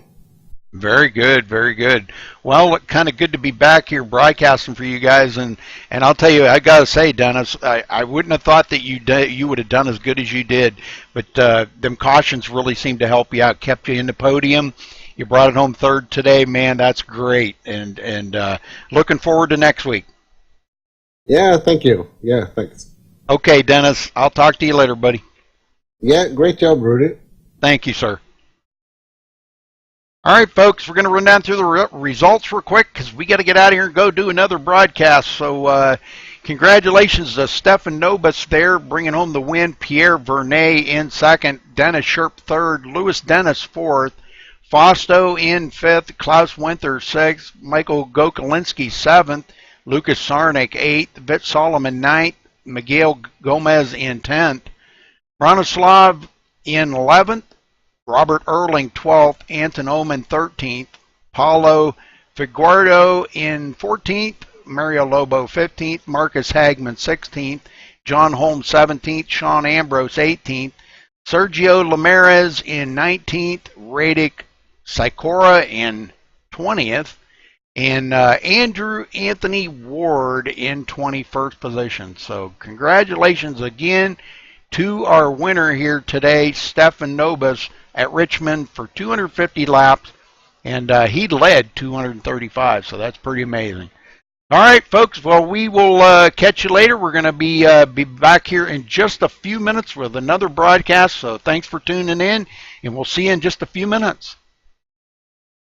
Very good, very good. Well, kind of good to be back here broadcasting for you guys, and I'll tell you, I gotta say, Dennis, I wouldn't have thought that you would have done as good as you did, but them cautions really seemed to help you out, kept you in the podium. You brought it home third today, man. That's great, and looking forward to next week. Yeah, thank you. Yeah, thanks. Okay, Dennis, I'll talk to you later, buddy. Yeah, great job, Rudy. Thank you, sir. All right, folks, we're going to run down through the results real quick because we got to get out of here and go do another broadcast. So congratulations to Stefan Nobis there, bringing home the win. Pierre Vernet in second. Dennis Sherp third. Louis Dennis fourth. Fausto in fifth. Klaus Winther sixth. Michael Gokolinski seventh. Lucas Sarnik eighth. Vit Solomon ninth. Miguel Gomez in 10th. Bronislav in 11th. Robert Erling 12th, Anton Oman 13th, Paulo Figueroa in 14th, Mario Lobo 15th, Marcus Hagman 16th, John Holmes 17th, Sean Ambrose 18th, Sergio Lamarez in 19th, Radic Sikora in 20th, and Andrew Anthony Ward in 21st position. So congratulations again to our winner here today, Stefan Nobis, at Richmond for 250 laps, and he led 235, so that's pretty amazing. All right, folks, well, we will catch you later. We're going to be back here in just a few minutes with another broadcast, so thanks for tuning in, and we'll see you in just a few minutes.